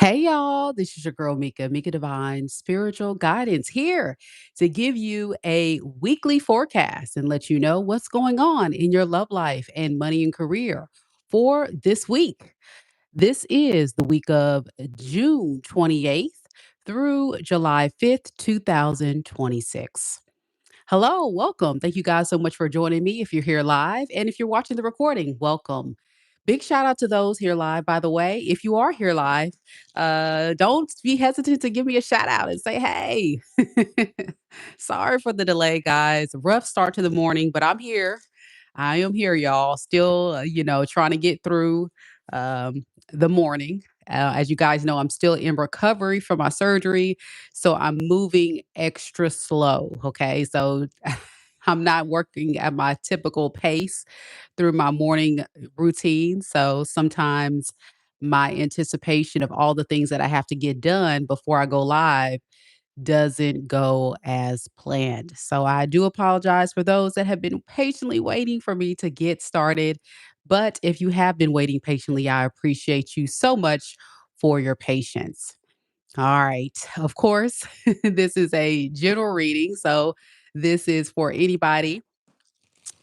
Hey y'all, this is your girl Mika Divine Spiritual Guidance here to give you a weekly forecast and let you know what's going on in your love life and money and career for this week. This is the week of June 28th through July 5th, 2026. Hello, welcome. Thank you guys so much for joining me. If you're here live and if you're watching the recording, welcome. Big shout out to those here live, by the way. If you are here live, don't be hesitant to give me a shout out and say, hey. Sorry for the delay, guys. Rough start to the morning, but I'm here. I am here, y'all. Still, trying to get through the morning. As you guys know, I'm still in recovery from my surgery. So I'm moving extra slow. Okay. So I'm not working at my typical pace through my morning routine. So sometimes my anticipation of all the things that I have to get done before I go live doesn't go as planned. So I do apologize for those that have been patiently waiting for me to get started. But if you have been waiting patiently, I appreciate you so much for your patience. All right. Of course, this is a general reading. So this is for anybody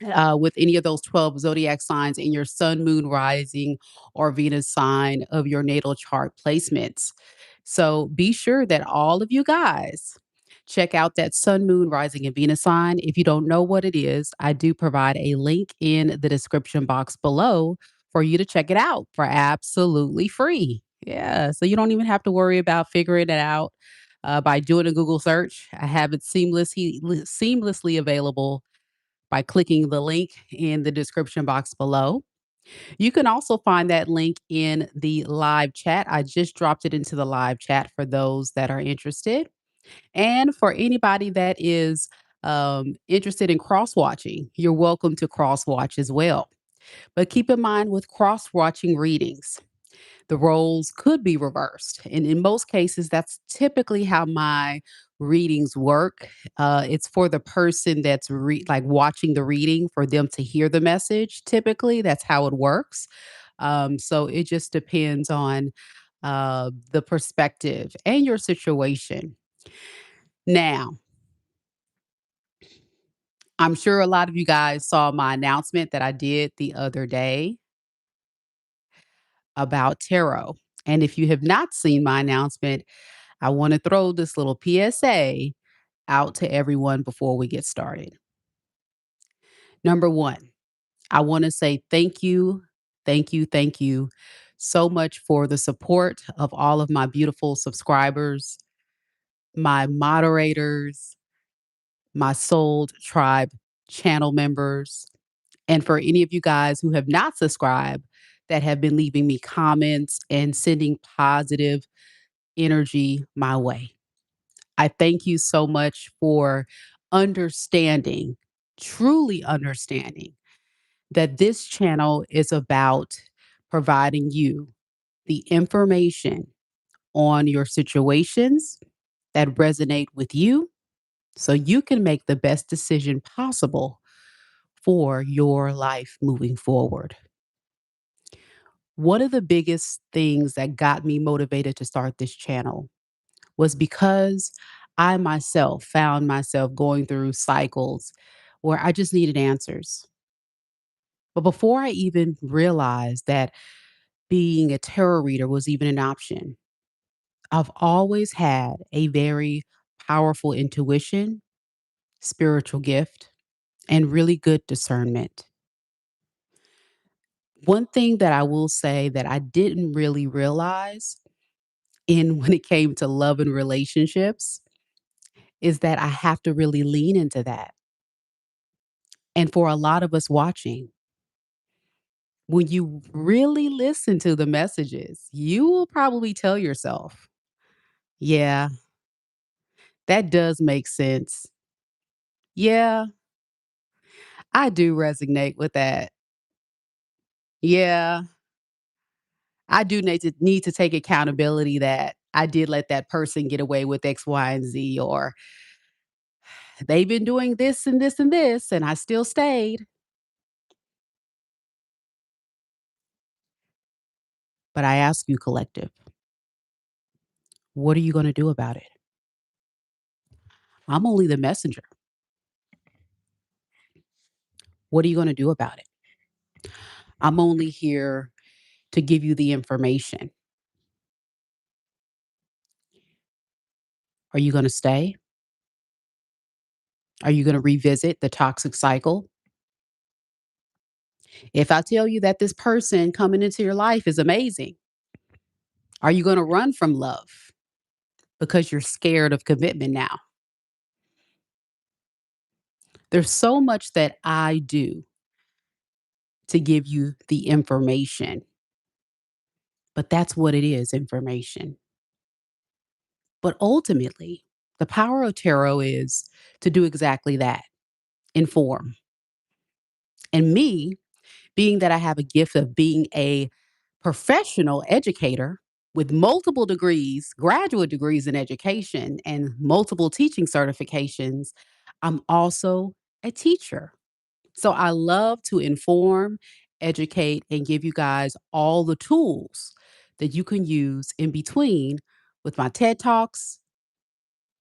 with any of those 12 zodiac signs in your sun, moon, rising, or Venus sign of your natal chart placements. So be sure that all of you guys check out that sun, moon, rising, and Venus sign. If you don't know what it is, I do provide a link in the description box below for you to check it out for absolutely free. Yeah. So you don't even have to worry about figuring it out by doing a Google search. I have it seamlessly available by clicking the link in the description box below. You can also find that link in the live chat. I just dropped it into the live chat for those that are interested. And for anybody that is interested in cross watching, you're welcome to cross watch as well. But keep in mind with cross watching readings, the roles could be reversed. And in most cases, that's typically how my readings work. It's for the person that's like watching the reading for them to hear the message. Typically, that's how it works. So it just depends on the perspective and your situation. Now, I'm sure a lot of you guys saw my announcement that I did the other day about tarot. And if you have not seen my announcement, I want to throw this little PSA out to everyone before we get started. Number one, I want to say thank you so much for the support of all of my beautiful subscribers, my moderators, my Soul Tribe channel members, and for any of you guys who have not subscribed that have been leaving me comments and sending positive energy my way. I thank you so much for understanding, truly understanding that this channel is about providing you the information on your situations that resonate with you so you can make the best decision possible for your life moving forward. One of the biggest things that got me motivated to start this channel was because I myself found myself going through cycles where I just needed answers. But before I even realized that being a tarot reader was even an option, I've always had a very powerful intuition, spiritual gift, and really good discernment. One thing that I will say that I didn't really realize in when it came to love and relationships is that I have to really lean into that. And for a lot of us watching, when you really listen to the messages, you will probably tell yourself, yeah, that does make sense. Yeah, I do resonate with that. Yeah, I do need to take accountability that I did let that person get away with X, Y, and Z, or they've been doing this and this and this, and I still stayed. But I ask you, collective, What are you going to do about it? I'm only the messenger. What are you going to do about it? I'm only here to give you the information. Are you going to stay? Are you going to revisit the toxic cycle? If I tell you that this person coming into your life is amazing, are you going to run from love because you're scared of commitment now? There's so much that I do to give you the information, but that's what it is, information. But ultimately, the power of tarot is to do exactly that, inform. And me, being that I have a gift of being a professional educator with multiple degrees, graduate degrees in education, and multiple teaching certifications, I'm also a teacher. So I love to inform, educate, and give you guys all the tools that you can use in between with my TED Talks,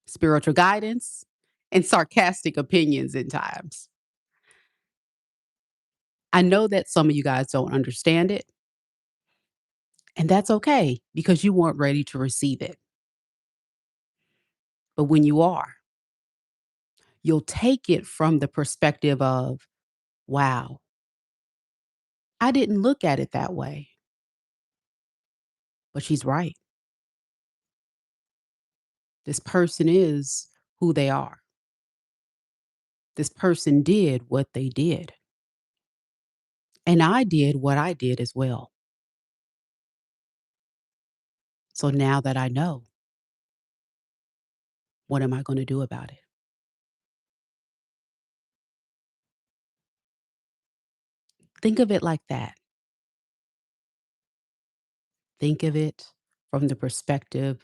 spiritual guidance, and sarcastic opinions in times. I know that some of you guys don't understand it, and that's okay because you weren't ready to receive it. But when you are, you'll take it from the perspective of, wow, I didn't look at it that way, but she's right. This person is who they are. This person did what they did. And I did what I did as well. So now that I know, what am I going to do about it? Think of it like that. Think of it from the perspective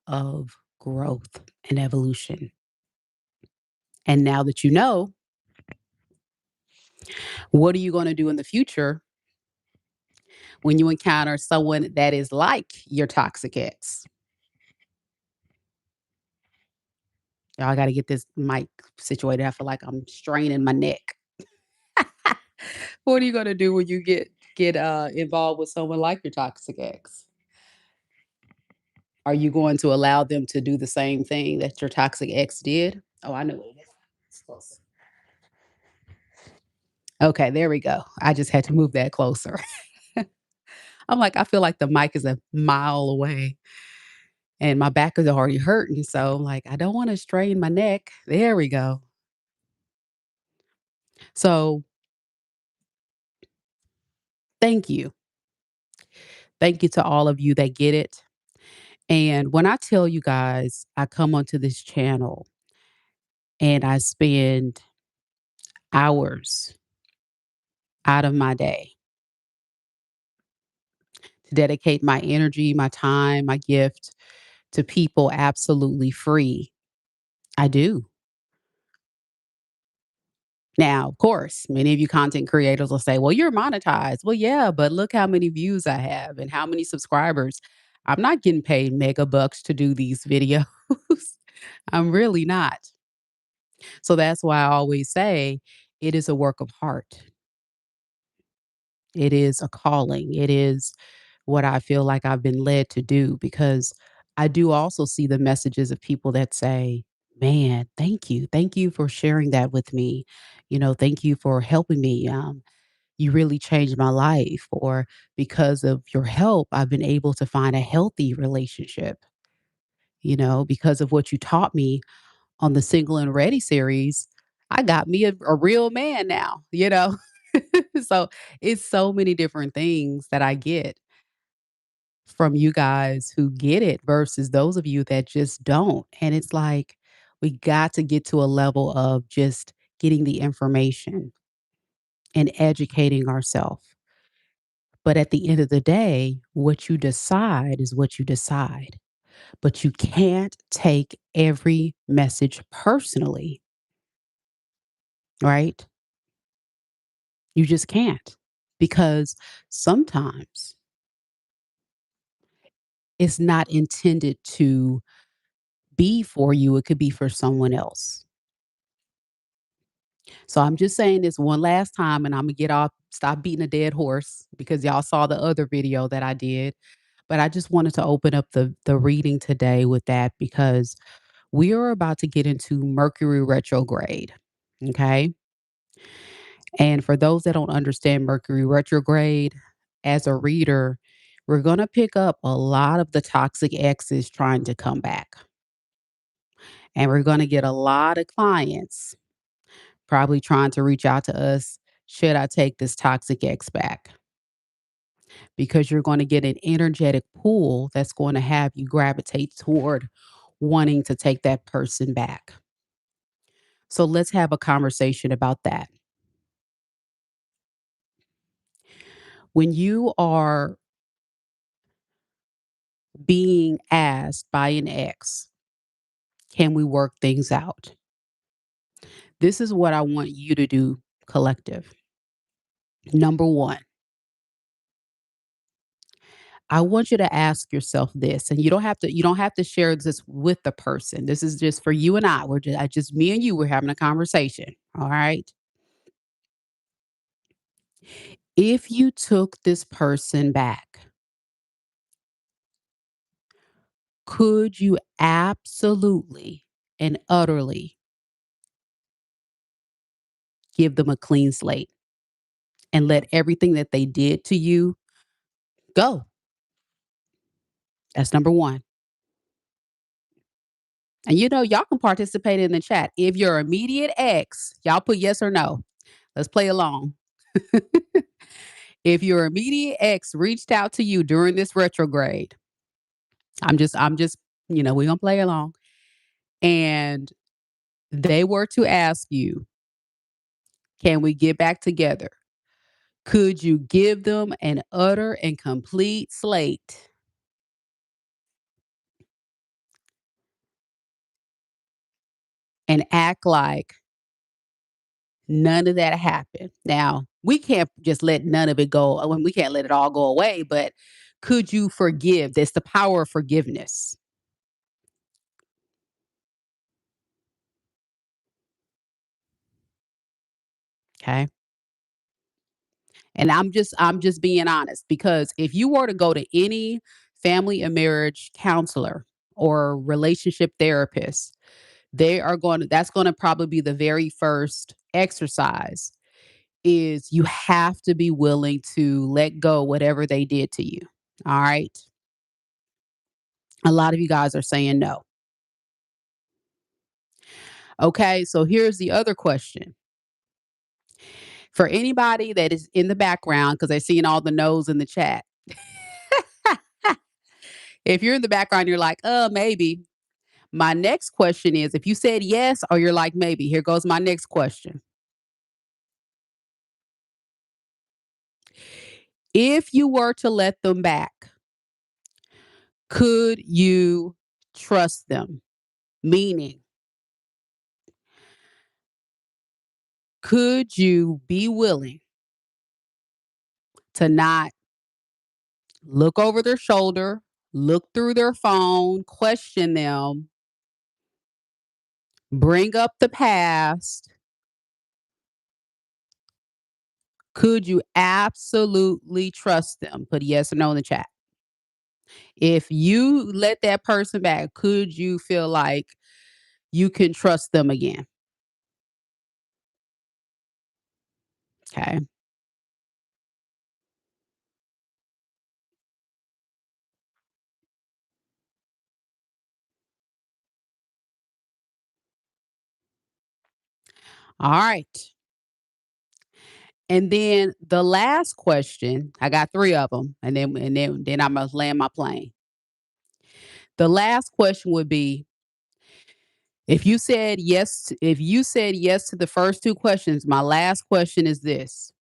of growth and evolution. And now that you know, what are you going to do in the future when you encounter someone that is like your toxic ex? Y'all got to get this mic situated. I feel like I'm straining my neck. What are you going to do when you get involved with someone like your toxic ex? Are you going to allow them to do the same thing that your toxic ex did? Oh, I know what it is. It's close. Okay, there we go. I just had to move that closer. I'm like, I feel like the mic is a mile away and my back is already hurting. So I'm like, I don't want to strain my neck. There we go. So thank you. Thank you to all of you that get it. And when I tell you guys, I come onto this channel and I spend hours out of my day to dedicate my energy, my time, my gift to people absolutely free. I do. Now, of course, many of you content creators will say, well, you're monetized. Well, yeah, but look how many views I have and how many subscribers. I'm not getting paid mega bucks to do these videos. I'm really not. So that's why I always say it is a work of heart. It is a calling. It is what I feel like I've been led to do because I do also see the messages of people that say, man, thank you. Thank you for sharing that with me. Thank you for helping me. You really changed my life. Or because of your help, I've been able to find a healthy relationship. Because of what you taught me on the Single and Ready series, I got me a real man now. So it's so many different things that I get from you guys who get it versus those of you that just don't. And it's like, we got to get to a level of just getting the information and educating ourselves. But at the end of the day, what you decide is what you decide. But you can't take every message personally, right? You just can't because sometimes it's not intended to be for you, it could be for someone else. So I'm just saying this one last time and I'm gonna get off stop beating a dead horse because y'all saw the other video that I did. But I just wanted to open up the reading today with that because we are about to get into Mercury retrograde. Okay. And for those that don't understand Mercury retrograde, as a reader, we're going to pick up a lot of the toxic exes trying to come back. And we're going to get a lot of clients probably trying to reach out to us. Should I take this toxic ex back? Because you're going to get an energetic pull that's going to have you gravitate toward wanting to take that person back. So let's have a conversation about that. When you are being asked by an ex, can we work things out? This is what I want you to do, collective. Number one, I want you to ask yourself this, and you don't have to share this with the person. This is just for you and I. We're just me and you. We're having a conversation. All right. If you took this person back, could you absolutely and utterly give them a clean slate and let everything that they did to you go? That's number one. And y'all can participate in the chat. If your immediate ex, y'all put yes or no. Let's play along. If your immediate ex reached out to you during this retrograde, I'm just, we're gonna play along. And they were to ask you, can we get back together? Could you give them an utter and complete slate and act like none of that happened? Now, we can't just let none of it go. When we can't let it all go away, but could you forgive? That's the power of forgiveness. Okay. And I'm just being honest because if you were to go to any family and marriage counselor or relationship therapist, that's going to probably be the very first exercise is you have to be willing to let go whatever they did to you. All right? A lot of you guys are saying no. Okay, so here's the other question. For anybody that is in the background because they're seeing all the no's in the chat. If you're in the background, you're like, maybe. My next question is if you said yes or you're like, maybe, here goes my next question. If you were to let them back, could you trust them? Meaning, could you be willing to not look over their shoulder, look through their phone, question them, bring up the past? Could you absolutely trust them? Put yes or no in the chat. If you let that person back, could you feel like you can trust them again? Okay. All right. And then the last question, I got 3 of them, and then I'm gonna land my plane. The last question would be, if you said yes to the first 2 questions, my last question is this: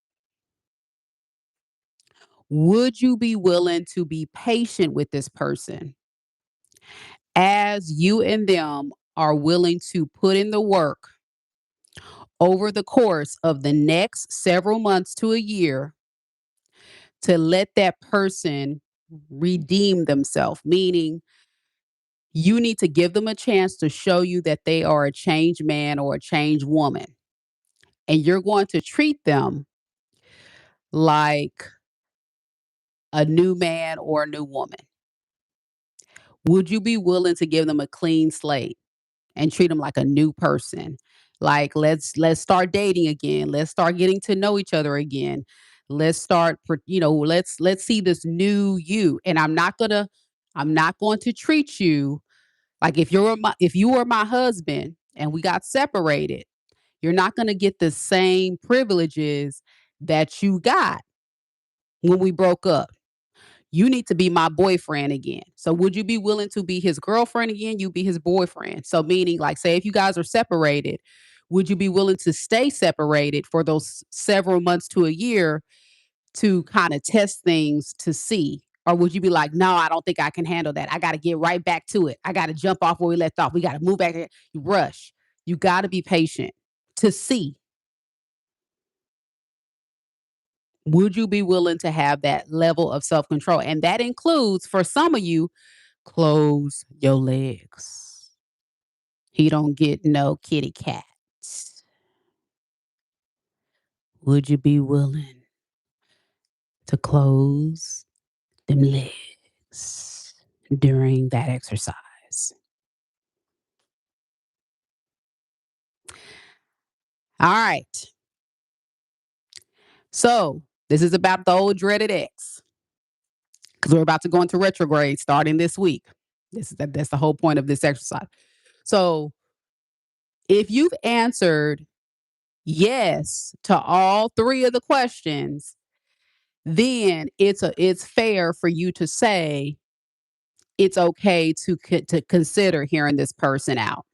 would you be willing to be patient with this person as you and them are willing to put in the work over the course of the next several months to a year to let that person redeem themselves, meaning you need to give them a chance to show you that they are a changed man or a changed woman. And you're going to treat them like a new man or a new woman. Would you be willing to give them a clean slate and treat them like a new person? Like let's start dating again. Let's start getting to know each other again. Let's start, let's see this new you. And I'm not going to treat you like if you were my husband and we got separated, you're not going to get the same privileges that you got when we broke up. You need to be my boyfriend again. So would you be willing to be his girlfriend again? You be his boyfriend. So meaning like say if you guys are separated, would you be willing to stay separated for those several months to a year to kind of test things to see? Or would you be like, no, I don't think I can handle that. I got to get right back to it. I got to jump off where we left off. We got to move back. You rush. You got to be patient to see. Would you be willing to have that level of self control? And that includes, for some of you, close your legs. He don't get no kitty cats. Would you be willing to close them legs during that exercise? All right. So this is about the old dreaded X because we're about to go into retrograde starting this week. That's the whole point of this exercise. So if you've answered yes to all three of the questions, then it's fair for you to say it's okay to consider hearing this person out.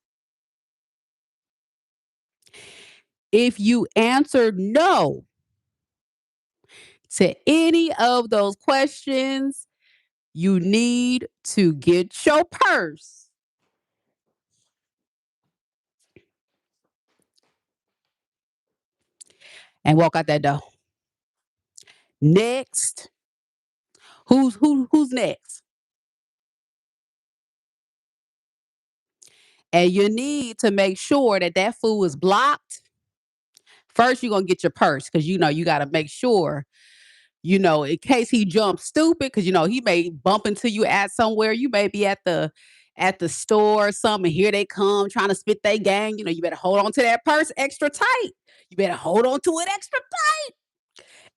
If you answered no to any of those questions, you need to get your purse and walk out that door. Next, who's next? And you need to make sure that that fool is blocked. First, you're gonna get your purse because you got to make sure in case he jumps stupid, because he may bump into you at somewhere. You may be at the store or something. Here they come trying to spit they gang. You better hold on to that purse extra tight. You better hold on to it extra tight.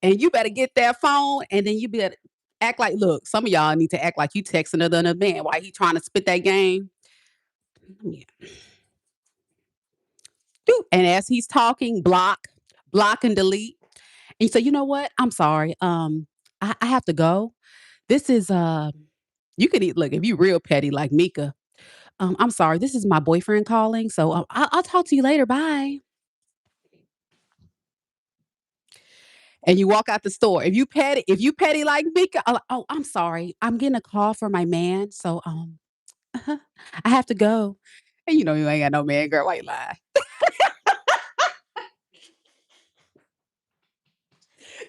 And you better get that phone, and then you better act like, look, some of y'all need to act like you texting another man while he trying to spit that game. Yeah. And as he's talking, block and delete. And you say, you know what? I'm sorry. I have to go. This is you could look if you real petty like Mika. I'm sorry. This is my boyfriend calling, so I'll talk to you later. Bye. And you walk out the store. If you petty like Mika, oh, I'm sorry. I'm getting a call from my man, so I have to go. And you ain't got no man, girl. Why you lie, girl?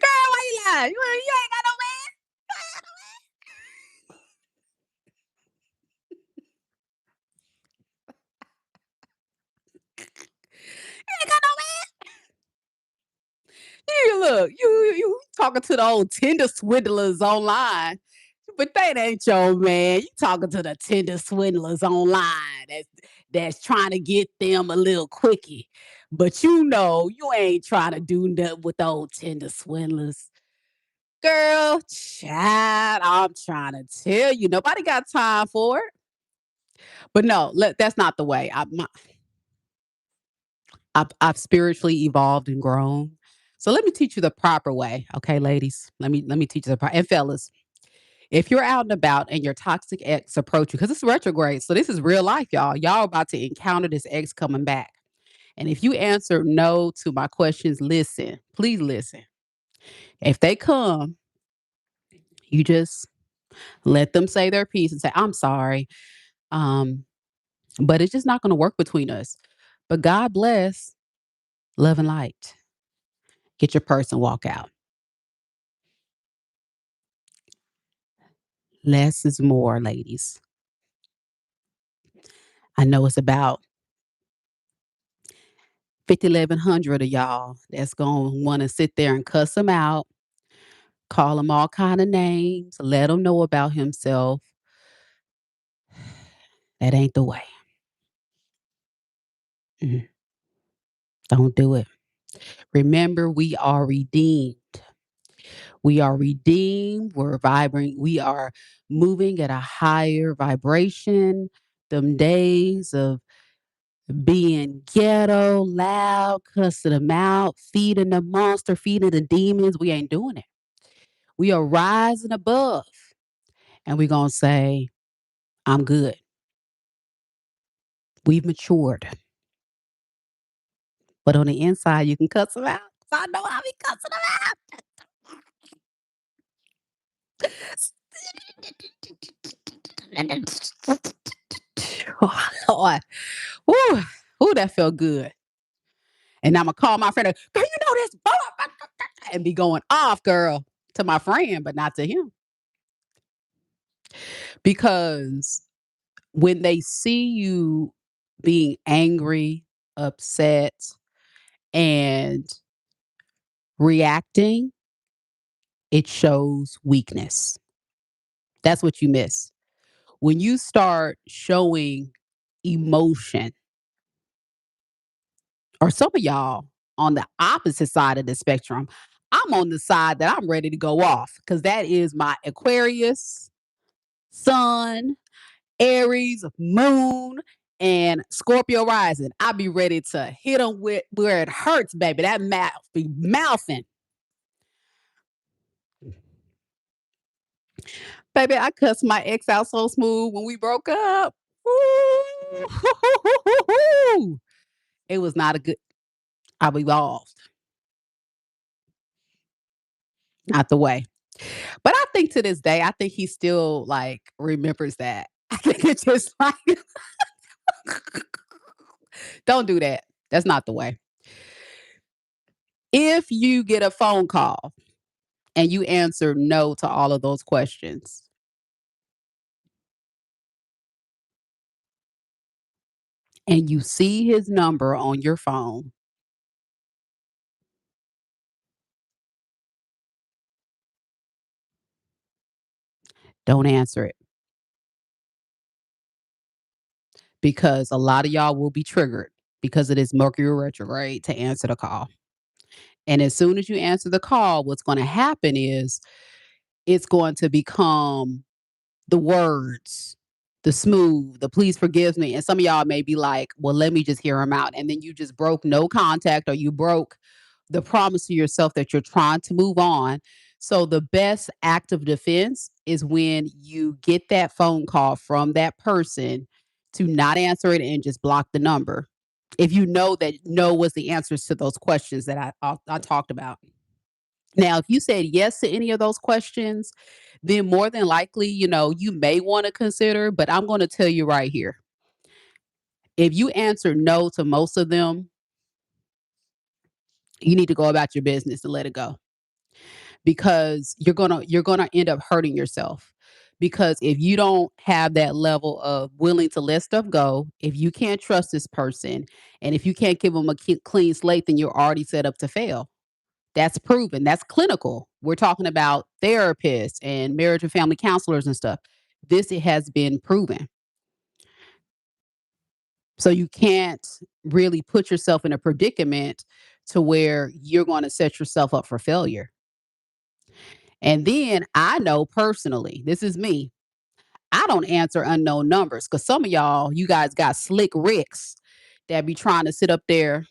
Why you lie? You ain't got no man. You ain't got no man. You look. You talking to the old Tinder swindlers online. But that ain't your man. You talking to the Tinder swindlers online that's trying to get them a little quickie. But you ain't trying to do nothing with those Tinder swindlers. Girl, child, I'm trying to tell you, nobody got time for it. But no, that's not the way. I've spiritually evolved and grown. So let me teach you the proper way, okay, ladies. Let me teach you and fellas. If you're out and about and your toxic ex approach you, because it's retrograde, so this is real life, y'all. Y'all about to encounter this ex coming back. And if you answer no to my questions, listen, please listen. If they come, you just let them say their piece and say, I'm sorry. Um, but it's just not going to work between us. But God bless, love and light. Get your purse and walk out. Less is more, ladies. I know it's about 5,100 of y'all that's going to want to sit there and cuss him out, call him all kind of names, let him know about himself. That ain't the way. Mm, don't do it. Remember, we are redeemed. We are redeemed. We're vibrating. We are moving at a higher vibration. Them days of being ghetto, loud, cussing them out, feeding the monster, feeding the demons, we ain't doing it. We are rising above and we're going to say, I'm good. We've matured. But on the inside, you can cuss them out. I know how we cussing them out. Oh, Lord. Woo, woo, that felt good. And I'm going to call my friend, girl, you know this, and be going off, girl, to my friend, but not to him. Because when they see you being angry, upset, and reacting, it shows weakness. That's what you miss. When you start showing emotion, or some of y'all on the opposite side of the spectrum, I'm on the side that I'm ready to go off because that is my Aquarius, Sun, Aries, Moon, and Scorpio rising. I be ready to hit them with where it hurts, baby. That mouth be mouthing. Baby, I cussed my ex out so smooth when we broke up. Ooh. It was not a good. I've evolved, not the way. But I think to this day, I think he still like remembers that. I think it's just like, don't do that. That's not the way. If you get a phone call and you answer no to all of those questions, and you see his number on your phone, don't answer it because a lot of y'all will be triggered because it is Mercury retrograde to answer the call. And as soon as you answer the call, what's going to happen is it's going to become the words, the smooth, the please forgive me. And some of y'all may be like, well, let me just hear him out. And then you just broke no contact or you broke the promise to yourself that you're trying to move on. So the best act of defense is when you get that phone call from that person to not answer it and just block the number. If you know that no was the answers to those questions that I talked about. Now, if you said yes to any of those questions, then more than likely, you may want to consider, but I'm going to tell you right here. If you answer no to most of them, you need to go about your business and let it go because you're going to end up hurting yourself. Because if you don't have that level of willing to let stuff go, if you can't trust this person, and if you can't give them a clean slate, then you're already set up to fail. That's proven. That's clinical. We're talking about therapists and marriage and family counselors and stuff. This it has been proven. So you can't really put yourself in a predicament to where you're going to set yourself up for failure. And then I know personally, this is me. I don't answer unknown numbers because some of y'all, you guys got slick ricks that be trying to sit up there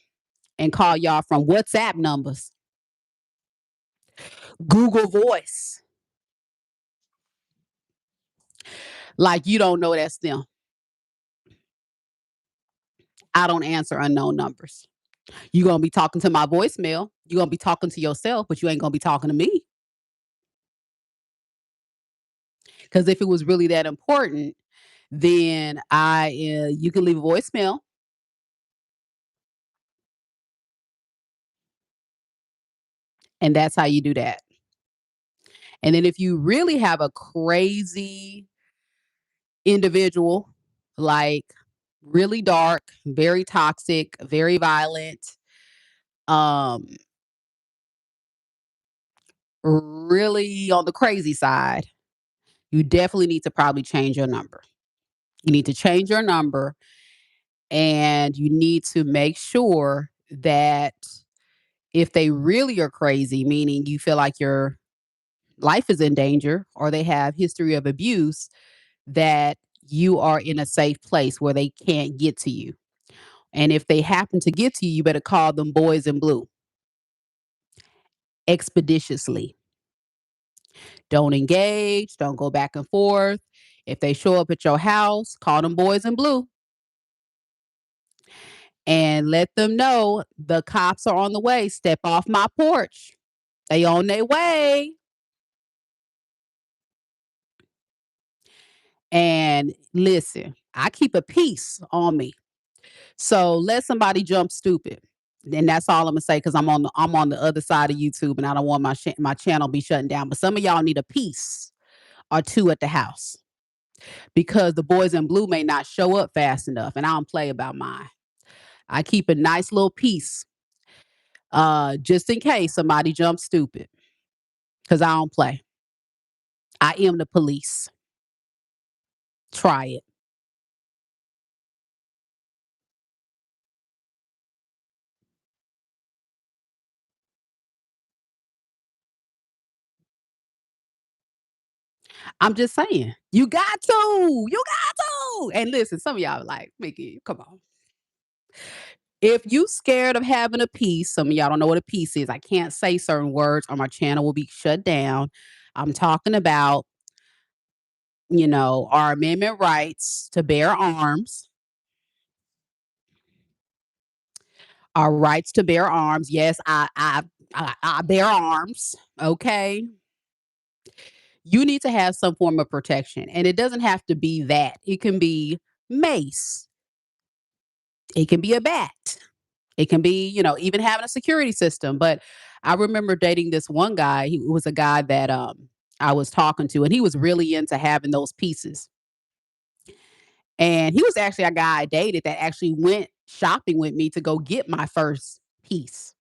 and call y'all from WhatsApp numbers, Google Voice, like you don't know that's them. I don't answer unknown numbers. You're going to be talking to my voicemail. You're going to be talking to yourself, but you ain't going to be talking to me. Because if it was really that important, then you can leave a voicemail, and that's how you do that. And then if you really have a crazy individual, like really dark, very toxic, very violent, um, really on the crazy side, you definitely need to probably change your number. You need to change your number and you need to make sure that if they really are crazy, meaning you feel like your life is in danger or they have history of abuse, that you are in a safe place where they can't get to you. And if they happen to get to you, you better call them boys in blue expeditiously. Don't engage, don't go back and forth. If they show up at your house, call them boys in blue and let them know the cops are on the way. Step off my porch. They on their way. And listen, I keep a piece on me. So let somebody jump stupid. And that's all I'm gonna say because I'm on the other side of YouTube and I don't want my channel be shutting down. But some of y'all need a piece or two at the house because the boys in blue may not show up fast enough, and I don't play about mine. I keep a nice little piece, just in case somebody jumps stupid, because I don't play. I am the police. Try it. I'm just saying, you got to, you got to. And listen, some of y'all are like, Mickey, come on. If you scared of having a piece, some of y'all don't know what a piece is. I can't say certain words or my channel will be shut down. I'm talking about, our amendment rights to bear arms, our rights to bear arms. Yes, I bear arms. Okay. You need to have some form of protection. And it doesn't have to be that. It can be mace. It can be a bat. It can be, even having a security system. But I remember dating this one guy. He was a guy that I was talking to, and he was really into having those pieces. And he was actually a guy I dated that actually went shopping with me to go get my first piece.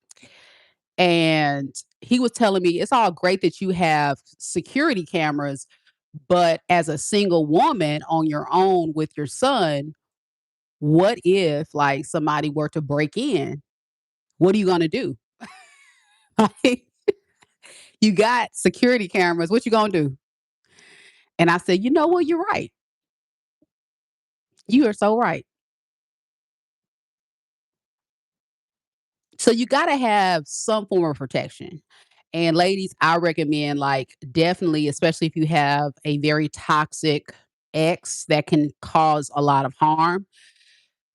And he was telling me it's all great that you have security cameras, but as a single woman on your own with your son, what if like somebody were to break in? What are you going to do? Like, you got security cameras. What you going to do? And I said, you know what? You're right. You are so right. So you got to have some form of protection. And ladies, I recommend like definitely, especially if you have a very toxic ex that can cause a lot of harm,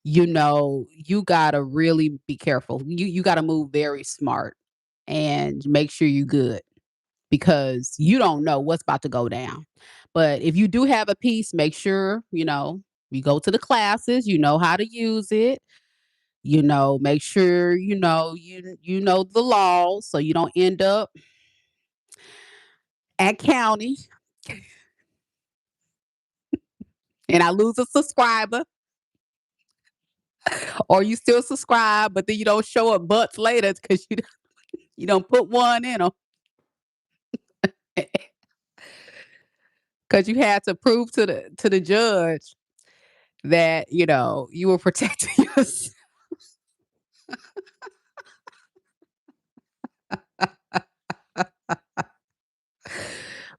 you gotta really be careful. You gotta move very smart and make sure you're good because you don't know what's about to go down. But if you do have a piece, make sure, you go to the classes, you know how to use it, make sure you know the laws so you don't end up at county and I lose a subscriber or you still subscribe but then you don't show up months later because you don't put one in them because you had to prove to the judge that you were protecting yourself.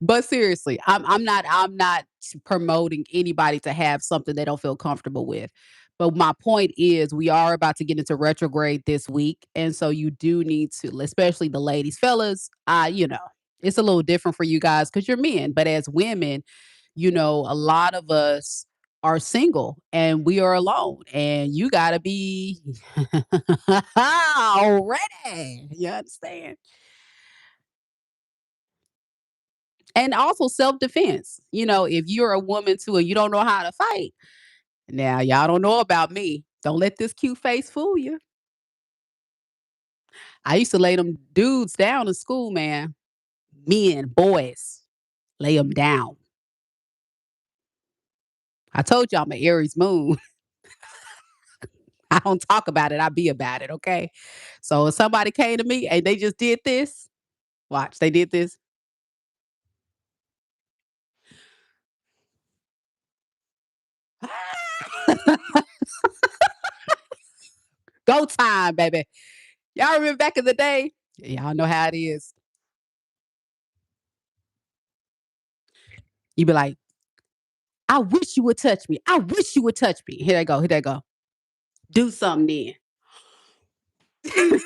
But seriously, I'm not promoting anybody to have something they don't feel comfortable with. But my point is we are about to get into retrograde this week. And so you do need to, especially the ladies, fellas, it's a little different for you guys because you're men. But as women, a lot of us are single and we are alone. And you gotta be ready. You understand? And also self-defense. If you're a woman too and you don't know how to fight, now y'all don't know about me. Don't let this cute face fool you. I used to lay them dudes down in school, man. Men, boys, lay them down. I told you I'm an Aries moon. I don't talk about it. I be about it. Okay. So if somebody came to me and they just did this, watch, they did this. Go time, baby. Y'all remember back in the day? Y'all know how it is. You be like, I wish you would touch me. I wish you would touch me. Here they go. Here they go. Do something then.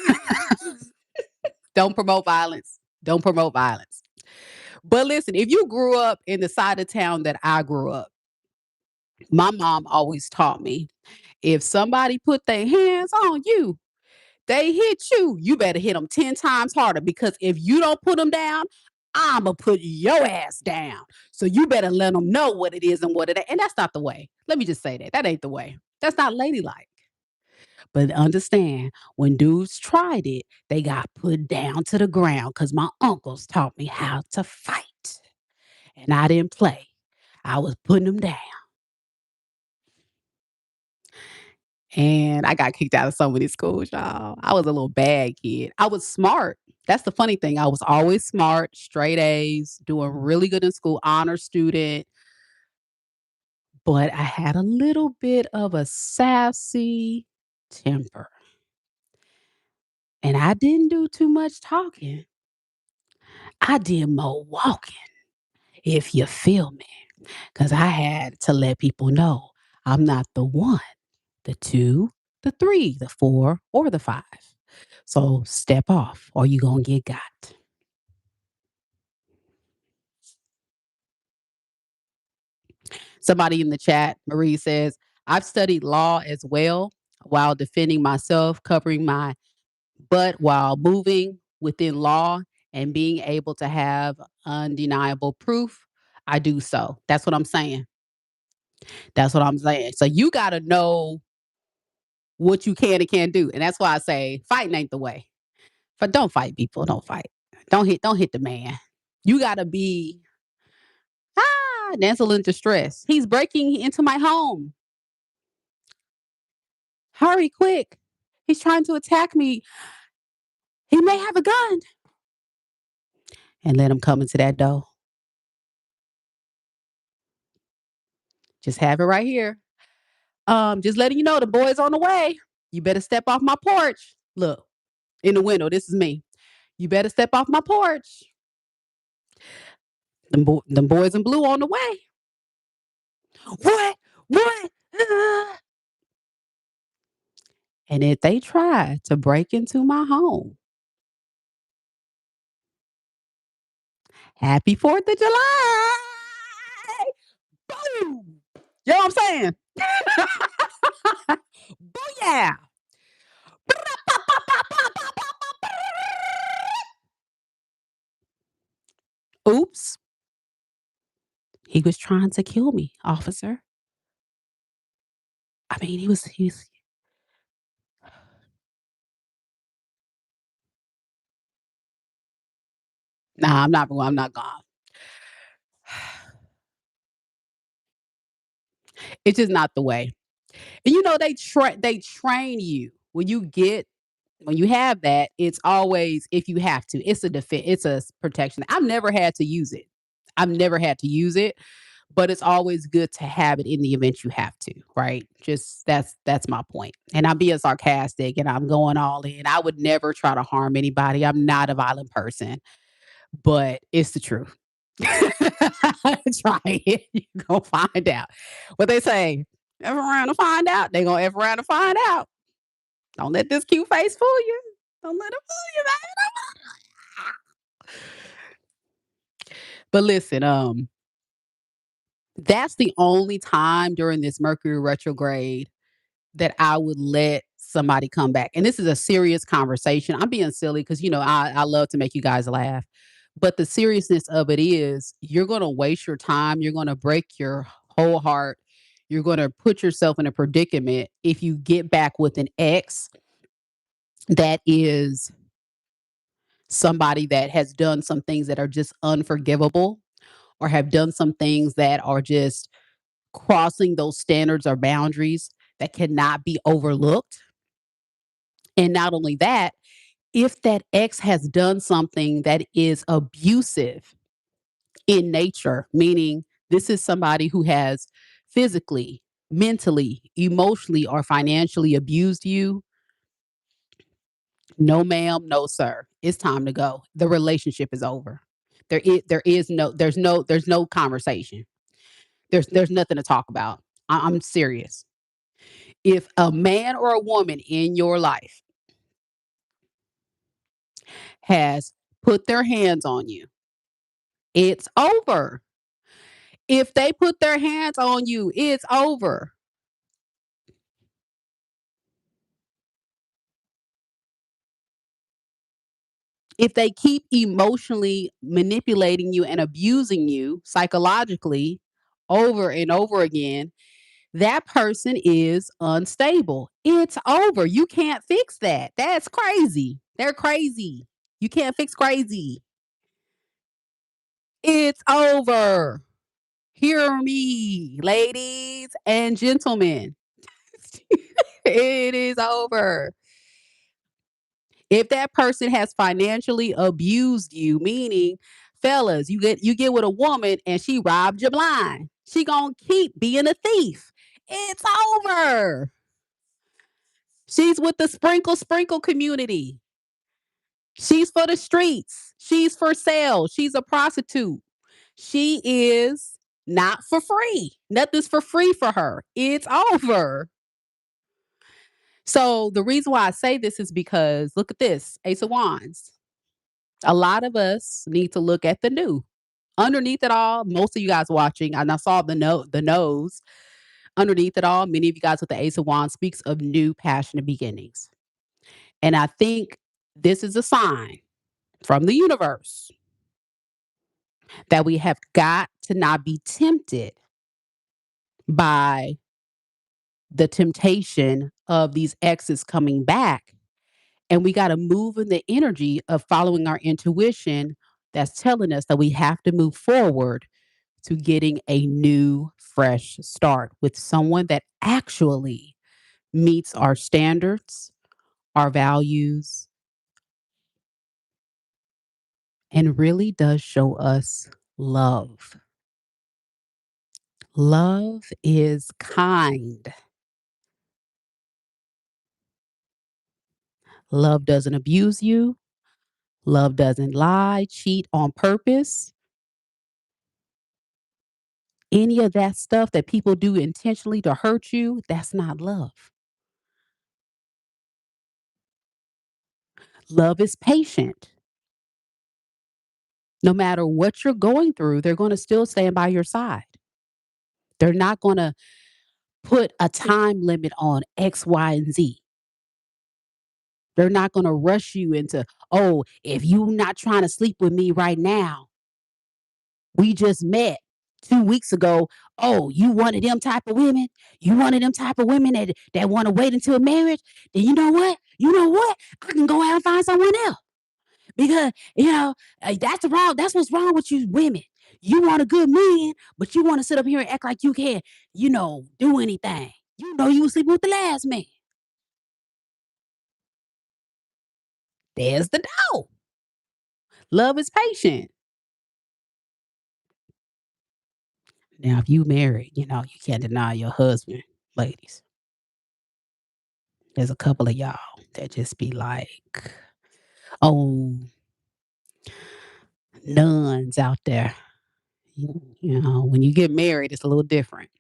Don't promote violence. Don't promote violence. But listen, if you grew up in the side of town that I grew up, my mom always taught me if somebody put their hands on you, they hit you, you better hit them 10 times harder because if you don't put them down, I'ma put your ass down. So you better let them know what it is and what it ain't. And that's not the way. Let me just say that. That ain't the way. That's not ladylike. But understand, when dudes tried it, they got put down to the ground because my uncles taught me how to fight. And I didn't play. I was putting them down. And I got kicked out of so many schools, y'all. I was a little bad kid. I was smart. That's the funny thing. I was always smart, straight A's, doing really good in school, honor student. But I had a little bit of a sassy temper. And I didn't do too much talking. I did more walking, if you feel me. Because I had to let people know I'm not the one, the two, the three, the four, or the five. So step off or you going to get got. Somebody in the chat, Marie says, I've studied law as well while defending myself, covering my butt while moving within law and being able to have undeniable proof. I do so. That's what I'm saying. That's what I'm saying. So you got to know what you can and can't do. And that's why I say fighting ain't the way. But don't fight people. Don't fight. Don't hit the man. You gotta be damsel in distress. He's breaking into my home. Hurry quick. He's trying to attack me. He may have a gun. And let him come into that door. Just have it right here. Just letting you know the boy's on the way. You better step off my porch. Look, in the window, this is me. You better step off my porch. Them boys in blue on the way. What? What? And if they try to break into my home, happy 4th of July. Boom. You know what I'm saying? Booyah. Oops. He was trying to kill me, officer. I mean, he's nah, I'm not gone. It's just not the way. And you know, they train you when you have that, it's always if you have to. It's a defense, it's a protection. I've never had to use it. I've never had to use it, but it's always good to have it in the event you have to, right? Just that's my point. And I'm being sarcastic and I'm going all in. I would never try to harm anybody. I'm not a violent person, but it's the truth. Try it. You're gonna find out. What they say, F around to find out. They gonna F around to find out. Don't let this cute face fool you. Don't let it fool you, baby. But listen, that's the only time during this Mercury retrograde that I would let somebody come back. And this is a serious conversation. I'm being silly because, you know, I love to make you guys laugh. But the seriousness of it is you're going to waste your time. You're going to break your whole heart. You're going to put yourself in a predicament if you get back with an ex that is somebody that has done some things that are just unforgivable or have done some things that are just crossing those standards or boundaries that cannot be overlooked. And not only that, if that ex has done something that is abusive in nature, meaning this is somebody who has physically, mentally, emotionally, or financially abused you, no ma'am, no sir. It's time to go. The relationship is over. There's no conversation. There's nothing to talk about. I'm serious. If a man or a woman in your life has put their hands on you, it's over. If they put their hands on you, it's over. If they keep emotionally manipulating you and abusing you psychologically over and over again, that person is unstable. It's over. You can't fix that. That's crazy. They're crazy. You can't fix crazy. It's over. Hear me, ladies and gentlemen. It is over. If that person has financially abused you, meaning fellas, you get with a woman and she robbed you blind. She gonna keep being a thief. It's over. She's with the sprinkle community. She's for the streets. She's for sale. She's a prostitute. She is not for free. Nothing's for free for her. It's over. So the reason why I say this is because look at this Ace of Wands. A lot of us need to look at the new. Underneath it all, most of you guys watching, and I saw the nose. Underneath it all, many of you guys with the Ace of Wands speaks of new passionate beginnings. And I think this is a sign from the universe that we have got to not be tempted by the temptation of these exes coming back. And we got to move in the energy of following our intuition that's telling us that we have to move forward to getting a new, fresh start with someone that actually meets our standards, our values, and really does show us love. Love is kind. Love doesn't abuse you. Love doesn't lie, cheat on purpose. Any of that stuff that people do intentionally to hurt you, that's not love. Love is patient. No matter what you're going through, they're going to still stand by your side. They're not going to put a time limit on X, Y, and Z. They're not going to rush you into, oh, if you're not trying to sleep with me right now, we just met 2 weeks ago. Oh, you one of them type of women? You one of them type of women that want to wait until marriage? Then you know what? You know what? I can go out and find someone else. Because, that's wrong. That's what's wrong with you women. You want a good man, but you want to sit up here and act like you can, do anything. You know you was sleeping with the last man. There's the doubt. Love is patient. Now, if you married, you can't deny your husband, ladies. There's a couple of y'all that just be like, oh, nuns out there. When you get married, it's a little different.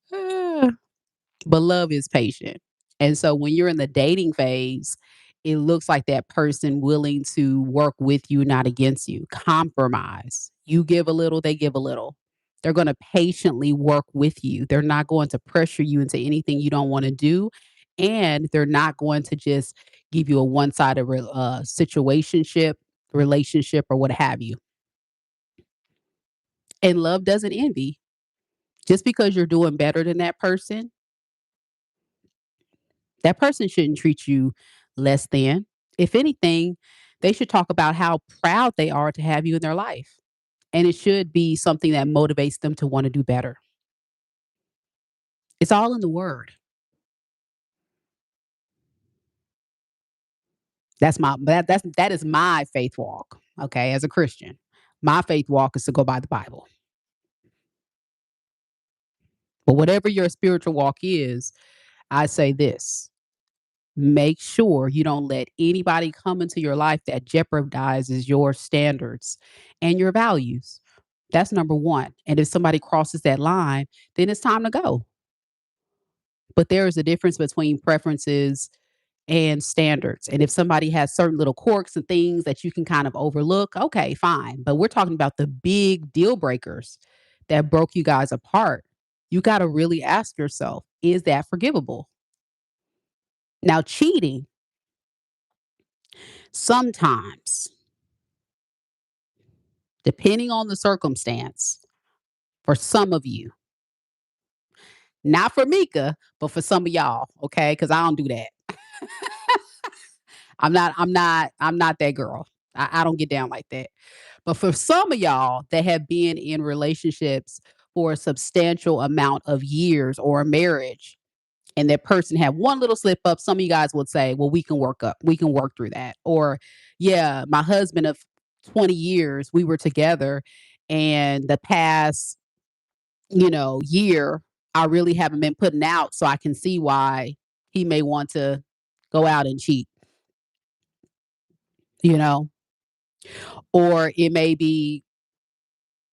But love is patient. And so when you're in the dating phase, it looks like that person willing to work with you, not against you. Compromise. You give a little, they give a little. They're going to patiently work with you. They're not going to pressure you into anything you don't want to do. And they're not going to just give you a one sided situationship, relationship, or what have you. And love doesn't envy. Just because you're doing better than that person That person shouldn't treat you less than. If anything, they should talk about how proud they are to have you in their life. And it should be something that motivates them to want to do better. It's all in the word. That is my faith walk. Okay, as a Christian, my faith walk is to go by the Bible. But whatever your spiritual walk is, I say this: make sure you don't let anybody come into your life that jeopardizes your standards and your values. That's number one. And if somebody crosses that line, then it's time to go. But there is a difference between preferences and standards. And if somebody has certain little quirks and things that you can kind of overlook, okay, fine. But we're talking about the big deal breakers that broke you guys apart. You got to really ask yourself, is that forgivable? Now, cheating, sometimes, depending on the circumstance, for some of you, not for Mika, but for some of y'all, okay? Because I don't do that. I'm not that girl. I don't get down like that. But for some of y'all that have been in relationships for a substantial amount of years or a marriage, and that person had one little slip up, some of you guys would say, well, we can work through that. Or, yeah, my husband of 20 years, we were together, and the past, year, I really haven't been putting out. So I can see why he may want to go out and cheat, you know, or it may be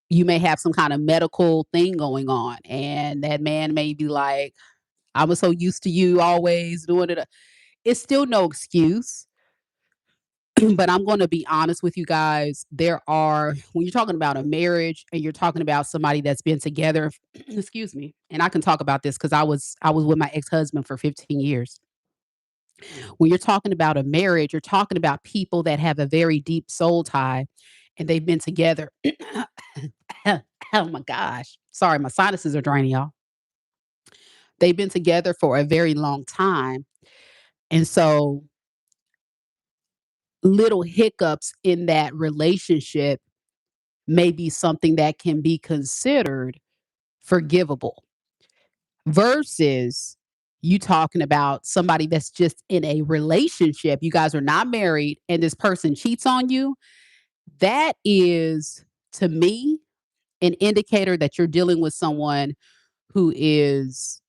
you may have some kind of medical thing going on, and that man may be like, I was so used to you always doing it. It's still no excuse. But I'm going to be honest with you guys. When you're talking about a marriage and you're talking about somebody that's been together, excuse me, and I can talk about this because I was with my ex husband for 15 years. When you're talking about a marriage, you're talking about people that have a very deep soul tie, and they've been together. Oh my gosh. Sorry, my sinuses are draining, y'all. They've been together for a very long time. And so little hiccups in that relationship may be something that can be considered forgivable versus you talking about somebody that's just in a relationship. You guys are not married and this person cheats on you. That is, to me, an indicator that you're dealing with someone who is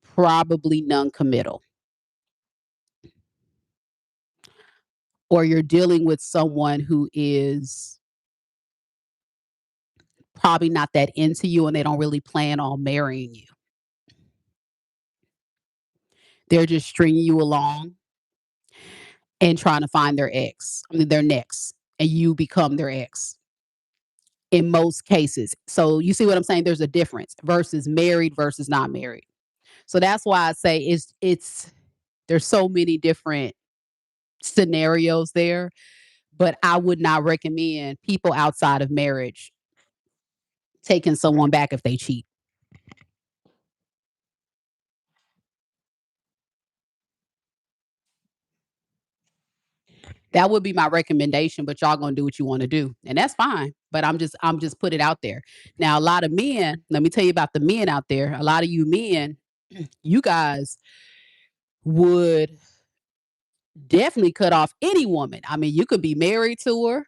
probably non-committal, or you're dealing with someone who is probably not that into you and they don't really plan on marrying you. They're just stringing you along and trying to find their next, and you become their ex in most cases. So you see what I'm saying? There's a difference versus married versus not married. So that's why I say it's there's so many different scenarios there, but I would not recommend people outside of marriage taking someone back if they cheat. That would be my recommendation, but y'all gonna do what you want to do, and that's fine. But I'm just put it out there. Now, a lot of men, let me tell you about the men out there. A lot of you men, you guys would definitely cut off any woman. I mean, you could be married to her,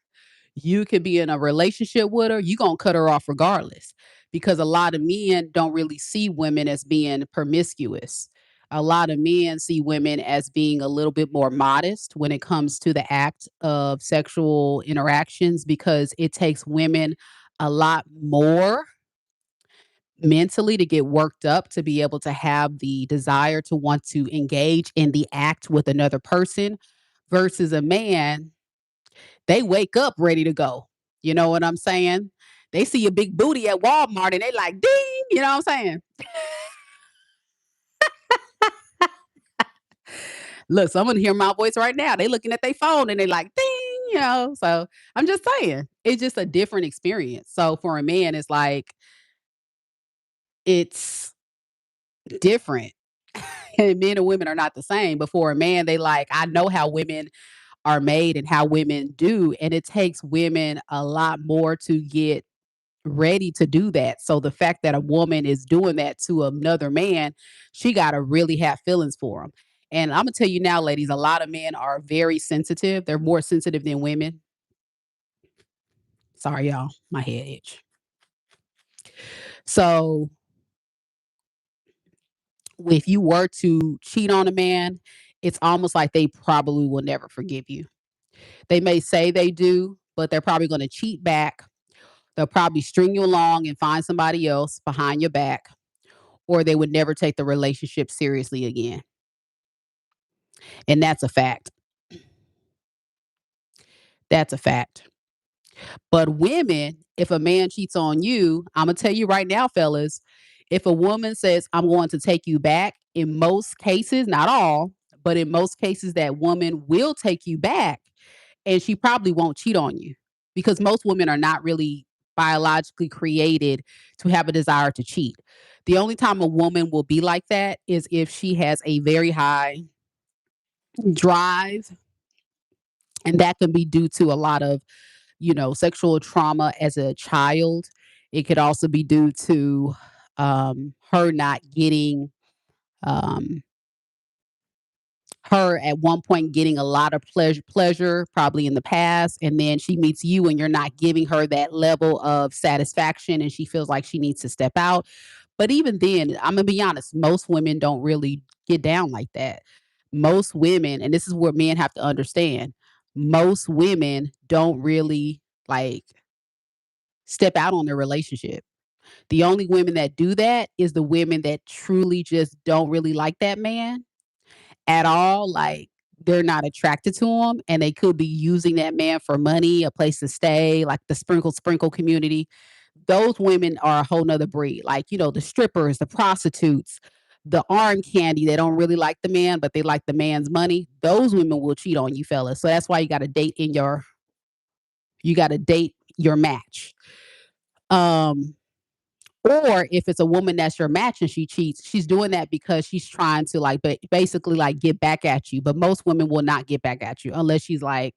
you could be in a relationship with her, you gonna cut her off regardless. Because a lot of men don't really see women as being promiscuous. A lot of men see women as being a little bit more modest when it comes to the act of sexual interactions because it takes women a lot more mentally to get worked up to be able to have the desire to want to engage in the act with another person versus a man. They wake up ready to go. You know what I'm saying? They see a big booty at Walmart and they like, ding, you know what I'm saying? Look, someone hear my voice right now. They looking at their phone and they like, ding, you know. So I'm just saying, it's just a different experience. So for a man, it's like it's different. And men and women are not the same. But for a man, they like, I know how women are made and how women do. And it takes women a lot more to get ready to do that. So the fact that a woman is doing that to another man, she got to really have feelings for him. And I'm gonna tell you now, ladies, a lot of men are very sensitive. They're more sensitive than women. Sorry, y'all, my head itch. So if you were to cheat on a man, it's almost like they probably will never forgive you. They may say they do, but they're probably going to cheat back. They'll probably string you along and find somebody else behind your back, or they would never take the relationship seriously again. And that's a fact. That's a fact. But women, if a man cheats on you, I'm going to tell you right now, fellas, if a woman says, I'm going to take you back, in most cases, not all, but in most cases, that woman will take you back and she probably won't cheat on you because most women are not really biologically created to have a desire to cheat. The only time a woman will be like that is if she has a very high drive, and that can be due to a lot of, sexual trauma as a child. It could also be due to her not getting um, her at one point getting a lot of pleasure probably in the past, and then she meets you and you're not giving her that level of satisfaction and she feels like she needs to step out. But even then, I'm gonna be honest, most women don't really get down like that. Most women, and this is where men have to understand, most women don't really like step out on their relationship. The only women that do that is the women that truly just don't really like that man at all. Like, they're not attracted to him and they could be using that man for money, a place to stay, like the sprinkle community. Those women are a whole nother breed. Like, the strippers, the prostitutes, the arm candy, they don't really like the man, but they like the man's money. Those women will cheat on you, fellas. So that's why you gotta date your match. Um, or if it's a woman that's your match and she cheats, she's doing that because she's trying to like basically like get back at you. But most women will not get back at you unless she's like,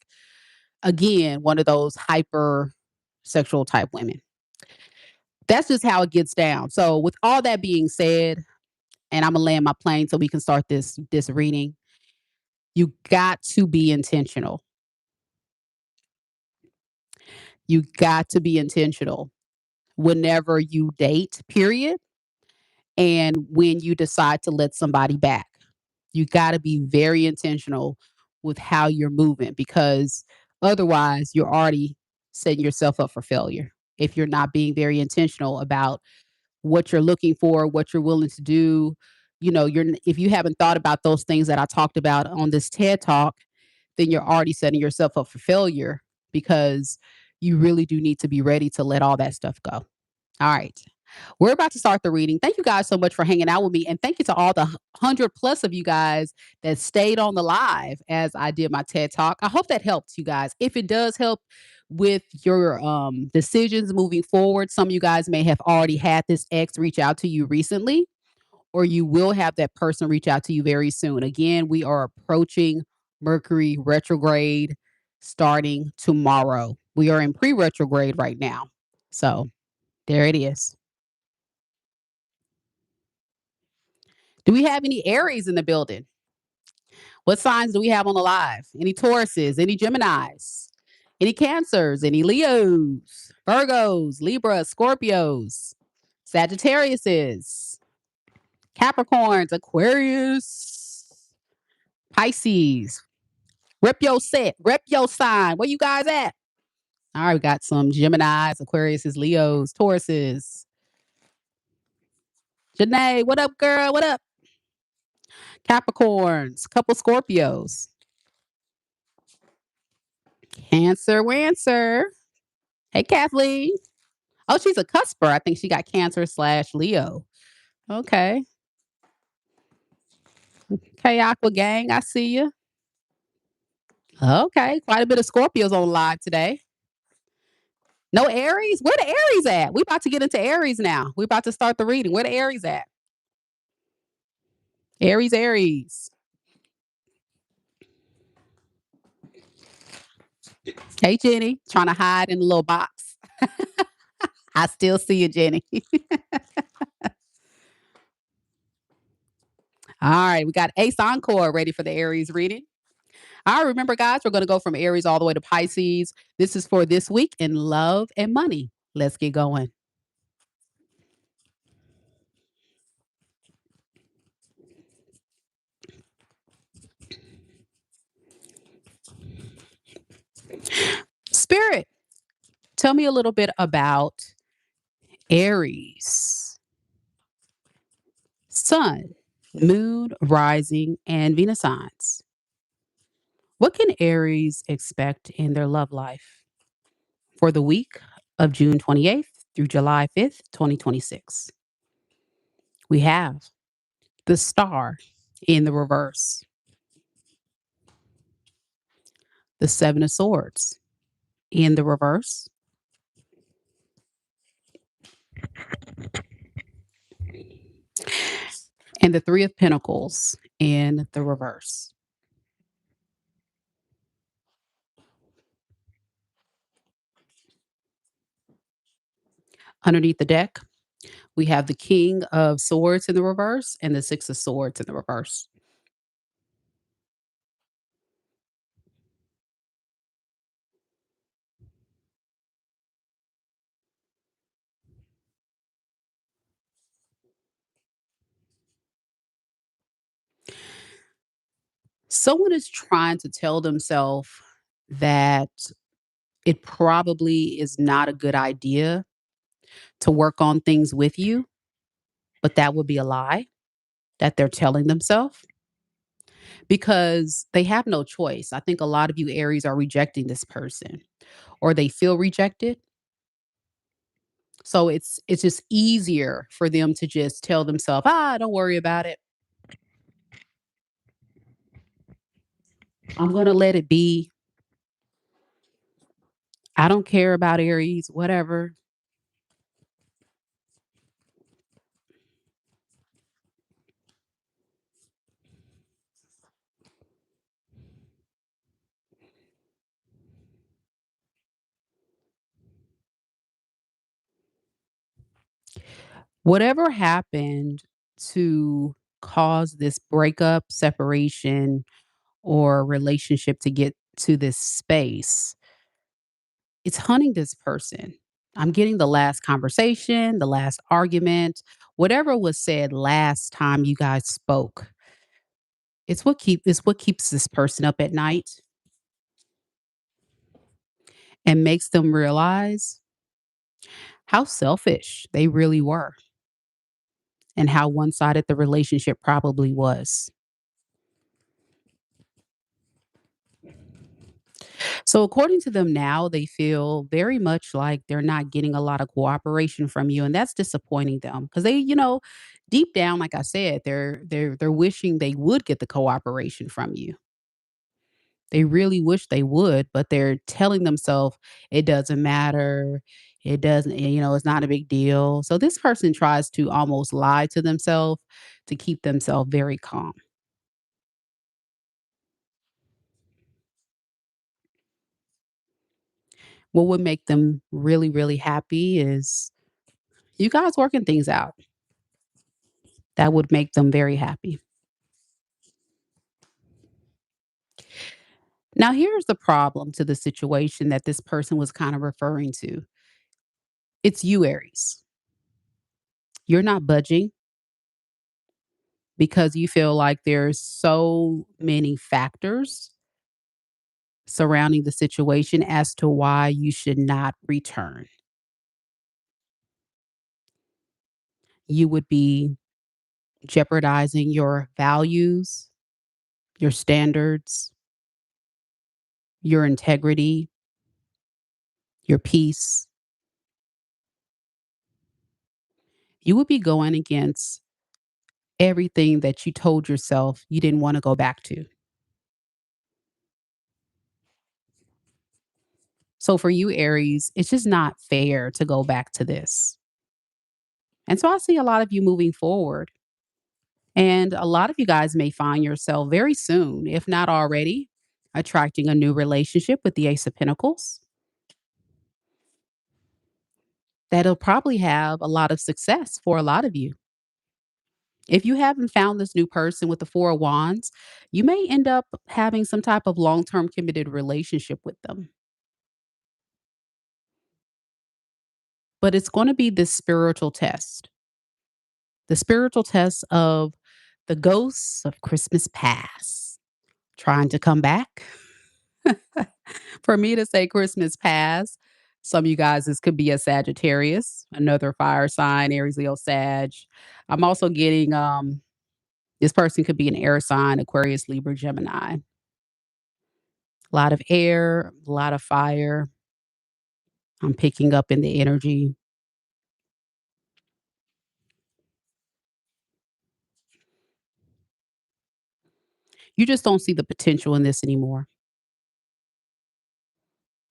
again, one of those hyper sexual type women. That's just how it gets down. So with all that being said, and I'm gonna land my plane so we can start this reading. You got to be intentional. You got to be intentional whenever you date, period. And when you decide to let somebody back, you got to be very intentional with how you're moving because otherwise you're already setting yourself up for failure if you're not being very intentional about what you're looking for, what you're willing to do. If you haven't thought about those things that I talked about on this TED Talk, then you're already setting yourself up for failure because you really do need to be ready to let all that stuff go. All right. We're about to start the reading. Thank you guys so much for hanging out with me. And thank you to all the 100 plus of you guys that stayed on the live as I did my TED Talk. I hope that helped you guys. If it does help with your decisions moving forward, some of you guys may have already had this ex reach out to you recently, or you will have that person reach out to you very soon. Again, we are approaching Mercury retrograde starting tomorrow. We are in pre retrograde right now. So there it is. Do we have any Aries in the building? What signs do we have on the live? Any Tauruses, any Geminis, any Cancers, any Leos, Virgos, Libras, Scorpios, Sagittariuses, Capricorns, Aquarius, Pisces. Rep your set, rep your sign. Where you guys at? All right, we got some Geminis, Aquariuses, Leos, Tauruses. Janae, what up, girl? What up? Capricorns, couple Scorpios. Cancer, Wancer. Hey, Kathleen. Oh, she's a cusper. I think she got Cancer slash Leo. Okay. Okay, Aqua Gang. I see you. Okay. Quite a bit of Scorpios on live today. No Aries? Where the Aries at? We about to get into Aries now. We about to start the reading. Where the Aries at? Aries, Aries. Hey, Jenny. Trying to hide in a little box. I still see you, Jenny. All right. We got Ace Encore ready for the Aries reading. All right. Remember, guys, we're going to go from Aries all the way to Pisces. This is for this week in love and money. Let's get going. Spirit, tell me a little bit about Aries, Sun, Moon, Rising, and Venus signs. What can Aries expect in their love life for the week of June 28th through July 5th, 2026? We have the Star in the reverse, the Seven of Swords in the reverse, and the Three of Pentacles in the reverse. Underneath the deck, we have the King of Swords in the reverse and the Six of Swords in the reverse. Someone is trying to tell themselves that it probably is not a good idea to work on things with you, but that would be a lie that they're telling themselves because they have no choice. I think a lot of you Aries are rejecting this person or they feel rejected. So it's just easier for them to just tell themselves, don't worry about it. I'm going to let it be. I don't care about Aries, whatever. Whatever happened to cause this breakup, separation, or relationship to get to this space, it's hunting this person. I'm getting the last conversation, the last argument, whatever was said last time you guys spoke. It's what keeps this person up at night and makes them realize how selfish they really were and how one-sided the relationship probably was. So according to them now, they feel very much like they're not getting a lot of cooperation from you, and that's disappointing them because deep down, like I said, they're wishing they would get the cooperation from you. They really wish they would, but they're telling themselves it doesn't matter. It doesn't, it's not a big deal. So this person tries to almost lie to themselves to keep themselves very calm. What would make them really, really happy is you guys working things out. That would make them very happy. Now, here's the problem to the situation that this person was kind of referring to. It's you, Aries. You're not budging because you feel like there's so many factors surrounding the situation as to why you should not return. You would be jeopardizing your values, your standards, your integrity, your peace. You would be going against everything that you told yourself you didn't want to go back to. So for you, Aries, it's just not fair to go back to this. And so I see a lot of you moving forward And a lot of you guys may find yourself very soon, if not already, attracting a new relationship with the Ace of Pentacles that'll probably have a lot of success for a lot of you. If you haven't found this new person with the Four of Wands, you may end up having some type of long term committed relationship with them. But it's going to be this spiritual test, the spiritual test of the ghosts of Christmas past trying to come back. For me to say Christmas past, some of you guys, this could be a Sagittarius, another fire sign, Aries, Leo, Sag. I'm also getting this person could be an air sign, Aquarius, Libra, Gemini. A lot of air, a lot of fire. I'm picking up in the energy. You just don't see the potential in this anymore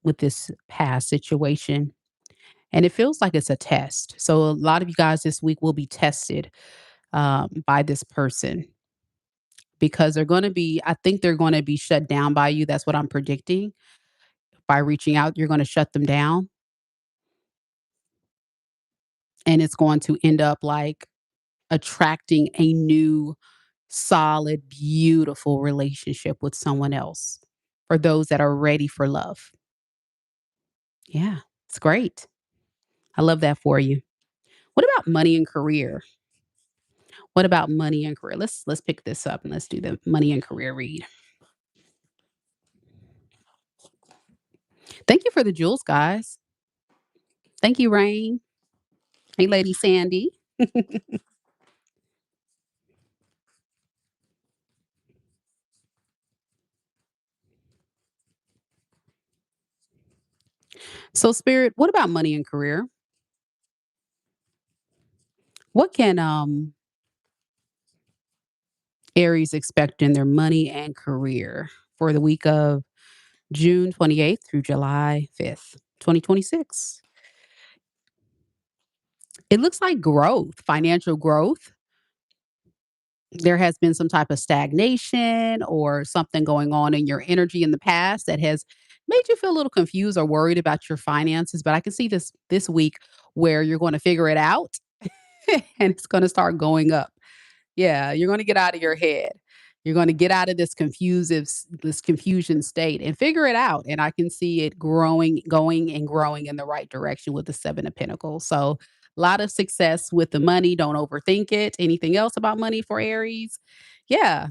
with this past situation. And it feels like it's a test. So a lot of you guys this week will be tested by this person because they're going to be, I think they're going to be shut down by you. That's what I'm predicting. By reaching out, you're going to shut them down. And it's going to end up like attracting a new, solid, beautiful relationship with someone else for those that are ready for love. Yeah, it's great. I love that for you. What about money and career? What about money and career? Let's pick this up and let's do the money and career read. Thank you for the jewels, guys. Thank you, Rain. Hey, Lady Sandy. So, Spirit, what about money and career? What can Aries expect in their money and career for the week of June 28th through July 5th, 2026? It looks like growth, financial growth. There has been some type of stagnation or something going on in your energy in the past that has made you feel a little confused or worried about your finances. But I can see this week where you're going to figure it out and it's going to start going up. Yeah, you're gonna get out of your head. You're gonna get out of this confusion state and figure it out, and I can see it growing, going and growing in the right direction with the 7 of Pentacles. So, a lot of success with the money, don't overthink it. Anything else about money for Aries? Yeah,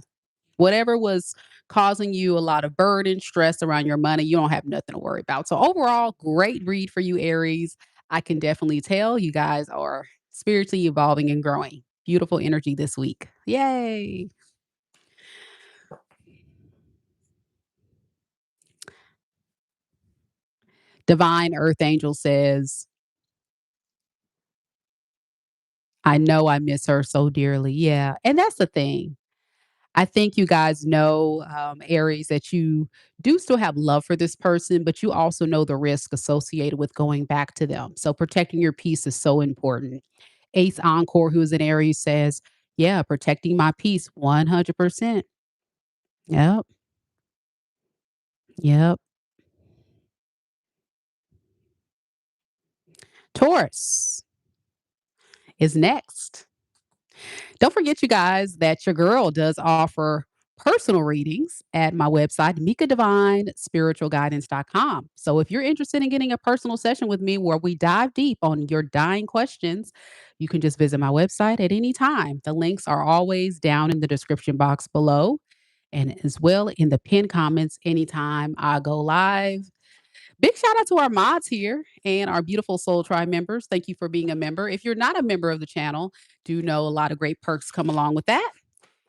whatever was causing you a lot of burden, stress around your money, you don't have nothing to worry about. So overall, great read for you, Aries. I can definitely tell you guys are spiritually evolving and growing. Beautiful energy this week. Yay. Divine Earth Angel says, I know I miss her so dearly. Yeah. And that's the thing. I think you guys know, Aries, that you do still have love for this person, but you also know the risk associated with going back to them. So protecting your peace is so important. Ace Encore, who is an Aries, says, yeah, protecting my peace 100%. Yep. Yep. Taurus is next. Don't forget, you guys, that your girl does offer personal readings at my website, MikaDivineSpiritualGuidance.com. So if you're interested in getting a personal session with me where we dive deep on your dying questions, you can just visit my website at any time. The links are always down in the description box below and as well in the pinned comments anytime I go live. Big shout out to our mods here and our beautiful Soul Tribe members. Thank you for being a member. If you're not a member of the channel, do know a lot of great perks come along with that.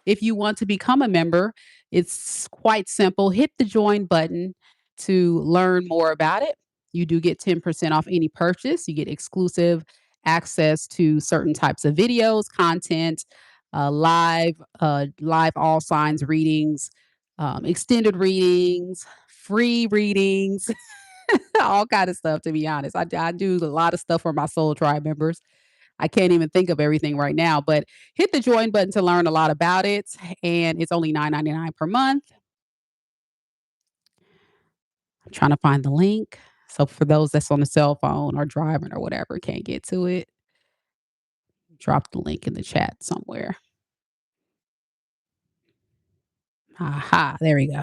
If you want to become a member, it's quite simple. Hit the join button to learn more about it. You do get 10% off any purchase. You get exclusive access to certain types of videos, content, live all signs readings, extended readings, free readings, all kind of stuff, to be honest. I do a lot of stuff for my Soul Tribe members. I can't even think of everything right now, but hit the join button to learn a lot about it. And it's only $9.99 per month. I'm trying to find the link. So for those that's on the cell phone or driving or whatever, can't get to it, drop the link in the chat somewhere. Aha, there we go.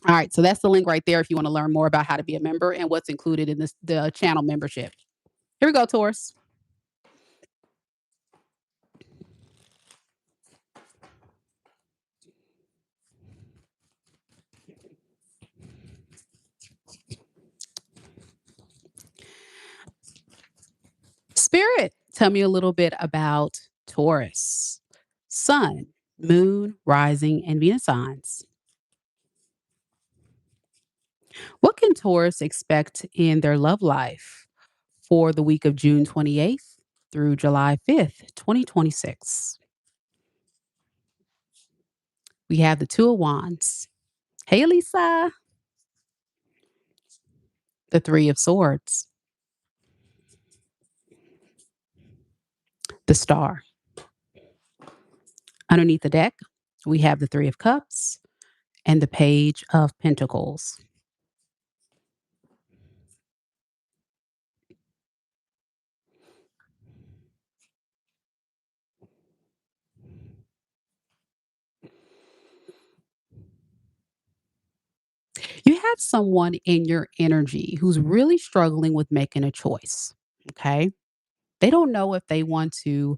All right, so that's the link right there if you want to learn more about how to be a member and what's included in the channel membership. Here we go, Taurus. Spirit, tell me a little bit about Taurus. Sun, moon, rising, and Venus signs. What can Taurus expect in their love life for the week of June 28th through July 5th, 2026? We have the Two of Wands. Hey, Lisa. The Three of Swords. The Star. Underneath the deck, we have the Three of Cups and the Page of Pentacles. You have someone in your energy who's really struggling with making a choice. Okay. They don't know if they want to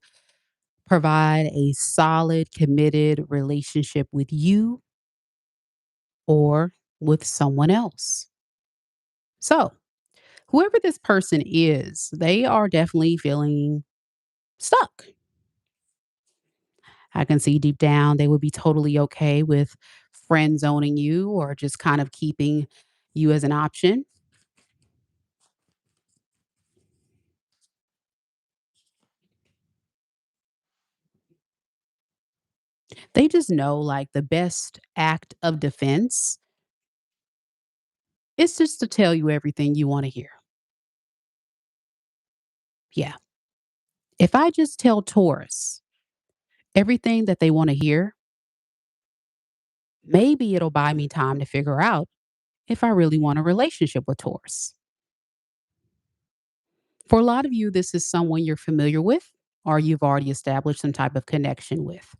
provide a solid, committed relationship with you or with someone else. So, whoever this person is, they are definitely feeling stuck. I can see deep down they would be totally okay with friend zoning you or just kind of keeping you as an option. They just know like the best act of defense is just to tell you everything you want to hear. Yeah. If I just tell Taurus everything that they want to hear, maybe it'll buy me time to figure out if I really want a relationship with Taurus. For a lot of you, this is someone you're familiar with or you've already established some type of connection with.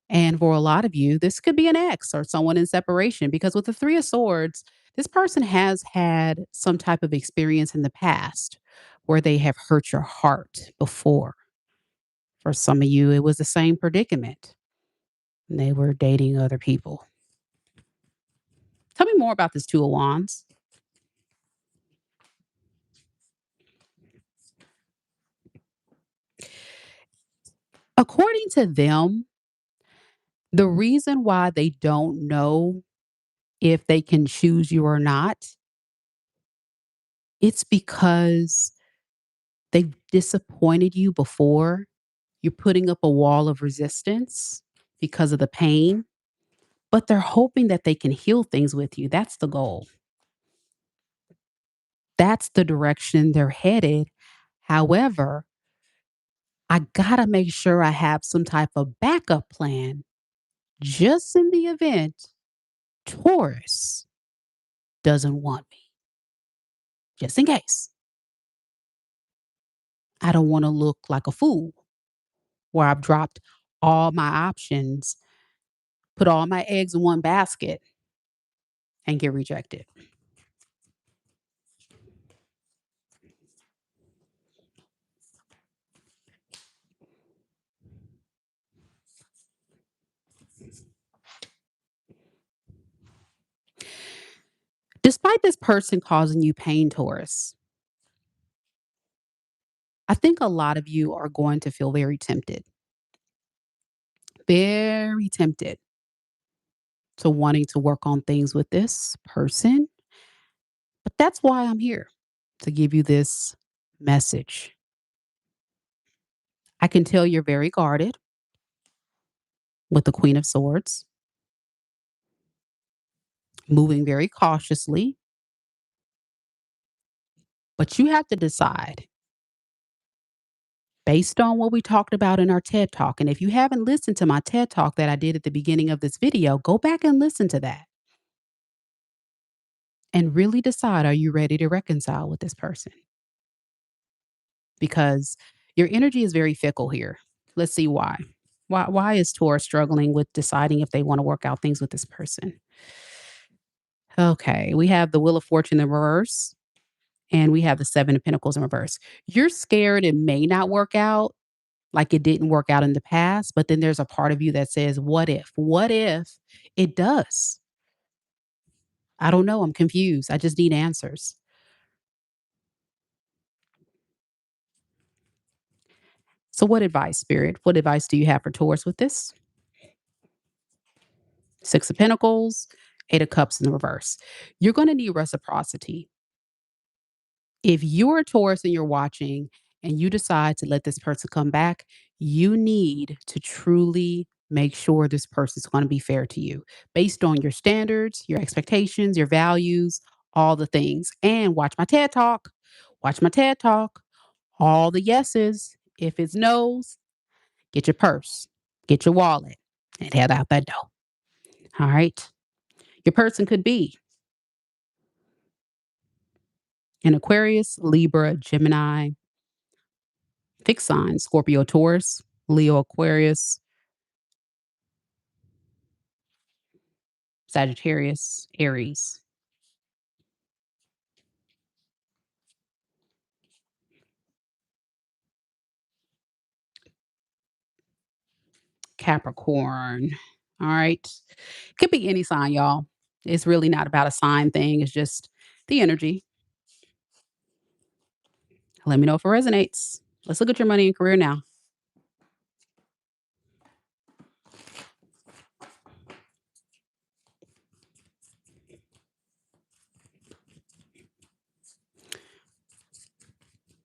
And for a lot of you, this could be an ex or someone in separation because with the Three of Swords, this person has had some type of experience in the past where they have hurt your heart before. For some of you, it was the same predicament. They were dating other people. Tell me more about this Two of Wands. According to them, the reason why they don't know if they can choose you or not, it's because they've disappointed you before. You're putting up a wall of resistance because of the pain, but they're hoping that they can heal things with you. That's the goal. That's the direction they're headed. However, I got to make sure I have some type of backup plan just in the event Taurus doesn't want me, just in case. I don't want to look like a fool where I've dropped all my options, put all my eggs in one basket, and get rejected. Despite this person causing you pain, Taurus, I think a lot of you are going to feel very tempted to wanting to work on things with this person. But that's why I'm here to give you this message. I can tell you're very guarded with the Queen of Swords, moving very cautiously. But you have to decide based on what we talked about in our TED Talk. And if you haven't listened to my TED Talk that I did at the beginning of this video, go back and listen to that and really decide, are you ready to reconcile with this person? Because your energy is very fickle here. Let's see why. Why is Taurus struggling with deciding if they want to work out things with this person? Okay, we have the Wheel of Fortune in reverse and we have the Seven of Pentacles in reverse. You're scared it may not work out like it didn't work out in the past, but then there's a part of you that says, what if? What if it does? I don't know. I'm confused. I just need answers. So, what advice, Spirit? What advice do you have for Taurus with this? Six of Pentacles, Eight of Cups in the reverse. You're going to need reciprocity. If you're a Taurus and you're watching and you decide to let this person come back, you need to truly make sure this person's going to be fair to you based on your standards, your expectations, your values, all the things. And watch my TED Talk. Watch my TED Talk. All the yeses. If it's no's, get your purse, get your wallet, and head out that door. All right. Your person could be an Aquarius, Libra, Gemini, fixed signs, Scorpio, Taurus, Leo, Aquarius, Sagittarius, Aries, Capricorn. All right. Could be any sign, y'all. It's really not about a sign thing. It's just the energy. Let me know if it resonates. Let's look at your money and career now.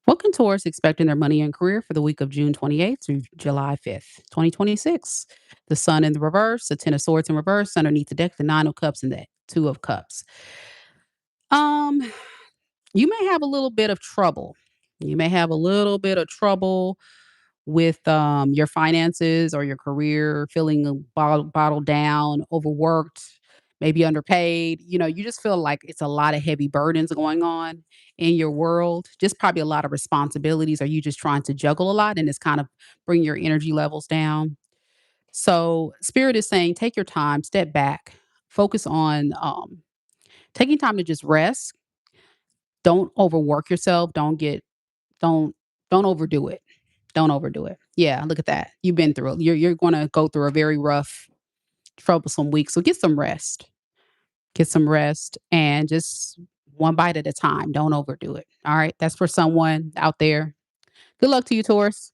What can Taurus expect in their money and career for the week of June 28th through July 5th, 2026? The Sun in the reverse, the Ten of Swords in reverse, underneath the deck, the Nine of Cups and the Two of Cups. Um, you may have a little bit of trouble. You may have a little bit of trouble with your finances or your career, feeling bottled down, overworked, maybe underpaid. You know, you just feel like it's a lot of heavy burdens going on in your world. Just probably a lot of responsibilities. Are you just trying to juggle a lot and it's kind of bring your energy levels down? So, Spirit is saying, take your time, step back, focus on taking time to just rest. Don't overwork yourself. Don't don't overdo it. Don't overdo it. Yeah, look at that. You've been through it. You're gonna go through a very rough, troublesome week. So get some rest. Get some rest and just one bite at a time. Don't overdo it. All right. That's for someone out there. Good luck to you, Taurus.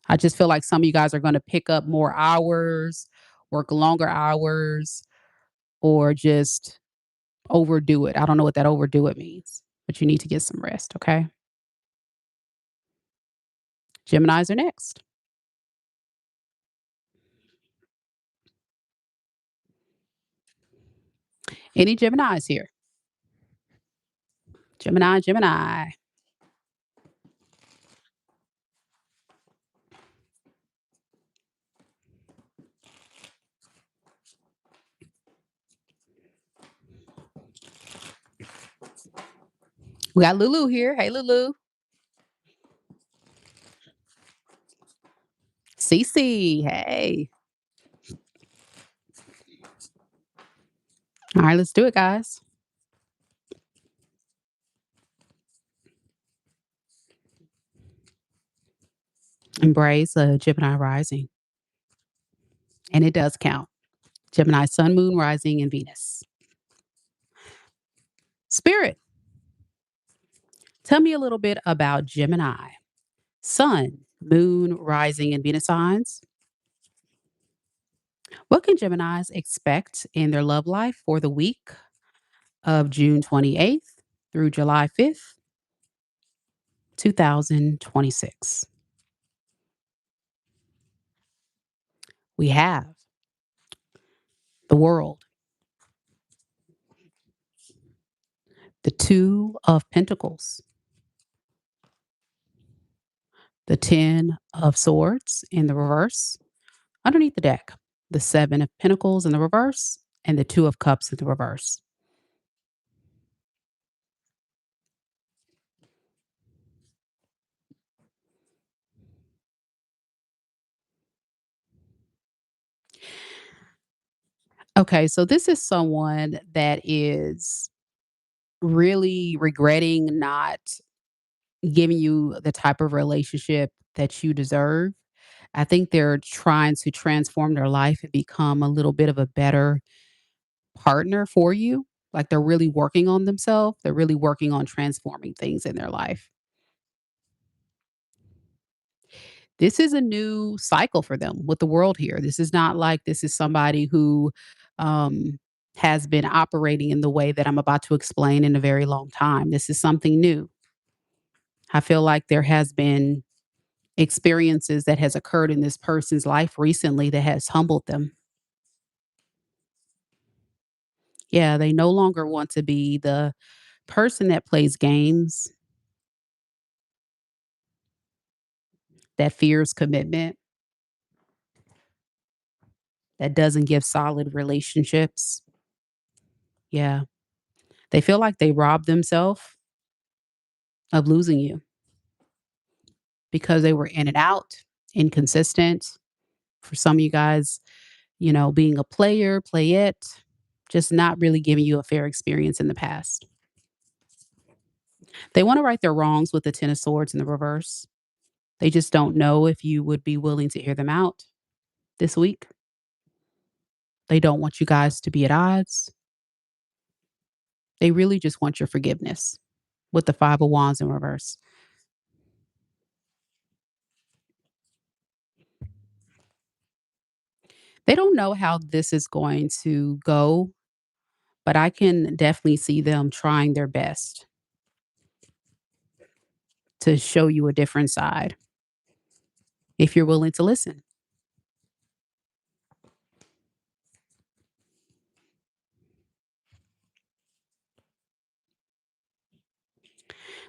I just feel like some of you guys are gonna pick up more hours, work longer hours, or just overdo it. I don't know what that overdo it means, but you need to get some rest. Okay. Geminis are next. Any Geminis here? Gemini, Gemini. We got Lulu here. Hey, Lulu. Cece. Hey. All right, let's do it, guys. Embrace a Gemini rising. And it does count. Gemini, sun, moon, rising, and Venus. Spirit, tell me a little bit about Gemini. Sun, moon, rising, and Venus signs. What can Geminis expect in their love life for the week of June 28th through July 5th, 2026? We have the world. the Two of Pentacles, the Ten of Swords in the reverse underneath the deck, the Seven of Pentacles in the reverse, and the Two of Cups in the reverse. Okay, so this is someone that is really regretting not giving you the type of relationship that you deserve. I think they're trying to transform their life and become a little bit of a better partner for you. Like they're really working on themselves. They're really working on transforming things in their life. This is a new cycle for them with the world here. This is not like this is somebody who um, has been operating in the way that I'm about to explain in a very long time. This is something new. I feel like there has been experiences that has occurred in this person's life recently that has humbled them. Yeah, they no longer want to be the person that plays games, that fears commitment, that doesn't give solid relationships. Yeah. They feel like they robbed themselves of losing you because they were in and out, inconsistent. For some of you guys, being a player, play it, just not really giving you a fair experience in the past. They want to right their wrongs with the Ten of Swords in the reverse. They just don't know if you would be willing to hear them out this week. They don't want you guys to be at odds. They really just want your forgiveness with the Five of Wands in reverse. They don't know how this is going to go, but I can definitely see them trying their best to show you a different side if you're willing to listen.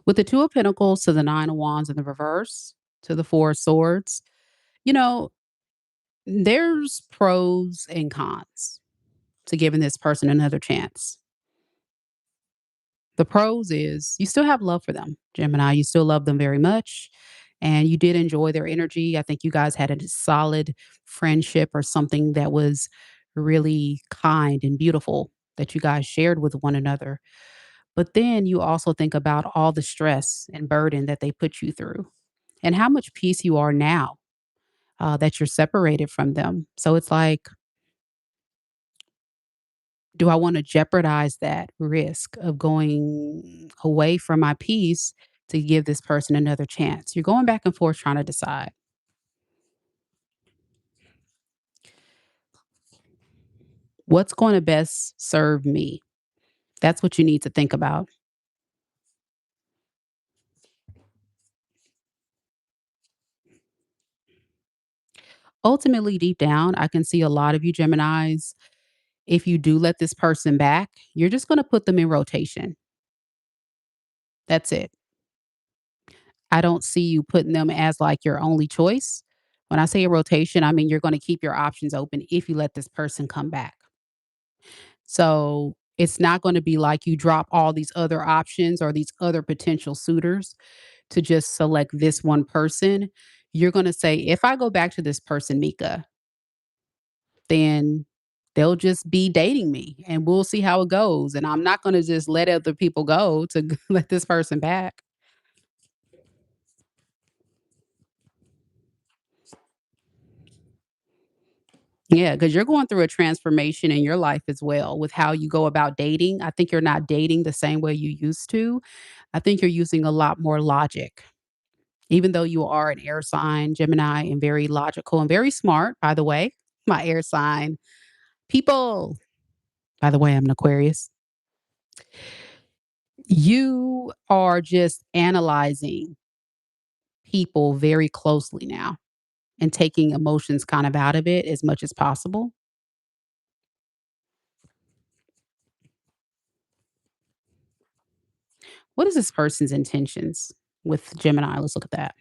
With the Two of Pentacles to the Nine of Wands in the reverse to the Four of Swords, you know, there's pros and cons to giving this person another chance. The pros is you still have love for them, Gemini. You still love them very much. And you did enjoy their energy. I think you guys had a solid friendship or something that was really kind and beautiful that you guys shared with one another. But then you also think about all the stress and burden that they put you through and how much peace you are now that you're separated from them. So it's like, do I want to jeopardize that risk of going away from my peace to give this person another chance? You're going back and forth trying to decide what's going to best serve me. That's what you need to think about. Ultimately, deep down, I can see a lot of you Geminis. If you do let this person back, you're just going to put them in rotation. That's it. I don't see you putting them as like your only choice. When I say a rotation, I mean you're going to keep your options open if you let this person come back. So it's not going to be like you drop all these other options or these other potential suitors to just select this one person. You're going to say, if I go back to this person, Mika, then they'll just be dating me and we'll see how it goes. And I'm not going to just let other people go to let this person back. Yeah, because you're going through a transformation in your life as well with how you go about dating. I think you're not dating the same way you used to. I think you're using a lot more logic. Even though you are an air sign, Gemini, and very logical and very smart, by the way, my air sign people. By the way, I'm an Aquarius. You are just analyzing people very closely now and taking emotions kind of out of it as much as possible. What is this person's intentions with Gemini? Let's look at that.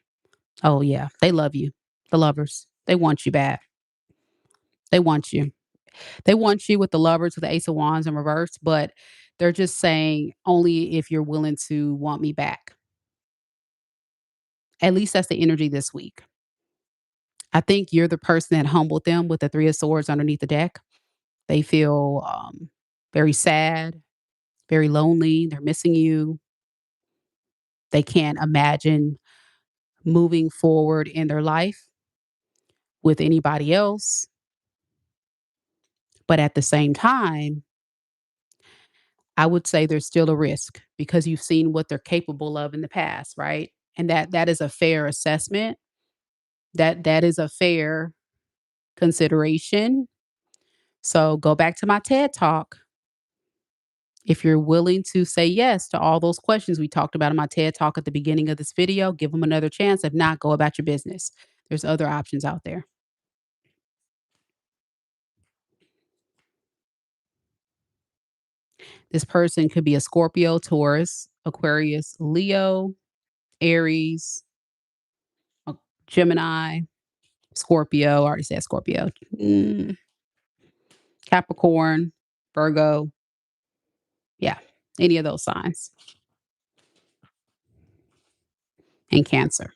Oh, yeah. They love you. The lovers. They want you bad. They want you. They want you with the lovers with the Ace of Wands in reverse, but they're just saying only if you're willing to want me back. At least that's the energy this week. I think you're the person that humbled them with the Three of Swords underneath the deck. They feel very sad, very lonely. They're missing you. They can't imagine moving forward in their life with anybody else. But at the same time, I would say there's still a risk because you've seen what they're capable of in the past, right? And that is a fair assessment. That is a fair consideration. So go back to my TED talk. If you're willing to say yes to all those questions we talked about in my TED talk at the beginning of this video, give them another chance. If not, go about your business. There's other options out there. This person could be a Scorpio, Taurus, Aquarius, Leo, Aries, a Gemini, Scorpio. I already said Scorpio. Capricorn, Virgo. Yeah, any of those signs. And Cancer.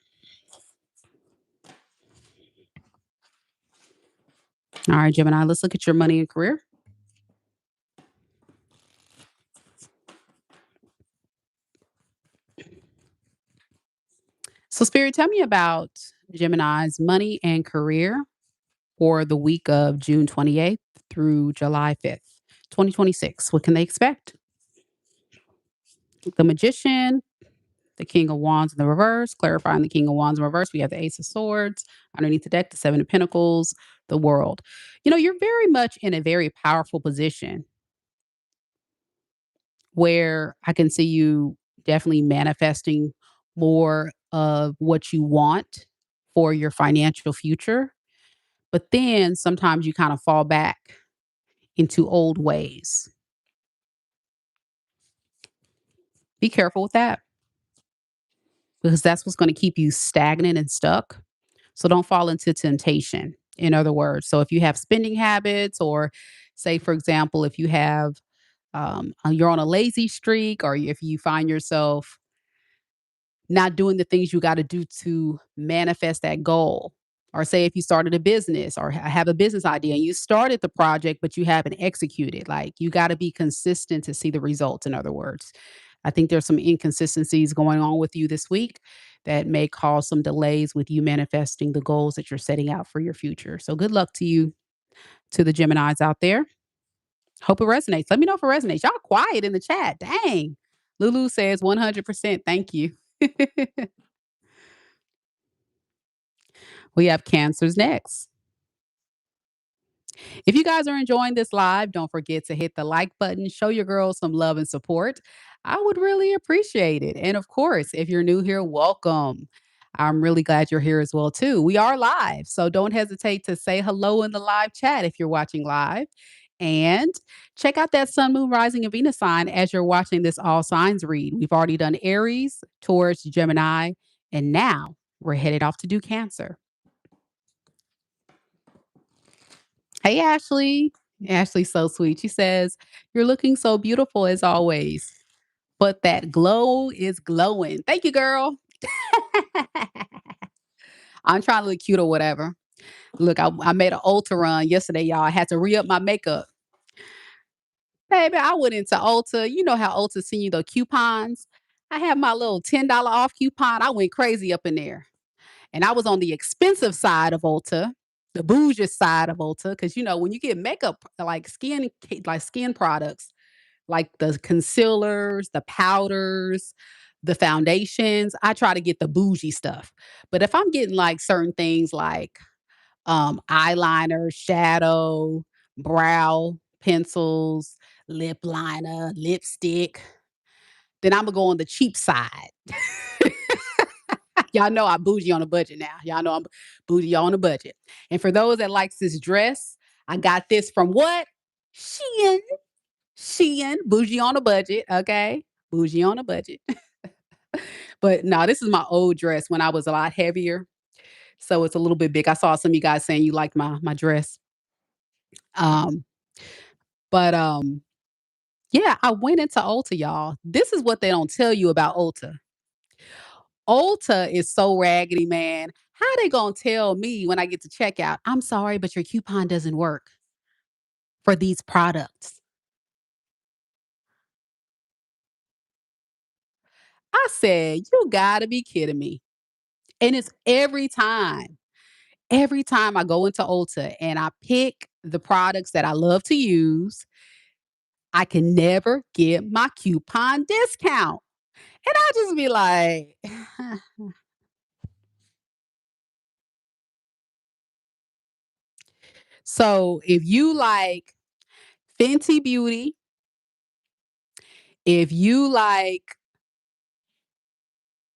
All right, Gemini, let's look at your money and career. So, Spirit, tell me about Gemini's money and career for the week of June 28th through July 5th, 2026. What can they expect? The Magician, the King of Wands in the reverse, clarifying the King of Wands in reverse. We have the Ace of Swords underneath the deck, the Seven of Pentacles, the World. You know, you're very much in a very powerful position where I can see you definitely manifesting more of what you want for your financial future. But then sometimes you kind of fall back into old ways. Be careful with that because that's what's going to keep you stagnant and stuck. So don't fall into temptation. In other words, so if you have spending habits, or say, for example, if you have, you're on a lazy streak, or if you find yourself not doing the things you got to do to manifest that goal. Or say if you started a business or have a business idea and you started the project, but you haven't executed, like you got to be consistent to see the results. In other words, I think there's some inconsistencies going on with you this week that may cause some delays with you manifesting the goals that you're setting out for your future. So good luck to you, to the Geminis out there. Hope it resonates. Let me know if it resonates. Y'all quiet in the chat. Dang. Lulu says 100%. Thank you. We have Cancers next. If you guys are enjoying this live, don't forget to hit the like button, show your girls some love and support. I would really appreciate it. And of course, if you're new here, welcome. I'm really glad you're here as well too. We are live, so don't hesitate to say hello in the live chat if you're watching live. And check out that sun, moon, rising, and Venus sign as you're watching this all signs read. We've already done Aries, Taurus, Gemini, and now we're headed off to do Cancer. Hey, Ashley. Ashley's so sweet. She says, "You're looking so beautiful as always, but that glow is glowing." Thank you, girl. I'm trying to look cute or whatever. Look, I made an Ulta run yesterday, y'all. I had to re up my makeup. Baby, I went into Ulta. You know how Ulta send you the coupons? I had my little $10 off coupon. I went crazy up in there. And I was on the expensive side of Ulta, the bougie side of Ulta, because you know when you get makeup like skin products, like the concealers, the powders, the foundations, I try to get the bougie stuff. But if I'm getting like certain things like eyeliner, shadow, brow pencils, lip liner, lipstick, then I'm gonna go on the cheap side. Y'all know I'm bougie on a budget now. Y'all know I'm bougie on a budget. And for those that likes this dress, I got this from what? Shein. Shein. Bougie on a budget. Okay. Bougie on a budget. But no, this is my old dress when I was a lot heavier, so it's a little bit big. I saw some of you guys saying you liked my dress. Um, but yeah, I went into Ulta, y'all. This is what they don't tell you about Ulta. Ulta is so raggedy, man. How they gonna tell me when I get to checkout, "I'm sorry, but your coupon doesn't work for these products." I said, "You gotta be kidding me." And it's every time. Every time I go into Ulta and I pick the products that I love to use, I can never get my coupon discount. And I just be like, so if you like Fenty Beauty, if you like,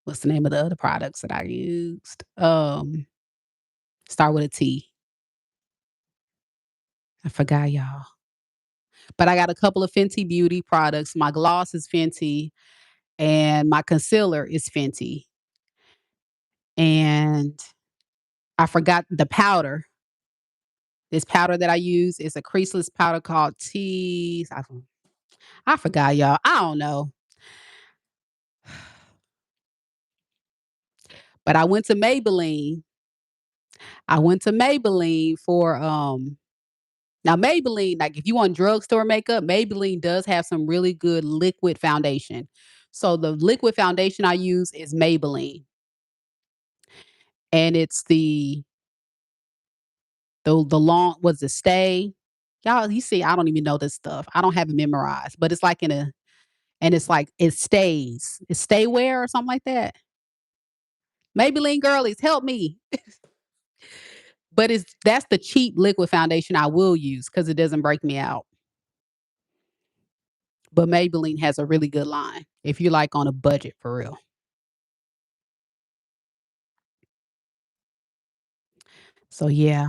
what's the name of the other products that I used? Start with a T. I forgot y'all. But I got a couple of Fenty Beauty products. My gloss is Fenty and my concealer is Fenty. And I forgot the powder. This powder that I use is a creaseless powder called I forgot, y'all. I don't know. But I went to Maybelline. I went to Maybelline for now Maybelline, like if you want drugstore makeup, Maybelline does have some really good liquid foundation. So the liquid foundation I use is Maybelline. And it's the long was the stay. Y'all, you see, I don't even know this stuff. I don't have it memorized, but it's like in a and it's like it stays. It's stay wear or something like that. Maybelline girlies, help me. But it's that's the cheap liquid foundation I will use because it doesn't break me out. But Maybelline has a really good line if you're like on a budget for real. So yeah.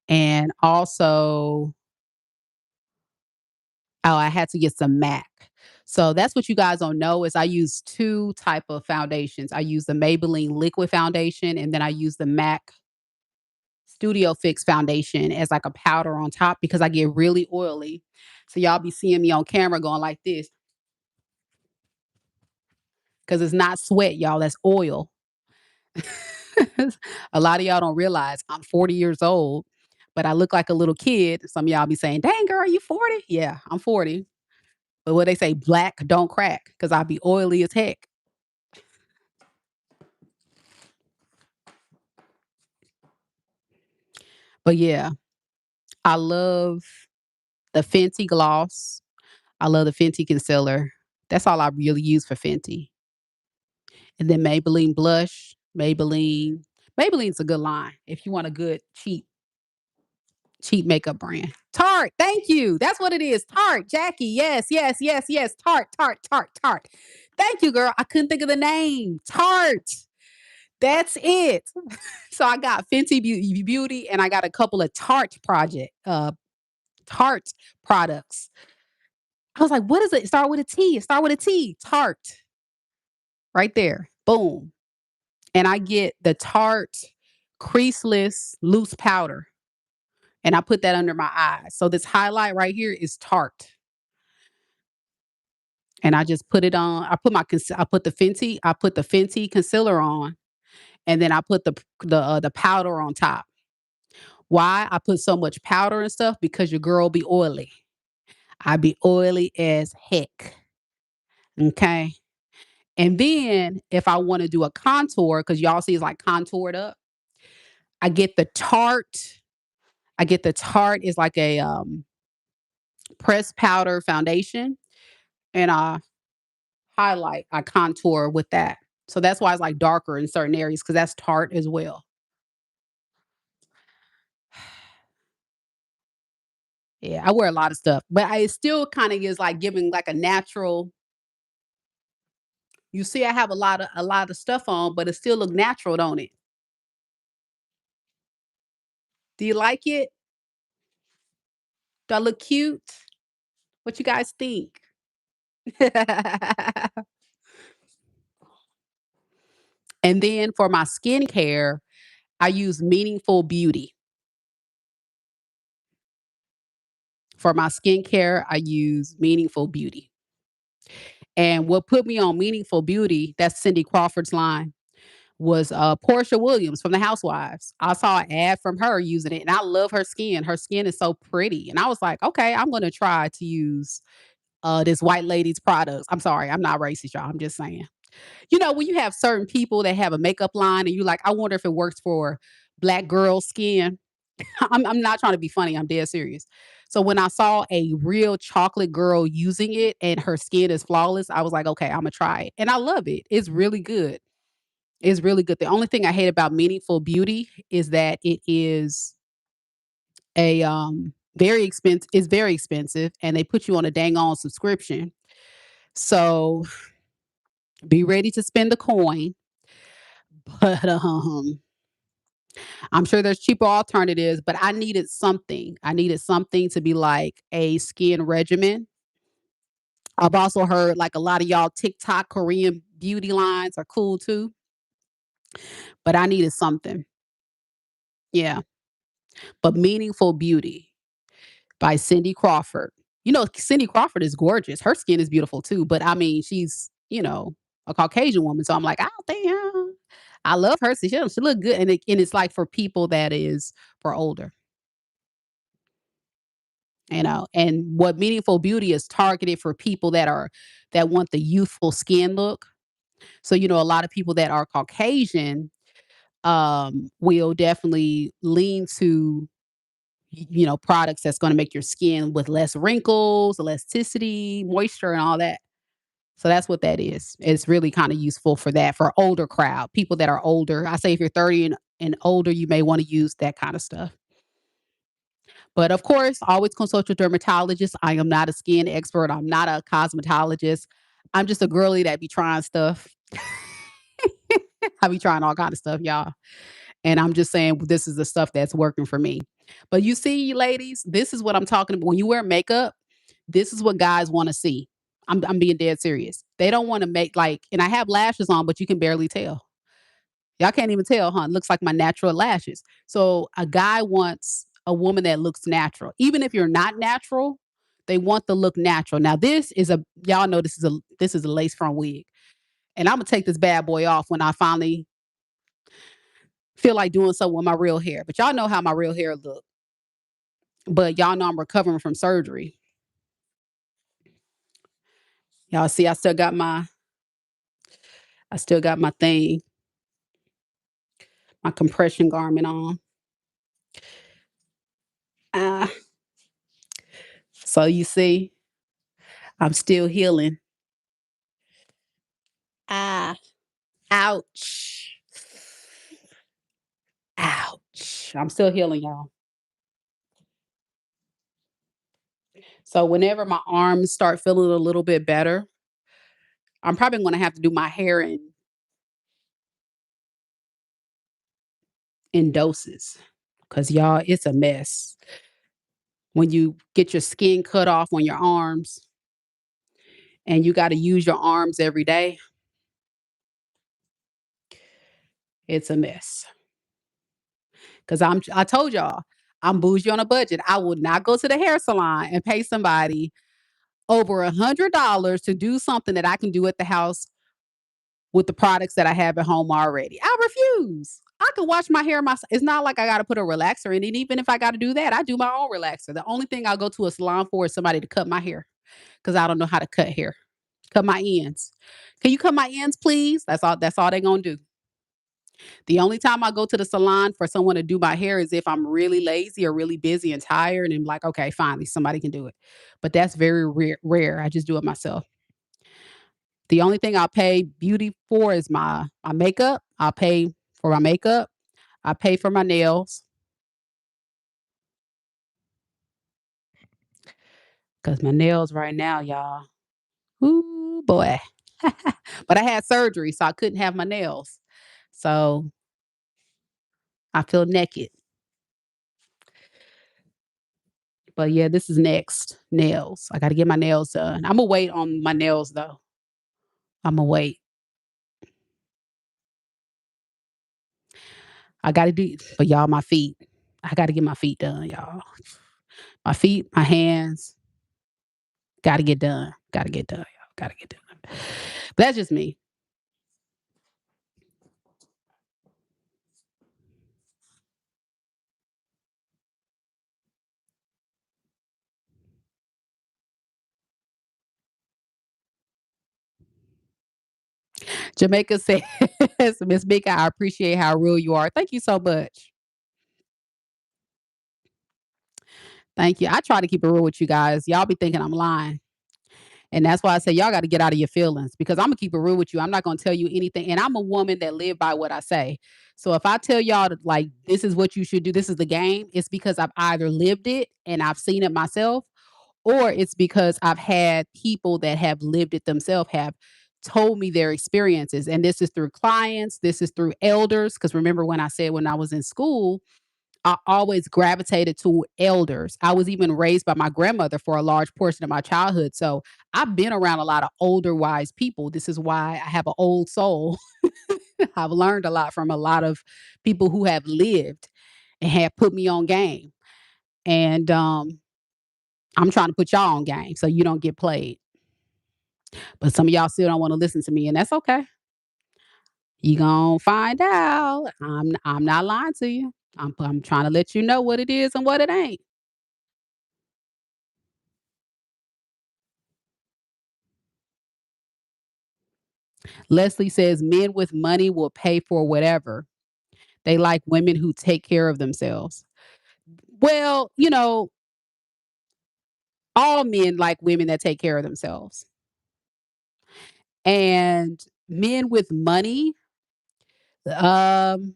And also, oh, I had to get some MAC. So that's what you guys don't know is I use two type of foundations. I use the Maybelline liquid foundation and then I use the MAC Studio Fix foundation as like a powder on top because I get really oily. So y'all be seeing me on camera going like this because it's not sweat, y'all. That's oil. A lot of y'all don't realize I'm 40 years old, but I look like a little kid. Some of y'all be saying, "Dang girl, you 40?" Yeah, I'm 40. But what they say, black don't crack because I be oily as heck. But yeah, I love the Fenty gloss. I love the Fenty concealer. That's all I really use for Fenty. And then Maybelline blush, Maybelline's a good line if you want a good cheap makeup brand. Tarte, thank you. That's what it is. Tarte, Jackie. Yes, yes, yes, yes. Tarte, Tarte, Tarte, Tarte. Thank you, girl. I couldn't think of the name. Tarte. That's it. So I got Fenty Beauty and I got a couple of Tarte products. I was like, what is it? Start with a T. Start with a T. Tarte. Right there. Boom. And I get the Tarte creaseless loose powder. And I put that under my eyes. So this highlight right here is Tarte. And I just put it on. I put the Fenty concealer on, and then I put the powder on top. Why I put so much powder and stuff? Because your girl be oily. I be oily as heck. Okay. And then if I want to do a contour, because y'all see it's like contoured up, I get the Tarte. I get the Tarte is like a pressed powder foundation, and I contour with that. So that's why it's like darker in certain areas because that's Tarte as well. Yeah, I wear a lot of stuff, but I it still kind of is like giving like a natural. You see, I have a lot of stuff on, but it still look natural, don't it? Do you like it? Do I look cute? What you guys think? And then for my skincare, I use Meaningful Beauty. For my skincare, I use Meaningful Beauty. And what put me on Meaningful Beauty, that's Cindy Crawford's line, was Portia Williams from the Housewives. I saw an ad from her using it, and I love her skin. Her skin is so pretty. And I was like, okay, I'm gonna try to use this white lady's products. I'm sorry, I'm not racist, y'all. I'm just saying. You know, when you have certain people that have a makeup line and you like, I wonder if it works for black girl skin. I'm not trying to be funny. I'm dead serious. So when I saw a real chocolate girl using it and her skin is flawless, I was like, okay, I'm gonna try it. And I love it. It's really good. It's really good. The only thing I hate about Meaningful Beauty is that it is a very expensive and they put you on a dang on subscription. So be ready to spend the coin. But I'm sure there's cheaper alternatives, but I needed something. I needed something to be like a skin regimen. I've also heard like a lot of y'all TikTok Korean beauty lines are cool too, but I needed something. Yeah. But Meaningful Beauty by Cindy Crawford. You know, Cindy Crawford is gorgeous. Her skin is beautiful too, but I mean, she's, a Caucasian woman. So I'm like, oh, damn. I love her. She look good. And it's like for people that is for older. And what Meaningful Beauty is targeted for people that want the youthful skin look. So a lot of people that are Caucasian will definitely lean to products that's going to make your skin with less wrinkles, elasticity, moisture, and all that. So that's what that is. It's really kind of useful for that for older crowd, people that are older. I say if you're 30 and older, you may want to use that kind of stuff. But of course, always consult your dermatologist. I am not a skin expert. I'm not a cosmetologist. I'm just a girly that be trying stuff. I be trying all kind of stuff, y'all. And I'm just saying this is the stuff that's working for me. But you see, ladies, this is what I'm talking about. When you wear makeup, this is what guys want to see. I'm being dead serious. They don't want to make like, and I have lashes on, but you can barely tell. Y'all can't even tell, huh? It looks like my natural lashes. So a guy wants a woman that looks natural. Even if you're not natural, they want the look natural. Now this is a y'all know this is a lace front wig. And I'm gonna take this bad boy off when I finally feel like doing something with my real hair. But y'all know how my real hair look. But y'all know I'm recovering from surgery. Y'all see I still got my thing, my compression garment on. Ah, so you see, I'm still healing. Ah, ouch. Ouch. I'm still healing, y'all. So whenever my arms start feeling a little bit better, I'm probably going to have to do my hair in doses because y'all, it's a mess. When you get your skin cut off on your arms and you got to use your arms every day, it's a mess. Because I told y'all, I'm bougie on a budget. I would not go to the hair salon and pay somebody over $100 to do something that I can do at the house with the products that I have at home already. I refuse. I can wash my hair myself. It's not like I got to put a relaxer in it. Even if I got to do that, I do my own relaxer. The only thing I'll go to a salon for is somebody to cut my hair because I don't know how to cut hair. Cut my ends. Can you cut my ends, please? That's all they're gonna do. The only time I go to the salon for someone to do my hair is if I'm really lazy or really busy and tired, and I'm like, okay, finally, somebody can do it. But that's very rare. I just do it myself. The only thing I'll pay beauty for is my makeup. I'll pay for my makeup. I pay for my nails because my nails right now, y'all. Ooh boy. But I had surgery, so I couldn't have my nails. So I feel naked. But yeah, this is next. Nails. I gotta get my nails done. Imma wait on my nails though. Imma wait. I gotta do but y'all, my feet. I gotta get my feet done, y'all. My feet, my hands, gotta get done. Gotta get done, y'all. Gotta get done. But that's just me. Jamaica says, Miss Mika, I appreciate how real you are. Thank you so much. Thank you. I try to keep it real with you guys. Y'all be thinking I'm lying. And that's why I say y'all got to get out of your feelings because I'm gonna keep it real with you. I'm not gonna tell you anything. And I'm a woman that live by what I say. So if I tell y'all that, like, this is what you should do, this is the game, it's because I've either lived it and I've seen it myself, or it's because I've had people that have lived it themselves have told me their experiences. And this is through clients, this is through elders. Because remember when I said when I was in school, I always gravitated to elders. I was even raised by my grandmother for a large portion of my childhood. So I've been around a lot of older, wise people. This is why I have an old soul. I've learned a lot from a lot of people who have lived and have put me on game. And I'm trying to put y'all on game so you don't get played. But some of y'all still don't want to listen to me, and that's okay. You gonna find out. I'm not lying to you. I'm trying to let you know what it is and what it ain't. Leslie says men with money will pay for whatever. They like women who take care of themselves. Well, all men like women that take care of themselves. And men with money, um,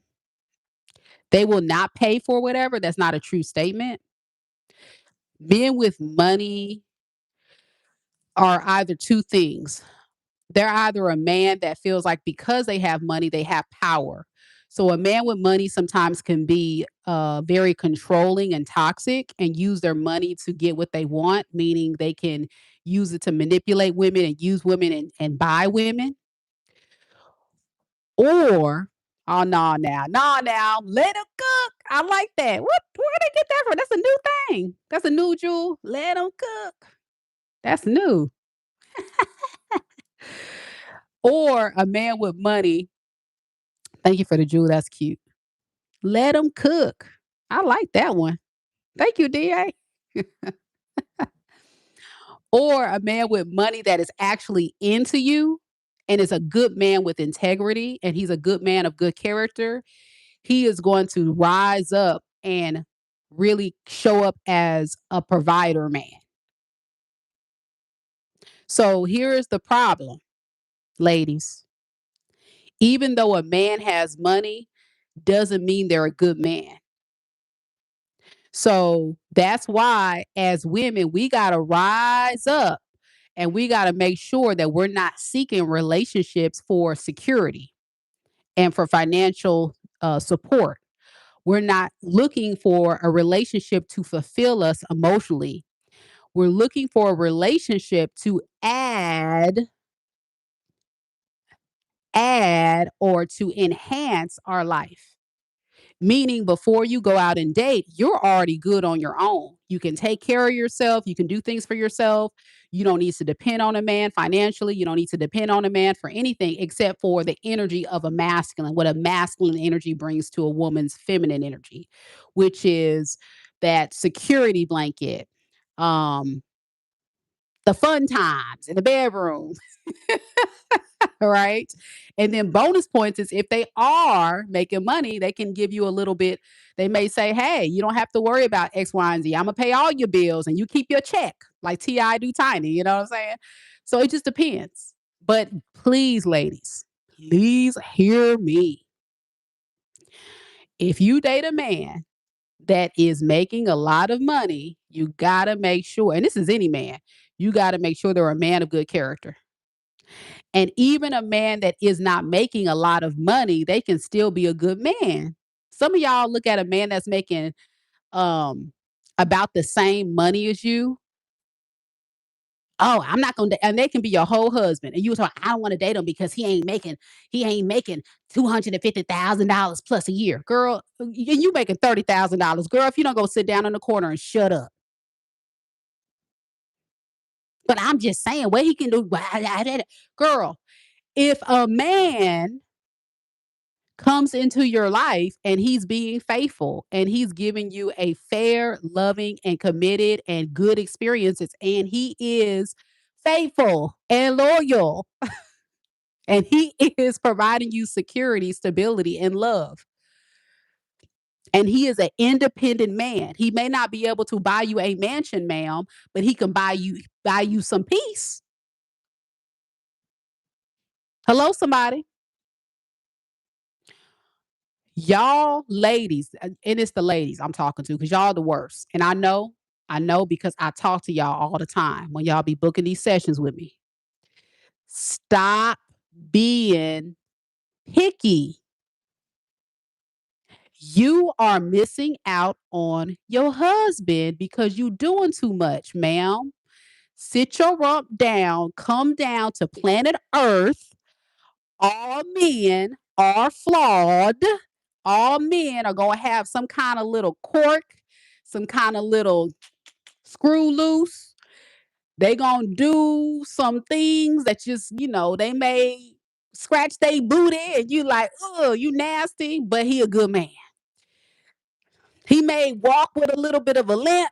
they will not pay for whatever. That's not a true statement. Men with money are either two things. They're either a man that feels like because they have money, they have power. So a man with money sometimes can be very controlling and toxic and use their money to get what they want, meaning they can use it to manipulate women and use women and buy women. Or, oh, no, now, let them cook. I like that. Where they get that from? That's a new thing. That's a new jewel. Let them cook. That's new. Or a man with money. Thank you for the jewel. That's cute. Let them cook. I like that one. Thank you, DA. Or a man with money that is actually into you and is a good man with integrity and he's a good man of good character. He is going to rise up and really show up as a provider man. So here's the problem, ladies. Even though a man has money, doesn't mean they're a good man. So that's why, as women, we got to rise up and we got to make sure that we're not seeking relationships for security and for financial support. We're not looking for a relationship to fulfill us emotionally. We're looking for a relationship to add or to enhance our life. Meaning before you go out and date, you're already good on your own. You can take care of yourself, you can do things for yourself. You don't need to depend on a man financially, you don't need to depend on a man for anything except for the energy of a masculine, what a masculine energy brings to a woman's feminine energy, which is that security blanket, um, the fun times in the bedroom, right? And then bonus points is if they are making money, they can give you a little bit. They may say, hey, you don't have to worry about X, Y, and Z. I'm gonna pay all your bills and you keep your check like T.I. do Tiny. You know what I'm saying? So it just depends. But please, ladies, please hear me. If you date a man that is making a lot of money, you gotta make sure, and this is any man, you gotta make sure they're a man of good character. And even a man that is not making a lot of money, they can still be a good man. Some of y'all look at a man that's making um about the same money as you. Oh, I'm not gonna, and they can be your whole husband, and you was like, I don't want to date him because he ain't making $250,000 plus a year, girl. You making $30,000, girl. If you don't go sit down in the corner and shut up. But I'm just saying what he can do, girl. If a man comes into your life and he's being faithful and he's giving you a fair, loving, and committed and good experiences, and he is faithful and loyal, and he is providing you security, stability, and love. And he is an independent man. He may not be able to buy you a mansion, ma'am, but he can buy you some peace. Hello, somebody. Y'all ladies, and it's the ladies I'm talking to because y'all the worst. And I know because I talk to y'all all the time when y'all be booking these sessions with me. Stop being picky. You are missing out on your husband because you doing too much, ma'am. Sit your rump down, come down to planet Earth. All men are flawed. All men are going to have some kind of little quirk, some kind of little screw loose. They going to do some things that just, they may scratch they booty and you like, oh, you nasty, but he a good man. He may walk with a little bit of a limp.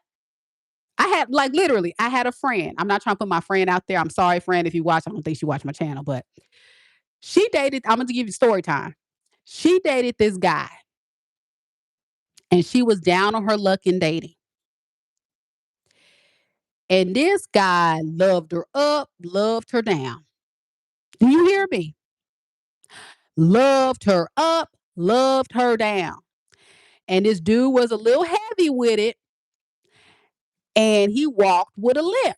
I had, like, literally, I had a friend. I'm not trying to put my friend out there. I'm sorry, friend, if you watch. I don't think she watched my channel, but she dated, I'm going to give you story time. She dated this guy and she was down on her luck in dating. And this guy loved her up, loved her down. Do you hear me? Loved her up, loved her down. And this dude was a little heavy with it and he walked with a limp.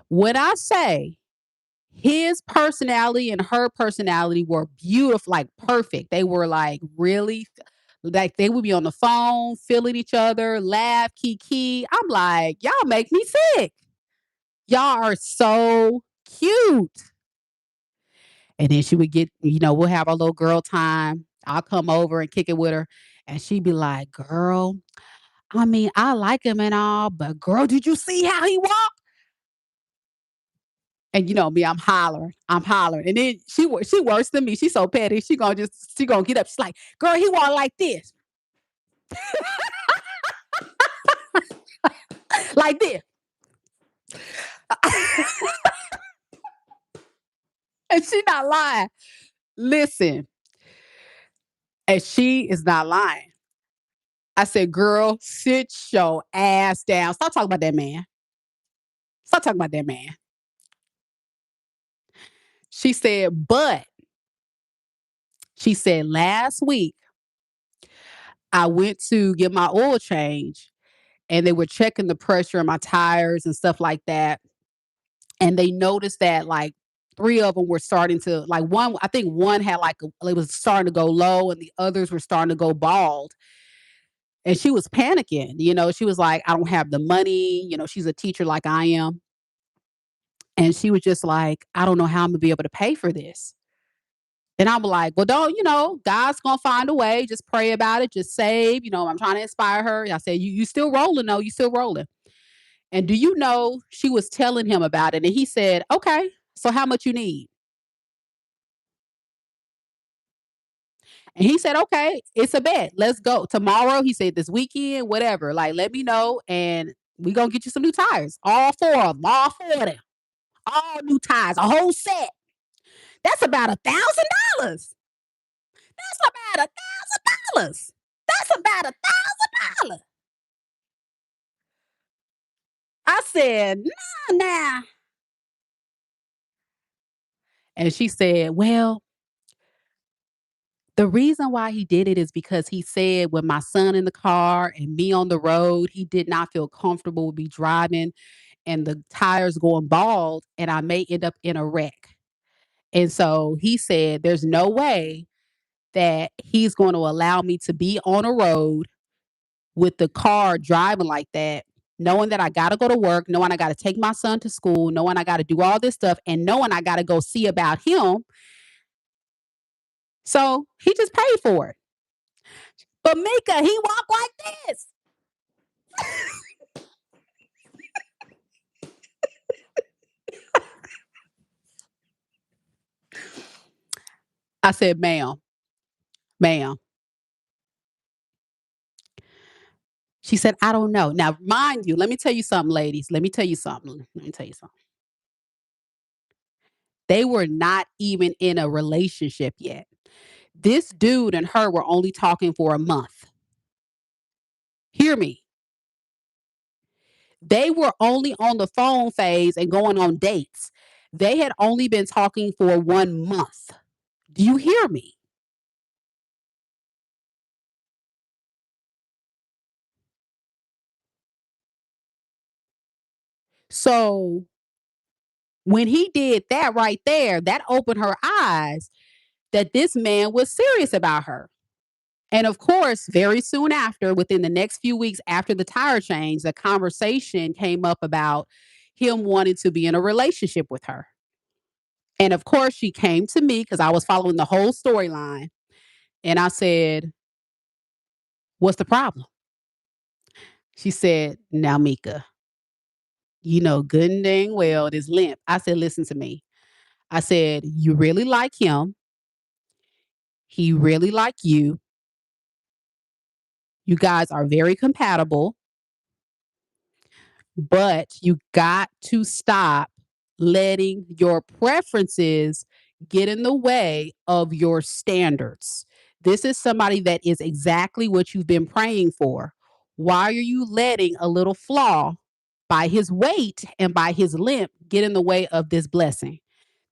When I say his personality and her personality were beautiful, like perfect. They were like really, like they would be on the phone, feeling each other, laugh, kiki. I'm like, y'all make me sick. Y'all are so cute. And then she would get, we'll have our little girl time. I'll come over and kick it with her. And she'd be like, girl, I mean, I like him and all, but girl, did you see how he walked? And you know me, I'm hollering. And then she worse than me. She's so petty. She gonna get up. She's like, girl, he walk like this. Like this. And she not lying. Listen, and she is not lying. I said, girl, sit your ass down. Stop talking about that man. Stop talking about that man. She said, but she said, last week I went to get my oil change and they were checking the pressure in my tires and stuff like that. And they noticed that like three of them were starting to, like, one, I think one had like, it was starting to go low and the others were starting to go bald. And she was panicking. She was like, I don't have the money. She's a teacher like I am. And she was just like, I don't know how I'm gonna be able to pay for this. And I'm like, well, don't, God's gonna find a way. Just pray about it. Just save. I'm trying to inspire her. I said, you still rolling, though. You still rolling. And do you know she was telling him about it? And he said, okay, so how much you need? And he said, okay, it's a bet. Let's go. Tomorrow, he said, this weekend, whatever. Like, let me know and we gonna get you some new tires. All four of them, all four of them. All new tires, a whole set. That's about $1,000. That's about $1,000. That's about $1,000. I said, nah, nah. And she said, well, the reason why he did it is because he said with my son in the car and me on the road, he did not feel comfortable with me driving and the tires going bald and I may end up in a wreck. And so he said, there's no way that he's going to allow me to be on a road with the car driving like that. knowing that I got to go to work, knowing I got to take my son to school, knowing I got to do all this stuff, and knowing I got to go see about him. So he just paid for it. But Mika, he walked like this. I said, ma'am. She said, I don't know. Now, mind you, let me tell you something, ladies. Let me tell you something. They were not even in a relationship yet. This dude and her were only talking for a month. Hear me. They were only on the phone phase and going on dates. They had only been talking for 1 month. Do you hear me? So when he did that right there, that opened her eyes that this man was serious about her. And of course, very soon after, within the next few weeks after the tire change, the conversation came up about him wanting to be in a relationship with her. And of course, she came to me because I was following the whole storyline. And I said, what's the problem? She said, now, Mika, you know good and dang well it is limp. I said, listen to me. I said, you really like him. He really like you. You guys are very compatible, but you got to stop letting your preferences get in the way of your standards. This is somebody that is exactly what you've been praying for. Why are you letting a little flaw by his weight and by his limp get in the way of this blessing?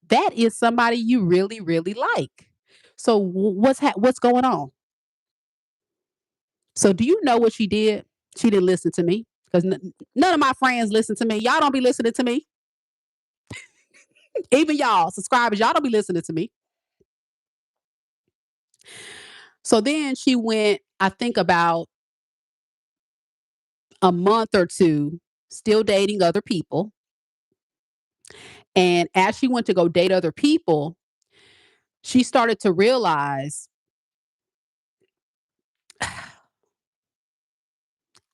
That is somebody you really, really like. So what's going on? So do you know what she did? She didn't listen to me because none of my friends listen to me. Y'all don't be listening to me. Even y'all subscribers, y'all don't be listening to me. So then she went, I think about a month or two, still dating other people. And as she went to go date other people, she started to realize,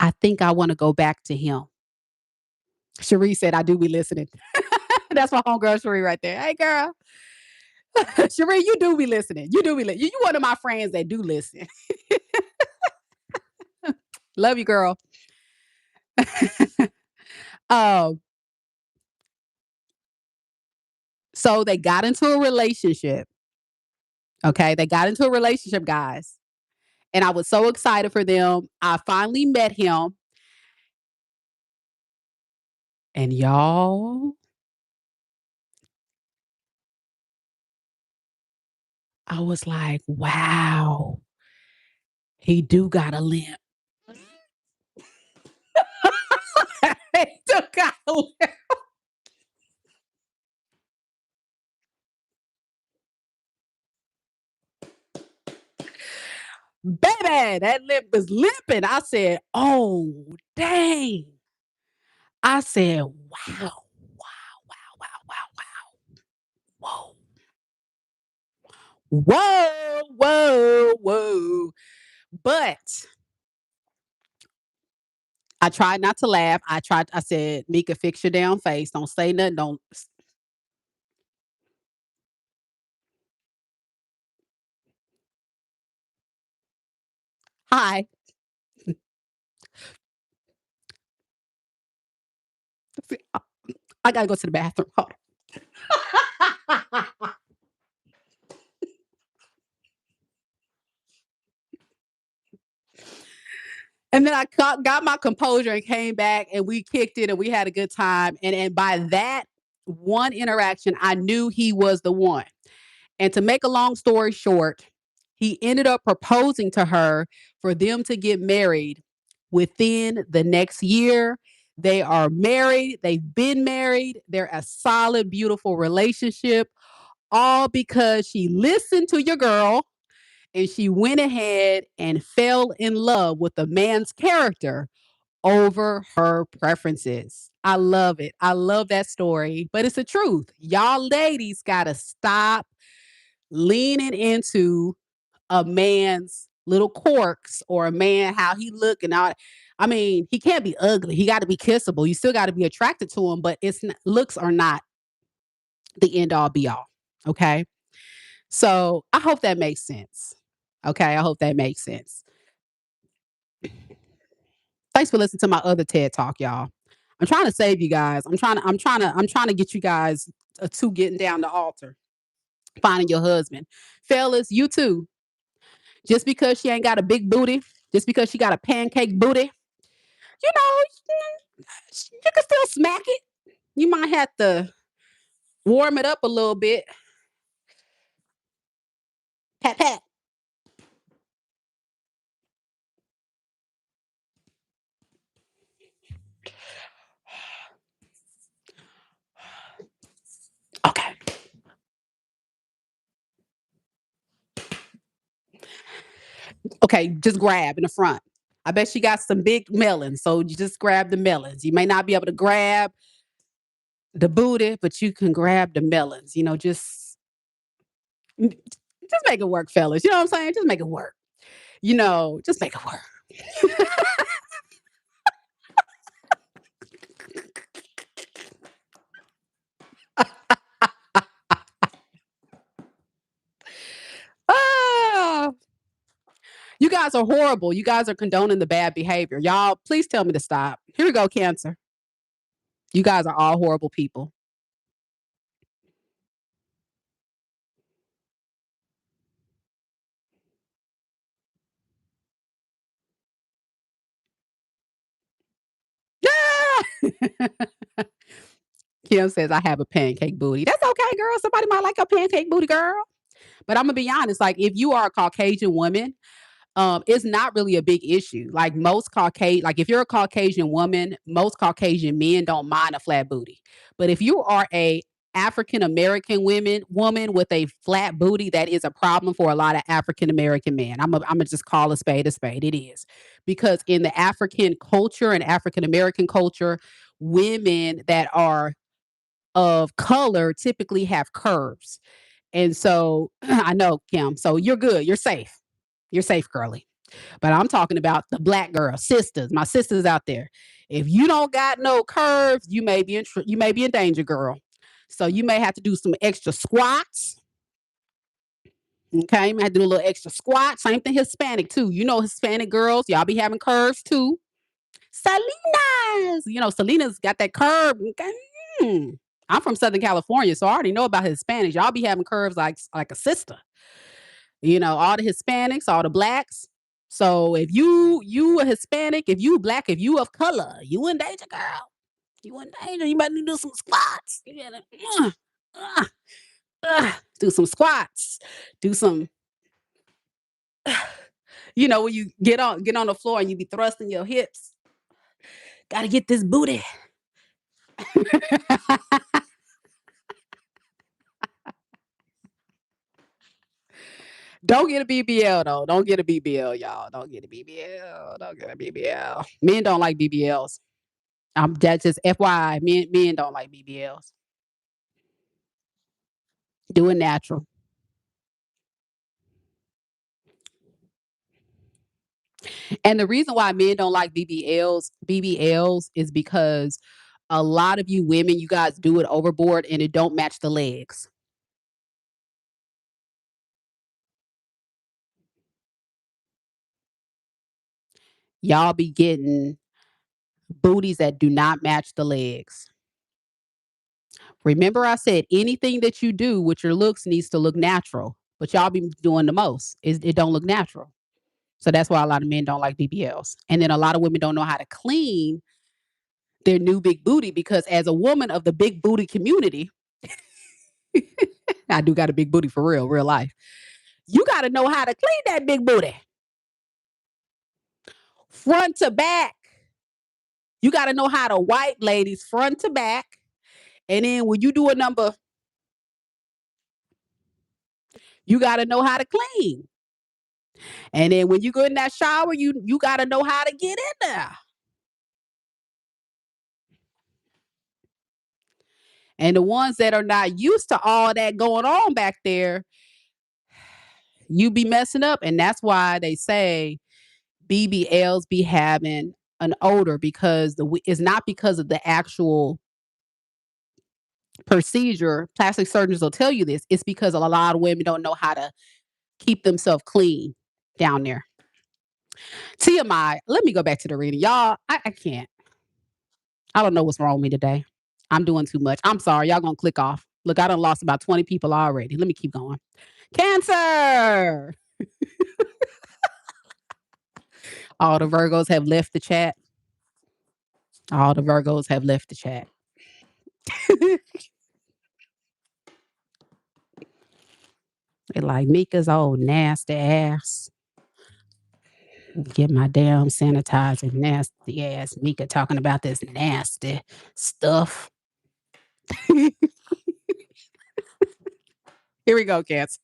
I think I want to go back to him. Cherie said, I do be listening. That's my homegirl, Cherie, right there. Hey, girl. Cherie, you do be listening. You do be listening. You one of my friends that do listen. Love you, girl. um, so they got into a relationship. Okay. They got into a relationship, guys. And I was so excited for them. I finally met him. And y'all, I was like, wow, he do got a limp. He do got a limp. Baby, that lip was limping. I said, oh, dang. I said, wow, wow, wow, wow, wow, wow. Whoa. Whoa, whoa, whoa. But I tried not to laugh. I said, Mika, fix your damn face. Don't say nothing. Don't. Hi. I gotta go to the bathroom. Hold on. And then I got my composure and came back and we kicked it and we had a good time. And by that one interaction, I knew he was the one. And to make a long story short, he ended up proposing to her for them to get married within the next year. They are married. They've been married. They're a solid, beautiful relationship, all because she listened to your girl and she went ahead and fell in love with the man's character over her preferences. I love it. I love that story, but it's the truth. Y'all ladies got to stop leaning into a man's little quirks or a man how he look and all. I mean, he can't be ugly. He got to be kissable. You still got to be attracted to him, but looks are not the end all be all. Okay. So I hope that makes sense. Okay. I hope that makes sense. Thanks for listening to my other TED talk, y'all. I'm trying to save you guys. I'm trying to get you guys to getting down the altar, finding your husband. Fellas, you too. Just because she ain't got a big booty, just because she got a pancake booty, you know, you can still smack it. You might have to warm it up a little bit. Pat pat. Okay. Okay, just grab in the front. I bet she got some big melons, so you just grab the melons. You may not be able to grab the booty, but you can grab the melons. Just make it work, fellas. You know what I'm saying? Just make it work. Just make it work. Ah, you guys are horrible. You guys are condoning the bad behavior. Y'all, please tell me to stop. Here we go, Cancer. You guys are all horrible people. Kim says, I have a pancake booty. That's okay, girl. Somebody might like a pancake booty, girl. But I'm gonna be honest, like if you are a Caucasian woman, it's not really a big issue. Like if you're a Caucasian woman, most Caucasian men don't mind a flat booty. But if you are a African American woman with a flat booty, that is a problem for a lot of African American men. I'm gonna just call a spade a spade. It is because in the African culture and African American culture, women that are of color typically have curves. And so I know, Kim. So you're good. You're safe. You're safe, girly. But I'm talking about the black girl sisters, my sisters out there. If you don't got no curves, you may be in danger, girl. So you may have to do some extra squats. Okay, you may have to do a little extra squat. Same thing Hispanic too. Hispanic girls, y'all be having curves too. Selena's got that curve. Okay. I'm from Southern California, so I already know about Hispanics. Y'all be having curves like a sister. All the Hispanics, all the blacks. So if you a Hispanic, if you black, if you of color, you in danger, girl. You in danger. You might need to do some squats. You gotta uh, do some squats. Do some. When you get on the floor and you be thrusting your hips. Got to get this booty. Don't get a BBL though. Don't get a BBL, y'all. Don't get a BBL. Don't get a BBL. Men don't like BBLs. That's just FYI. Men don't like BBLs. Do it natural. And the reason why men don't like BBLs is because a lot of you women, you guys do it overboard and it don't match the legs. Y'all be getting booties that do not match the legs. Remember, I said anything that you do with your looks needs to look natural, but y'all be doing the most. It don't look natural. So that's why a lot of men don't like BBLs. And then a lot of women don't know how to clean their new big booty because as a woman of the big booty community, I do got a big booty for real life. You got to know how to clean that big booty front to back. You got to know how to wipe, ladies, front to back. And then when you do a number, you got to know how to clean. And then when you go in that shower, you got to know how to get in there. And the ones that are not used to all that going on back there, you be messing up. And that's why they say BBLs be having an odor because it's not because of the actual procedure. Plastic surgeons will tell you this. It's because a lot of women don't know how to keep themselves clean down there. TMI. Let me go back to the reading. Y'all, I can't. I don't know what's wrong with me today. I'm doing too much. I'm sorry. Y'all gonna click off. Look, I done lost about 20 people already. Let me keep going. Cancer. All the Virgos have left the chat. All the Virgos have left the chat. They like Mika's old nasty ass. Get my damn sanitizer, nasty ass Mika talking about this nasty stuff. Here we go, Cancer.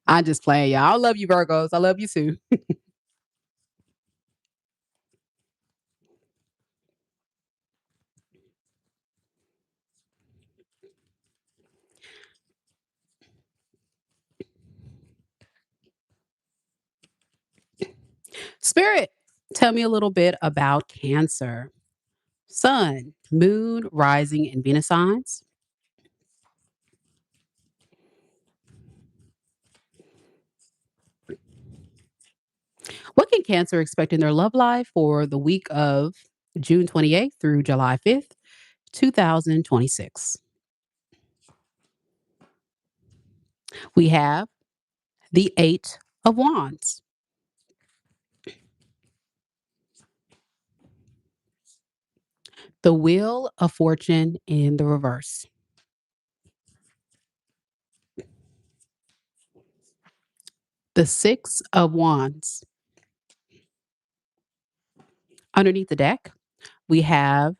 I'm just playing, y'all. I love you, Virgos. I love you too. Spirit, tell me a little bit about Cancer. Sun, Moon, Rising, and Venus signs. What can Cancer expect in their love life for the week of June 28th through July 5th, 2026? We have the Eight of Wands, the Wheel of Fortune in the reverse, the Six of Wands. Underneath the deck, we have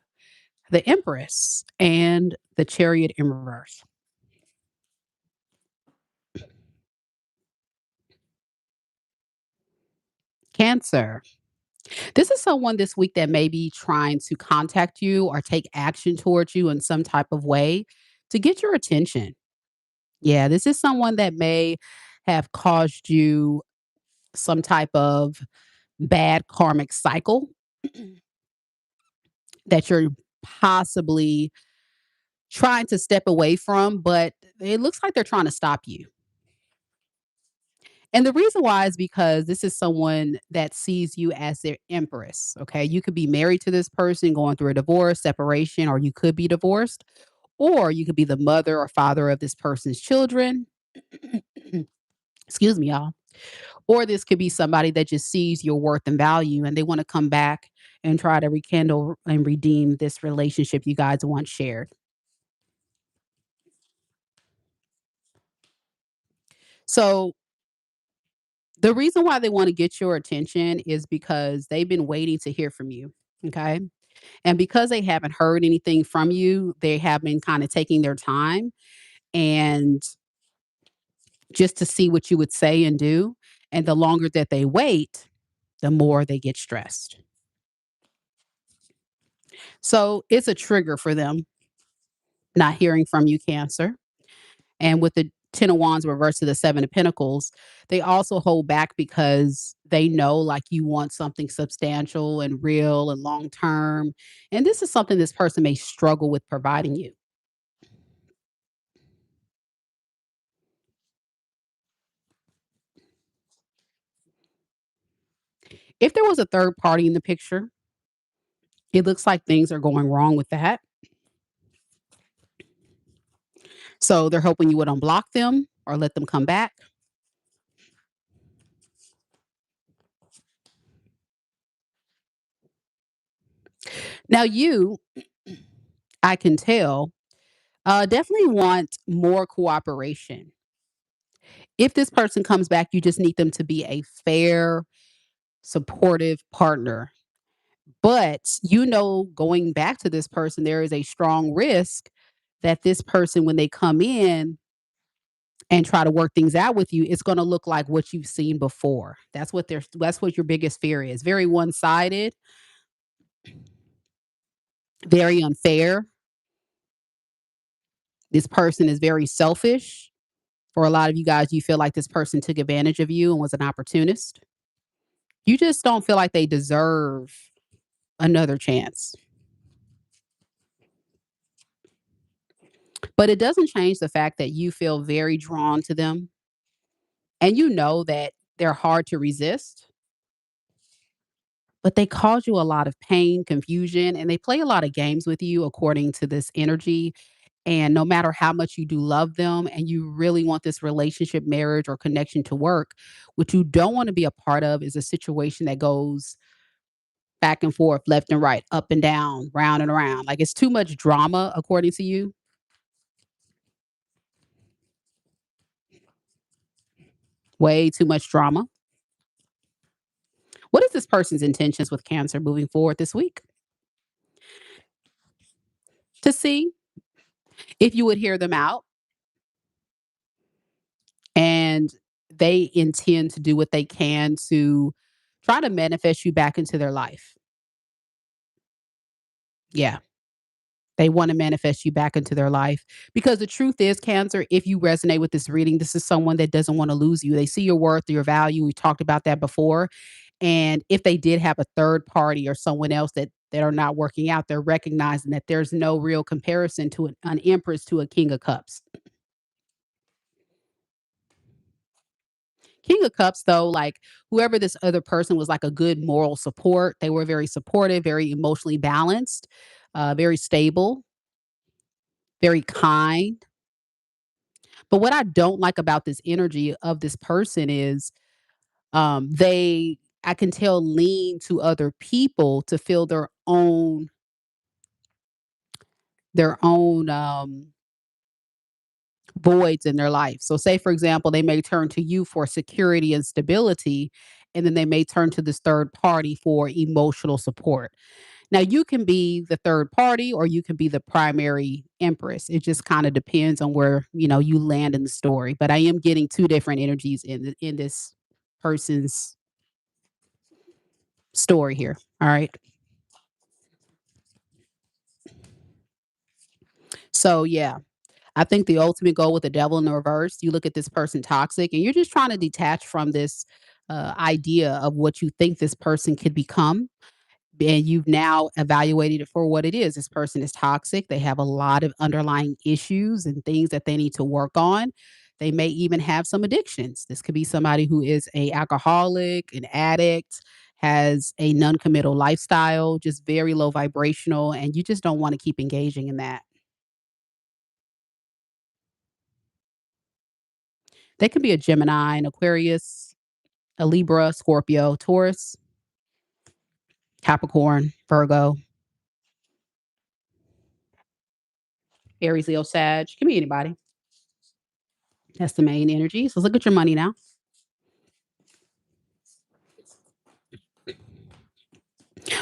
the Empress and the Chariot in reverse. Cancer. This is someone this week that may be trying to contact you or take action towards you in some type of way to get your attention. Yeah, this is someone that may have caused you some type of bad karmic cycle that you're possibly trying to step away from, but it looks like they're trying to stop you. And the reason why is because this is someone that sees you as their empress. Okay. You could be married to this person, going through a divorce, separation, or you could be divorced, or you could be the mother or father of this person's children. Excuse me, y'all. Or this could be somebody that just sees your worth and value and they want to come back and try to rekindle and redeem this relationship you guys once shared. So, the reason why they want to get your attention is because they've been waiting to hear from you. Okay. And because they haven't heard anything from you, they have been kind of taking their time and just to see what you would say and do. And the longer that they wait, the more they get stressed. So it's a trigger for them not hearing from you, Cancer. And with the 10 of Wands reversed to the 7 of Pentacles, they also hold back because they know like you want something substantial and real and long term. And this is something this person may struggle with providing you. If there was a third party in the picture, it looks like things are going wrong with that. So they're hoping you would unblock them or let them come back. Now, you, I can tell, definitely want more cooperation. If this person comes back, you just need them to be a fair, supportive partner. But you know, going back to this person, there is a strong risk that this person, when they come in, and try to work things out with you, it's going to look like what you've seen before. That's what your biggest fear is. Very one-sided, very unfair. This person is very selfish. For a lot of you guys, you feel like this person took advantage of you and was an opportunist. You just don't feel like they deserve another chance. But it doesn't change the fact that you feel very drawn to them and you know that they're hard to resist, but they cause you a lot of pain, confusion, and they play a lot of games with you according to this energy. And no matter how much you do love them and you really want this relationship, marriage, or connection to work, what you don't want to be a part of is a situation that goes back and forth, left and right, up and down, round and around. Like it's too much drama, according to you. Way too much drama. What is this person's intentions with Cancer moving forward this week? To see if you would hear them out and they intend to do what they can to try to manifest you back into their life. Yeah. They want to manifest you back into their life because the truth is, Cancer, if you resonate with this reading, this is someone that doesn't want to lose you. They see your worth, your value. We talked about that before. And if they did have a third party or someone else that are not working out, they're recognizing that there's no real comparison to an Empress to a King of Cups. King of Cups, though, like whoever this other person was like a good moral support. They were very supportive, very emotionally balanced, very stable, very kind. But what I don't like about this energy of this person is they, I can tell, lean to other people to fill their own voids in their life. So say for example, they may turn to you for security and stability, and then they may turn to this third party for emotional support. Now you can be the third party or you can be the primary empress. It just kind of depends on where, you land in the story. But I am getting two different energies in this person's story here. All right. So yeah, I think the ultimate goal with the devil in the reverse, you look at this person toxic and you're just trying to detach from this idea of what you think this person could become. And you've now evaluated it for what it is. This person is toxic. They have a lot of underlying issues and things that they need to work on. They may even have some addictions. This could be somebody who is a alcoholic, an addict, has a non-committal lifestyle, just very low vibrational, and you just don't want to keep engaging in that. They could be a Gemini, an Aquarius, a Libra, Scorpio, Taurus, Capricorn, Virgo, Aries, Leo, Sag. Can be anybody. That's the main energy. So look at your money now.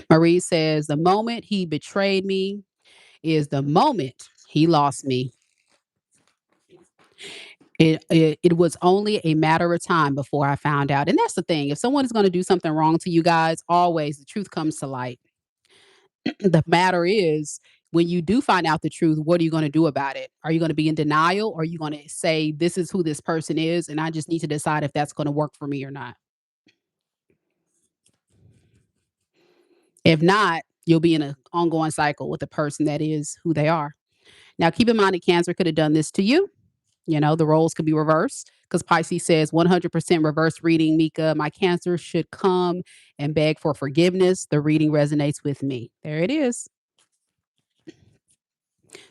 Marie says, the moment he betrayed me is the moment he lost me. It was only a matter of time before I found out. And that's the thing. If someone is going to do something wrong to you guys, always the truth comes to light. The matter is, when you do find out the truth, what are you going to do about it? Are you going to be in denial or are you going to say, this is who this person is? And I just need to decide if that's going to work for me or not. If not, you'll be in an ongoing cycle with the person that is who they are. Now, keep in mind that Cancer could have done this to you. The roles could be reversed because Pisces says 100% reverse reading, Mika. My Cancer should come and beg for forgiveness. The reading resonates with me. There it is.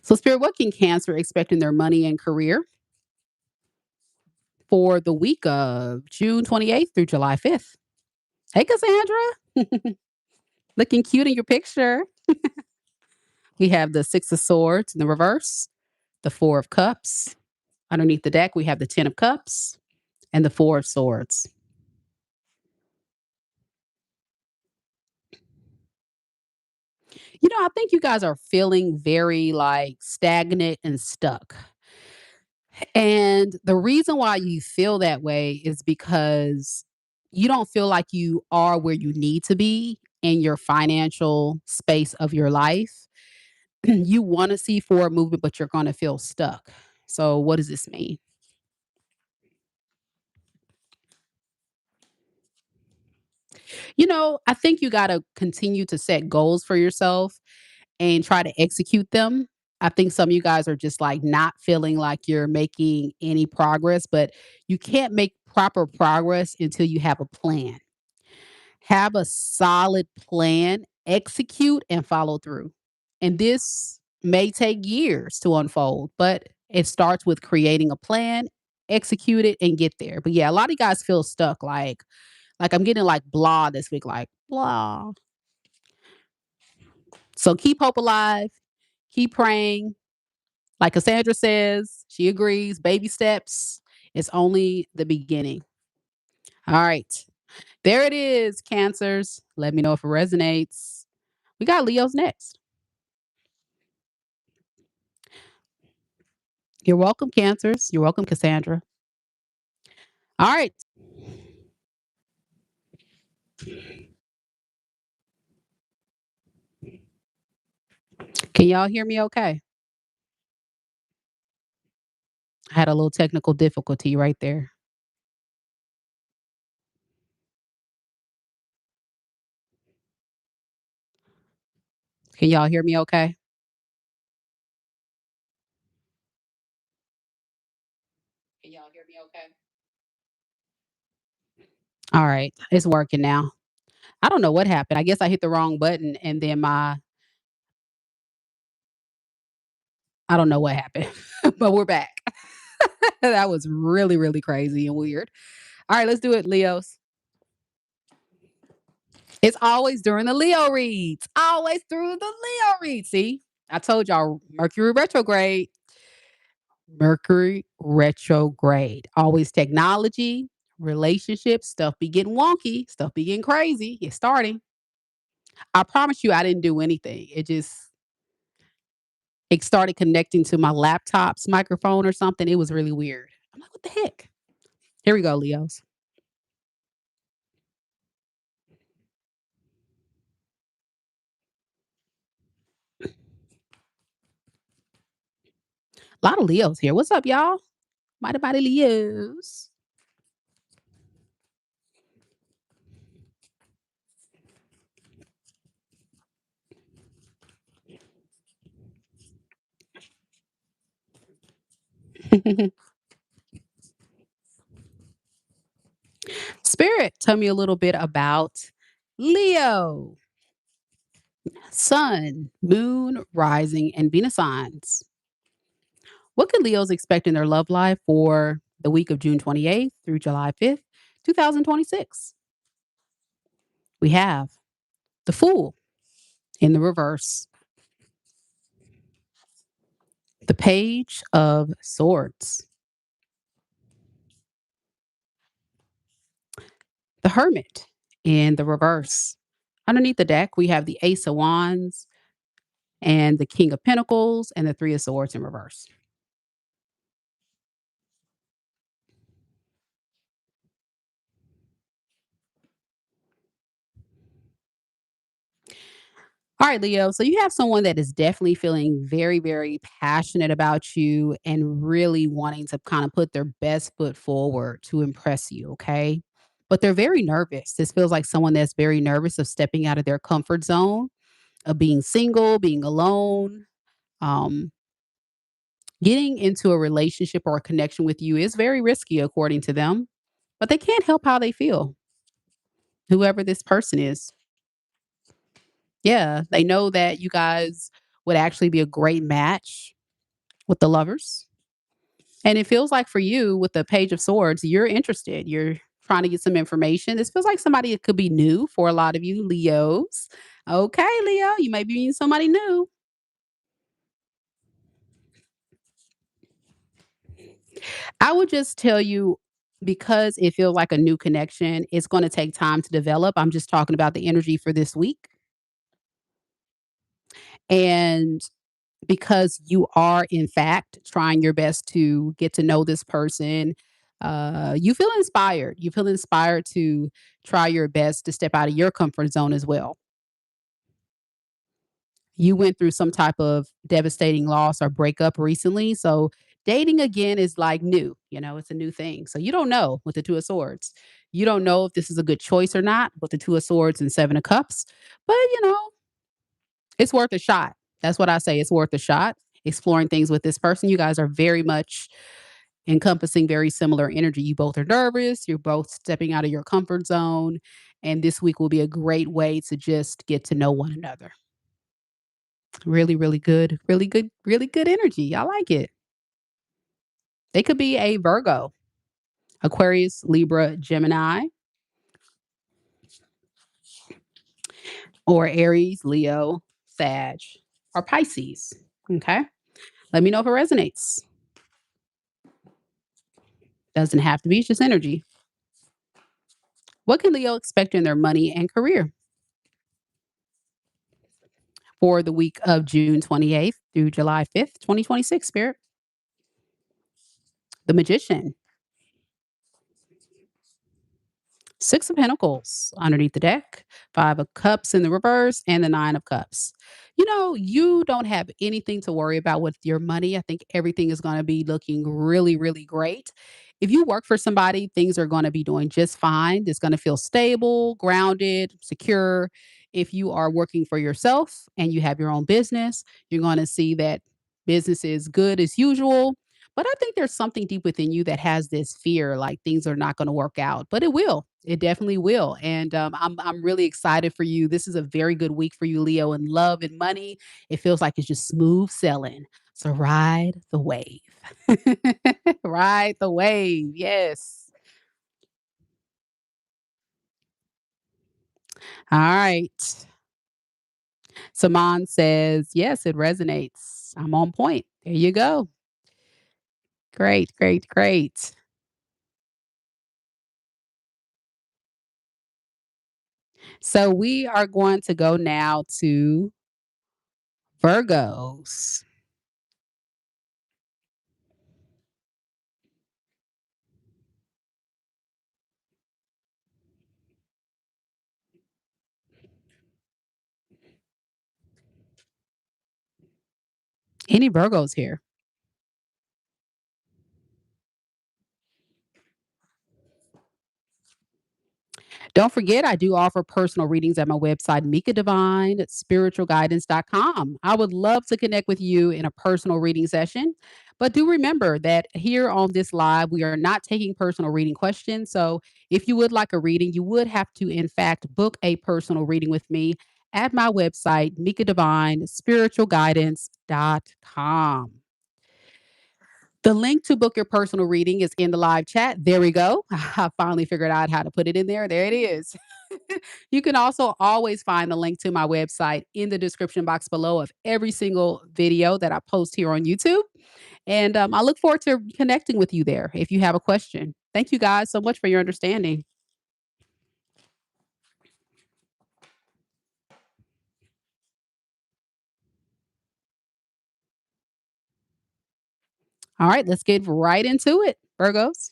So, Spirit, what can Cancer expect in their money and career for the week of June 28th through July 5th? Hey, Cassandra. Looking cute in your picture. We have the Six of Swords in the reverse, the Four of Cups. Underneath the deck, we have the Ten of Cups and the Four of Swords. I think you guys are feeling very like stagnant and stuck. And the reason why you feel that way is because you don't feel like you are where you need to be in your financial space of your life. You want to see forward movement, but you're going to feel stuck. So, what does this mean? I think you got to continue to set goals for yourself and try to execute them. I think some of you guys are just like not feeling like you're making any progress, but you can't make proper progress until you have a plan. Have a solid plan, execute and follow through. And this may take years to unfold, but it starts with creating a plan, execute it and get there. But yeah, a lot of you guys feel stuck like I'm getting like blah this week, like blah. So keep hope alive, keep praying. Like Cassandra says, she agrees, baby steps. It's only the beginning. All right. There it is, Cancers. Let me know if it resonates. We got Leo's next. You're welcome, Cancers. You're welcome, Cassandra. All right. Can y'all hear me okay? I had a little technical difficulty right there. Can y'all hear me okay? Can y'all hear me okay? All right. It's working now. I don't know what happened. I guess I hit the wrong button and then I don't know what happened, but we're back. That was really, really crazy and weird. All right, let's do it, Leos. It's always during the Leo reads. Always through the Leo reads. See, I told y'all Mercury retrograde. Mercury retrograde. Always technology, relationships, stuff be getting wonky, stuff be getting crazy. It's starting. I promise you, I didn't do anything. It started connecting to my laptop's microphone or something. It was really weird. I'm like, what the heck? Here we go, Leos. A lot of Leos here. What's up, y'all? Mighty mighty Leos. Spirit, tell me a little bit about Leo, Sun, Moon, Rising, and Venus signs. What can Leos expect in their love life for the week of June 28th through July 5th, 2026? We have the Fool in the reverse, the Page of Swords, the Hermit in the reverse. Underneath the deck, we have the Ace of Wands and the King of Pentacles and the Three of Swords in reverse. All right, Leo. So you have someone that is definitely feeling very, very passionate about you and really wanting to kind of put their best foot forward to impress you. Okay. But they're very nervous. This feels like someone that's very nervous of stepping out of their comfort zone, of being single, being alone. Um, Getting into a relationship or a connection with you is very risky, according to them, but they can't help how they feel, whoever this person is. Yeah. They know that you guys would actually be a great match with the lovers. And it feels like for you with the Page of Swords, you're interested. You're trying to get some information. This feels like somebody that could be new for a lot of you Leos. Okay, Leo, you may be meeting somebody new. I would just tell you because it feels like a new connection, it's going to take time to develop. I'm just talking about the energy for this week. And because you are, in fact, trying your best to get to know this person. You feel inspired. You feel inspired to try your best to step out of your comfort zone as well. You went through some type of devastating loss or breakup recently. So dating again is like new, it's a new thing. So you don't know with the Two of Swords. You don't know if this is a good choice or not with the Two of Swords and Seven of Cups. But, it's worth a shot. That's what I say. It's worth a shot exploring things with this person. You guys are very much encompassing very similar energy. You both are nervous. You're both stepping out of your comfort zone. And this week will be a great way to just get to know one another. Really, really good, really good energy. I like it. They could be a Virgo, Aquarius, Libra, Gemini, or Aries, Leo, Sag, or Pisces. Okay. Let me know if it resonates. Doesn't have to be, it's just energy. What can Leo expect in their money and career for the week of June 28th through July 5th, 2026, Spirit? The Magician, Six of Pentacles underneath the deck, Five of Cups in the reverse, and the Nine of Cups. You don't have anything to worry about with your money. I think everything is going to be looking really, really great. If you work for somebody, things are going to be doing just fine. It's going to feel stable, grounded, secure. If you are working for yourself and you have your own business, you're going to see that business is good as usual. But I think there's something deep within you that has this fear, like things are not going to work out, but it will. It definitely will. And I'm really excited for you. This is a very good week for you, Leo, in love and money. It feels like it's just smooth sailing. So ride the wave. Ride the wave. Yes. All right. Saman says, yes, it resonates. I'm on point. There you go. Great, great, great. So we are going to go now to Virgos. Any Virgos here? Don't forget, I do offer personal readings at my website, MikaDivineSpiritualGuidance.com. I would love to connect with you in a personal reading session. But do remember that here on this live, we are not taking personal reading questions. So if you would like a reading, you would have to, in fact, book a personal reading with me at my website, MikaDivineSpiritualGuidance.com. The link to book your personal reading is in the live chat. There we go. I finally figured out how to put it in there. There it is. You can also always find the link to my website in the description box below of every single video that I post here on YouTube. And I look forward to connecting with you there if you have a question. Thank you guys so much for your understanding. All right, let's get right into it, Virgos.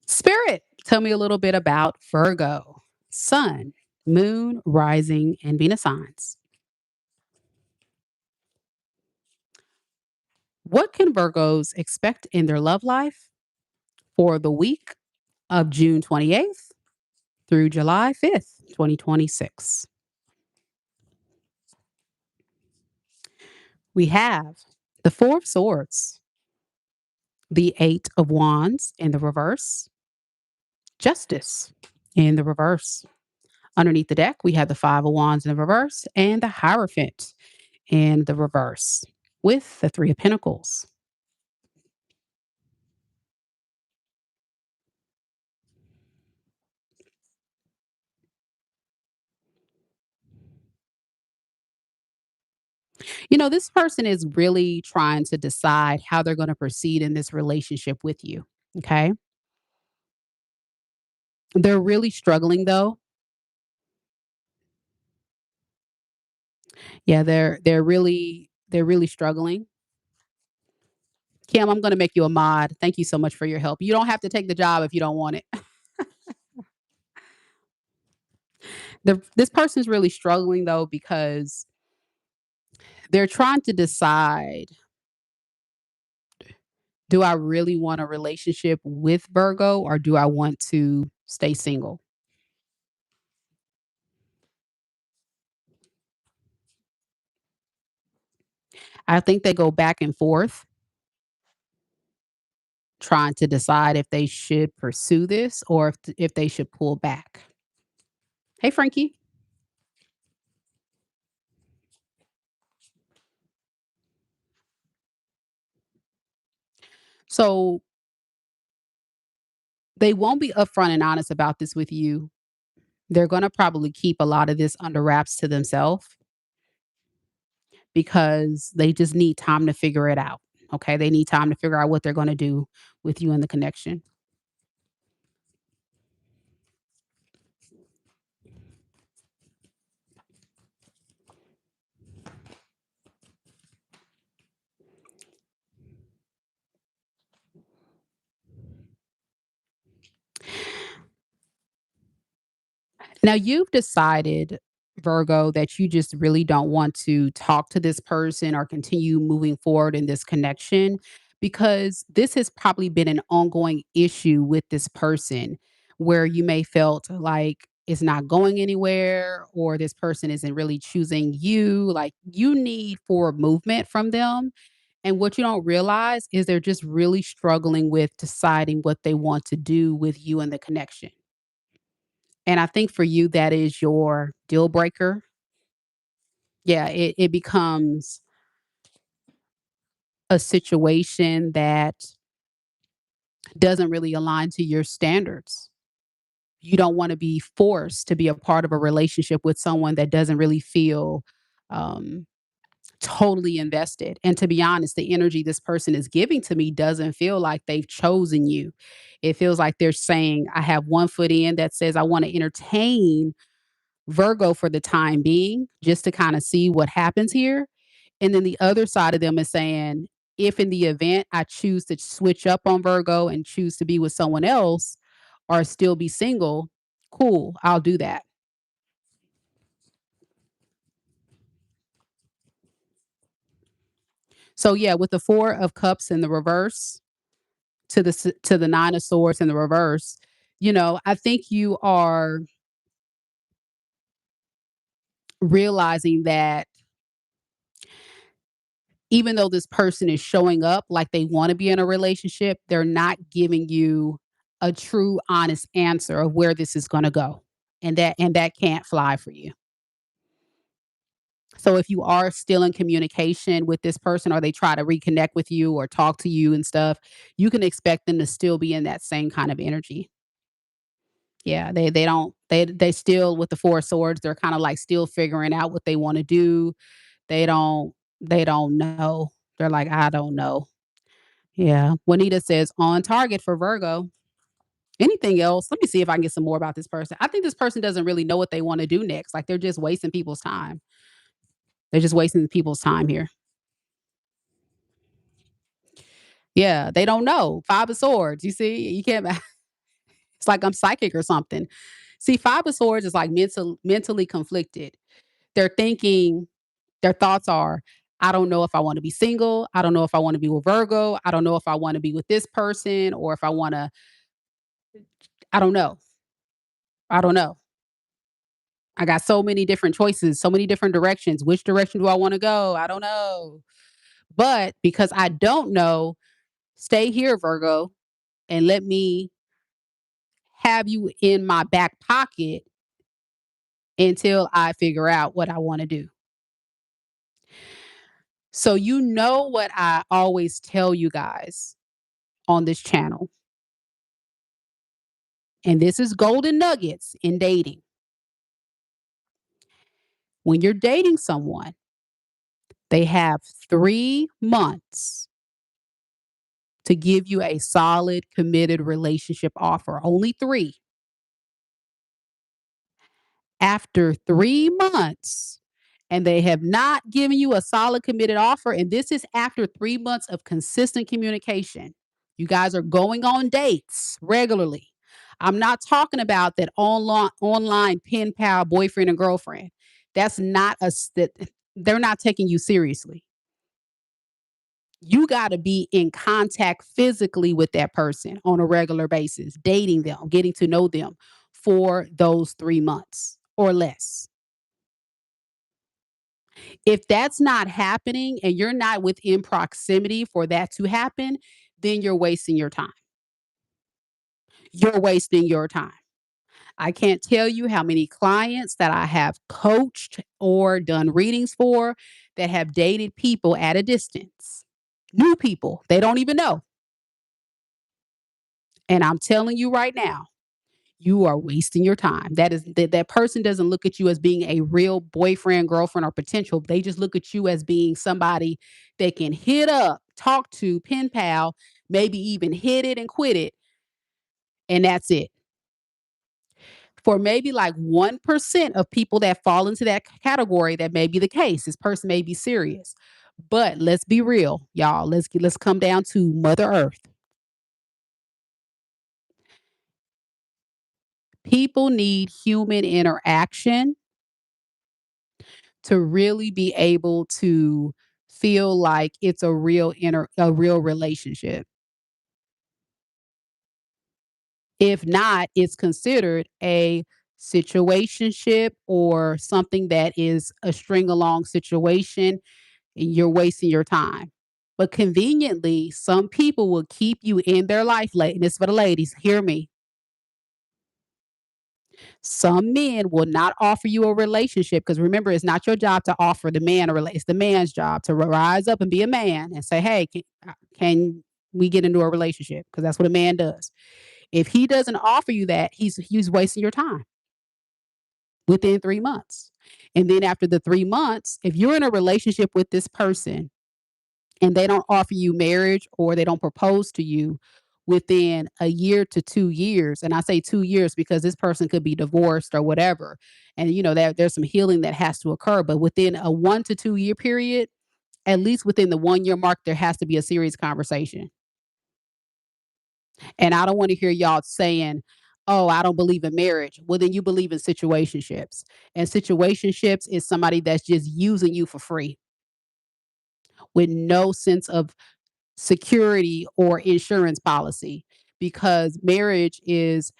Spirit, tell me a little bit about Virgo, Sun, Moon, Rising, and Venus signs. What can Virgos expect in their love life for the week of June 28th through July 5th, 2026? We have the Four of Swords, the Eight of Wands in the reverse, Justice in the reverse. Underneath the deck, we have the Five of Wands in the reverse and the Hierophant in the reverse with the Three of Pentacles. This person is really trying to decide how they're going to proceed in this relationship with you. Okay. They're really struggling though. Yeah, they're really struggling. Kim, I'm gonna make you a mod. Thank you so much for your help. You don't have to take the job if you don't want it. This person's really struggling though because they're trying to decide, do I really want a relationship with Virgo or do I want to stay single? I think they go back and forth trying to decide if they should pursue this or if they should pull back. Hey, Frankie. So they won't be upfront and honest about this with you. They're going to probably keep a lot of this under wraps to themselves because they just need time to figure it out. Okay. They need time to figure out what they're going to do with you in the connection. Now you've decided, Virgo, that you just really don't want to talk to this person or continue moving forward in this connection because this has probably been an ongoing issue with this person where you may felt like it's not going anywhere or this person isn't really choosing you. Like you need forward movement from them. And what you don't realize is they're just really struggling with deciding what they want to do with you and the connection. And I think for you, that is your deal breaker. Yeah, it becomes a situation that doesn't really align to your standards. You don't want to be forced to be a part of a relationship with someone that doesn't really feel um, totally invested. And to be honest, the energy this person is giving to me doesn't feel like they've chosen you. It feels like they're saying, I have one foot in that says, I want to entertain Virgo for the time being, just to kind of see what happens here. And then the other side of them is saying, if in the event I choose to switch up on Virgo and choose to be with someone else or still be single, cool, I'll do that. So yeah, with the 4 of cups in the reverse to the 9 of swords in the reverse, I think you are realizing that even though this person is showing up like they want to be in a relationship, they're not giving you a true honest answer of where this is going to go. And that can't fly for you. So if you are still in communication with this person or they try to reconnect with you or talk to you and stuff, you can expect them to still be in that same kind of energy. Yeah, they don't they still with the 4 of swords, they're kind of like still figuring out what they want to do. They don't they don't know. They're like, I don't know. Yeah. Juanita says on target for Virgo. Anything else? Let me see if I can get some more about this person. I think this person doesn't really know what they want to do next. Like they're just wasting people's time. They're just wasting people's time here. Yeah, they don't know. 5 of swords. You see, you can't. It's like I'm psychic or something. See, 5 of swords is like mentally conflicted. They're thinking. Their thoughts are, I don't know if I want to be single. I don't know if I want to be with Virgo. I don't know if I want to be with this person or if I want to. I don't know. I don't know. I got so many different choices, so many different directions. Which direction do I want to go? I don't know. But because I don't know, stay here, Virgo, and let me have you in my back pocket until I figure out what I want to do. So, you know what I always tell you guys on this channel, and this is golden nuggets in dating. When you're dating someone, they have 3 months to give you a solid, committed relationship offer. Only 3. After 3 months and they have not given you a solid committed offer, and this is after 3 months of consistent communication. You guys are going on dates regularly. I'm not talking about that online pen pal boyfriend and girlfriend. That's not that they're not taking you seriously. You got to be in contact physically with that person on a regular basis, dating them, getting to know them for those 3 months or less. If that's not happening and you're not within proximity for that to happen, then you're wasting your time. You're wasting your time. I can't tell you how many clients that I have coached or done readings for that have dated people at a distance. New people they don't even know. And I'm telling you right now, you are wasting your time. That person doesn't look at you as being a real boyfriend, girlfriend, or potential. They just look at you as being somebody they can hit up, talk to, pen pal, maybe even hit it and quit it, and that's it. For maybe like 1% of people that fall into that category, that may be the case. This person may be serious. But let's be real, y'all. Let's come down to Mother Earth. People need human interaction to really be able to feel like it's a real relationship. If not, it's considered a situationship or something that is a string along situation and you're wasting your time. But conveniently, some people will keep you in their life. And this for the ladies, hear me. Some men will not offer you a relationship because remember, it's not your job to offer the man a relationship. It's the man's job to rise up and be a man and say, "Hey, can we get into a relationship?" Because that's what a man does. If he doesn't offer you that, he's wasting your time within 3 months. And then after the 3 months, if you're in a relationship with this person and they don't offer you marriage or they don't propose to you within a year to 2 years, and I say 2 years because this person could be divorced or whatever, and there's some healing that has to occur, but within a 1 to 2 year period, at least within the 1 year mark, there has to be a serious conversation. And I don't want to hear y'all saying, "Oh, I don't believe in marriage." Well, then you believe in situationships. And situationships is somebody that's just using you for free with no sense of security or insurance policy, because marriage is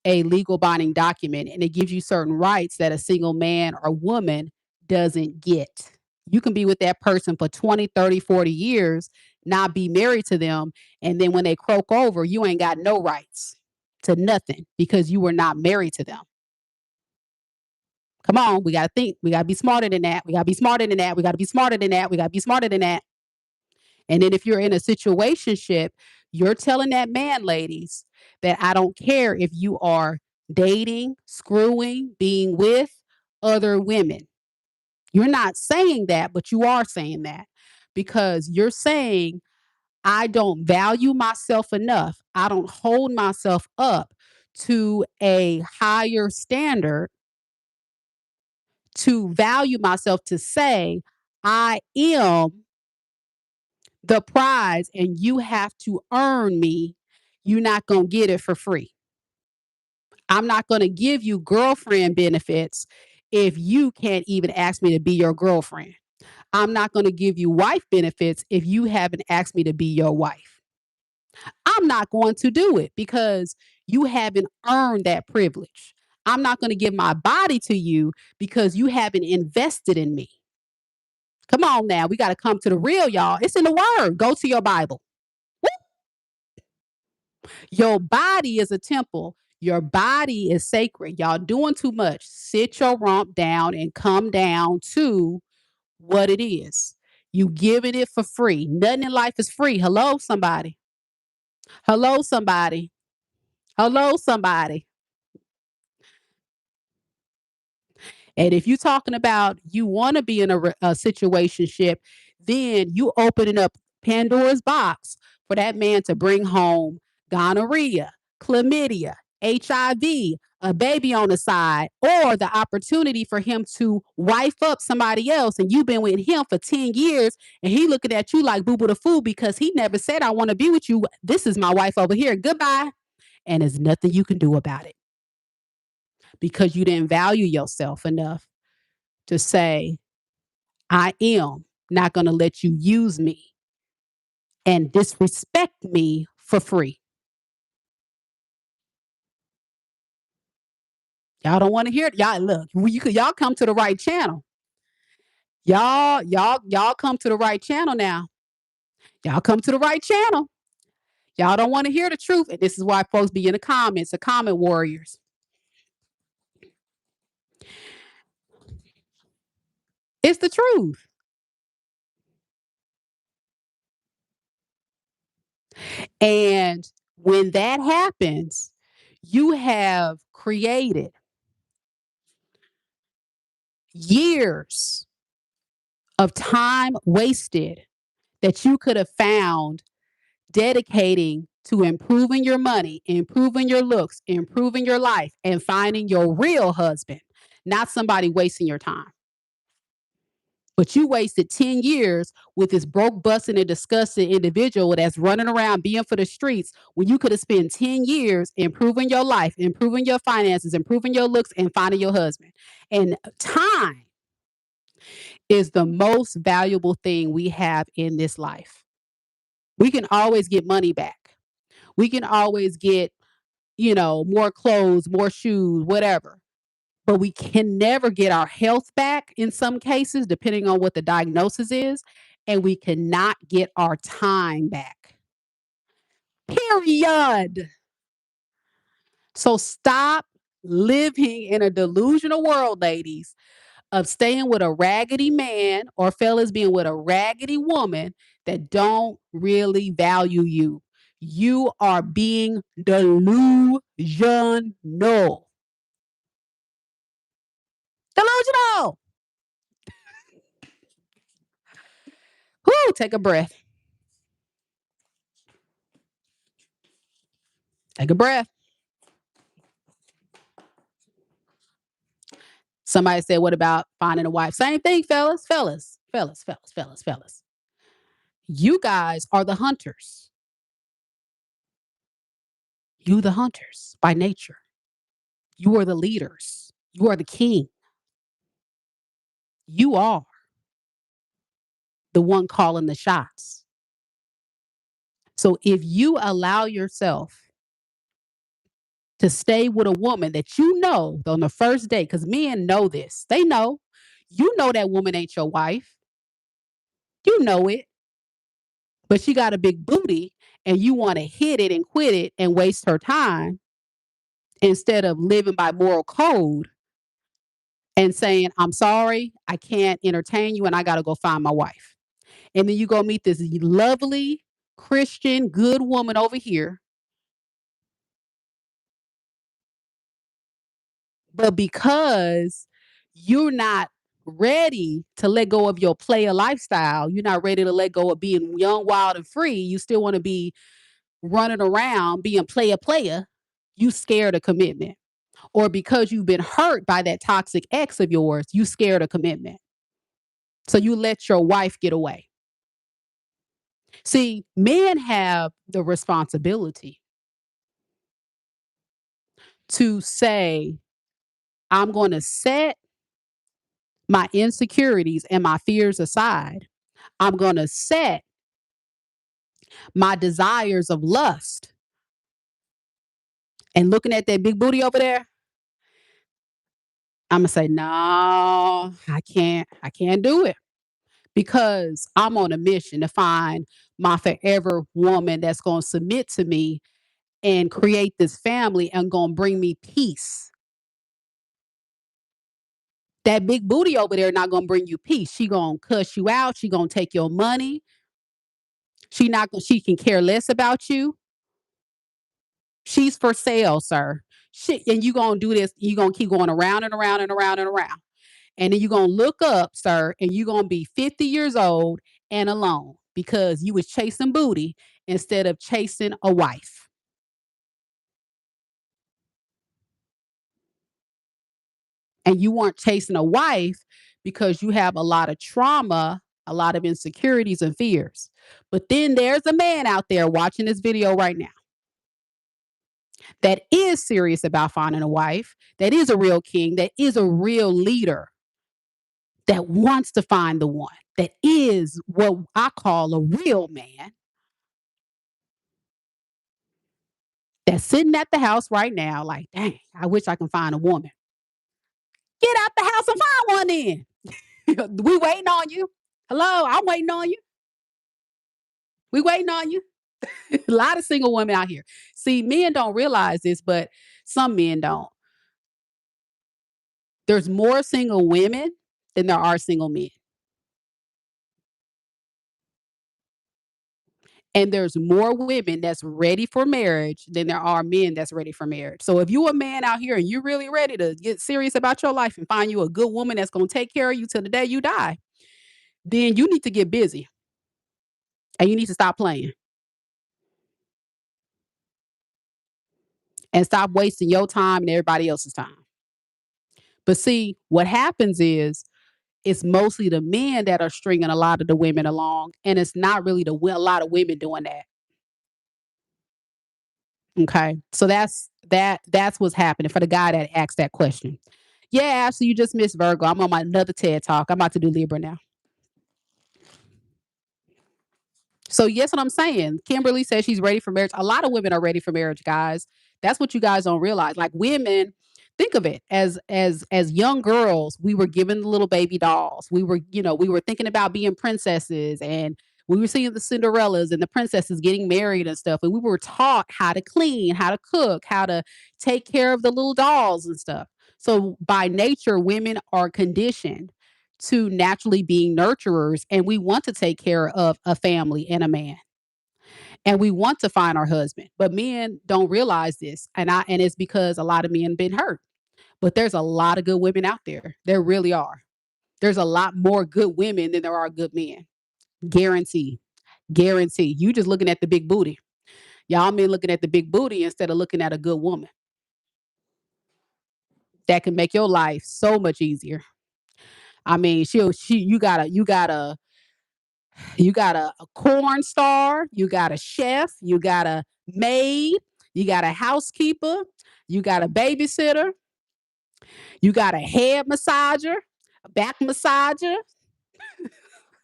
a legal binding document and it gives you certain rights that a single man or woman doesn't get. You can be with that person for 20, 30, 40 years, not be married to them. And then when they croak over, you ain't got no rights to nothing because you were not married to them. Come on, we got to think. We got to be smarter than that. We got to be smarter than that. We got to be smarter than that. We got to be smarter than that. And then if you're in a situationship, you're telling that man, ladies, that I don't care if you are dating, screwing, being with other women. You're not saying that, but you are saying that because you're saying, I don't value myself enough. I don't hold myself up to a higher standard to value myself to say, I am the prize and you have to earn me. You're not going to get it for free. I'm not going to give you girlfriend benefits if you can't even ask me to be your girlfriend. I'm not going to give you wife benefits if you haven't asked me to be your wife. I'm not going to do it because you haven't earned that privilege. I'm not going to give my body to you because you haven't invested in me. Come on now. We got to come to the real, y'all. It's in the word. Go to your Bible. Your body is a temple. Your body is sacred. Y'all doing too much. Sit your rump down and come down to what it is. You giving it for free. Nothing in life is free. Hello, somebody. Hello, somebody. Hello, somebody. And if you're talking about you want to be in a situationship, then you opening up Pandora's box for that man to bring home gonorrhea, chlamydia, HIV, a baby on the side, or the opportunity for him to wife up somebody else, and you've been with him for 10 years, and he looking at you like boo boo the fool because he never said, I want to be with you. This is my wife over here. Goodbye. And there's nothing you can do about it because you didn't value yourself enough to say, I am not going to let you use me and disrespect me for free. Y'all don't want to hear it. Y'all look, y'all come to the right channel. Y'all come to the right channel now. Y'all come to the right channel. Y'all don't want to hear the truth. And this is why folks be in the comments, the comment warriors. It's the truth. And when that happens, you have created years of time wasted that you could have found dedicating to improving your money, improving your looks, improving your life, and finding your real husband, not somebody wasting your time. But you wasted 10 years with this broke, busting, and disgusting individual that's running around being for the streets when you could have spent 10 years improving your life, improving your finances, improving your looks, and finding your husband. And time is the most valuable thing we have in this life. We can always get money back. We can always get, more clothes, more shoes, whatever. But we can never get our health back in some cases, depending on what the diagnosis is. And we cannot get our time back. Period. So stop living in a delusional world, ladies, of staying with a raggedy man or fellas being with a raggedy woman that don't really value you. You are being delusional. Delusional. Whoo, take a breath. Take a breath. Somebody said, what about finding a wife? Same thing, fellas. You guys are the hunters. You the hunters by nature. You are the leaders. You are the king. You are the one calling the shots. So if you allow yourself to stay with a woman that you know on the first date, because men know this, they know, you know that woman ain't your wife. You know it, but she got a big booty and you want to hit it and quit it and waste her time instead of living by moral code and saying, I'm sorry, I can't entertain you and I got to go find my wife. And then you go meet this lovely Christian, good woman over here. But because you're not ready to let go of your player lifestyle, you're not ready to let go of being young, wild, and free, you still want to be running around being player, you scared of commitment. Or because you've been hurt by that toxic ex of yours, you scared of commitment. So you let your wife get away. See, men have the responsibility to say, I'm going to set my insecurities and my fears aside. I'm going to set my desires of lust. And looking at that big booty over there, I'm going to say, no, I can't do it because I'm on a mission to find my forever woman that's going to submit to me and create this family and going to bring me peace. That big booty over there not going to bring you peace. She going to cuss you out. She going to take your money. She can care less about you. She's for sale, sir. Shit, and you going to do this. You going to keep going around and around and around and around. And then you're going to look up, sir, and you're going to be 50 years old and alone because you was chasing booty instead of chasing a wife. and you weren't chasing a wife because you have a lot of trauma, a lot of insecurities and fears. But then there's a man out there watching this video right now that is serious about finding a wife, that is a real king, that is a real leader, that wants to find the one, that is what I call a real man, that's sitting at the house right now, like, dang, I wish I can find a woman. Get out the house and find one then. We waiting on you. Hello, I'm waiting on you. We waiting on you. A lot of single women out here. See, men don't realize this, but some men don't. There's more single women than there are single men. And there's more women that's ready for marriage than there are men that's ready for marriage. So if you a man out here and you're really ready to get serious about your life and find you a good woman that's going to take care of you till the day you die, then you need to get busy and you need to stop playing and stop wasting your time and everybody else's time. But see, what happens is it's mostly the men that are stringing a lot of the women along, and it's not really a lot of women doing that. Okay, so that's what's happening for the guy that asked that question. Yeah, Ashley, you just missed Virgo. I'm on my another TED talk. I'm about to do Libra now. So yes, what I'm saying. Kimberly says she's ready for marriage. A lot of women are ready for marriage, guys. That's what you guys don't realize. Like women, think of it as young girls, we were given the little baby dolls. We were thinking about being princesses, and we were seeing the Cinderellas and the princesses getting married and stuff. And we were taught how to clean, how to cook, how to take care of the little dolls and stuff. So by nature, women are conditioned to naturally being nurturers, and we want to take care of a family and a man, and we want to find our husband, but men don't realize this, and it's because a lot of men been hurt. But there's a lot of good women out there. There really are. There's a lot more good women than there are good men. Guarantee. Guarantee. You just looking at the big booty. Y'all men looking at the big booty instead of looking at a good woman that can make your life so much easier. I mean, you got a corn star, you got a chef, you got a maid, you got a housekeeper, you got a babysitter, you got a head massager, a back massager.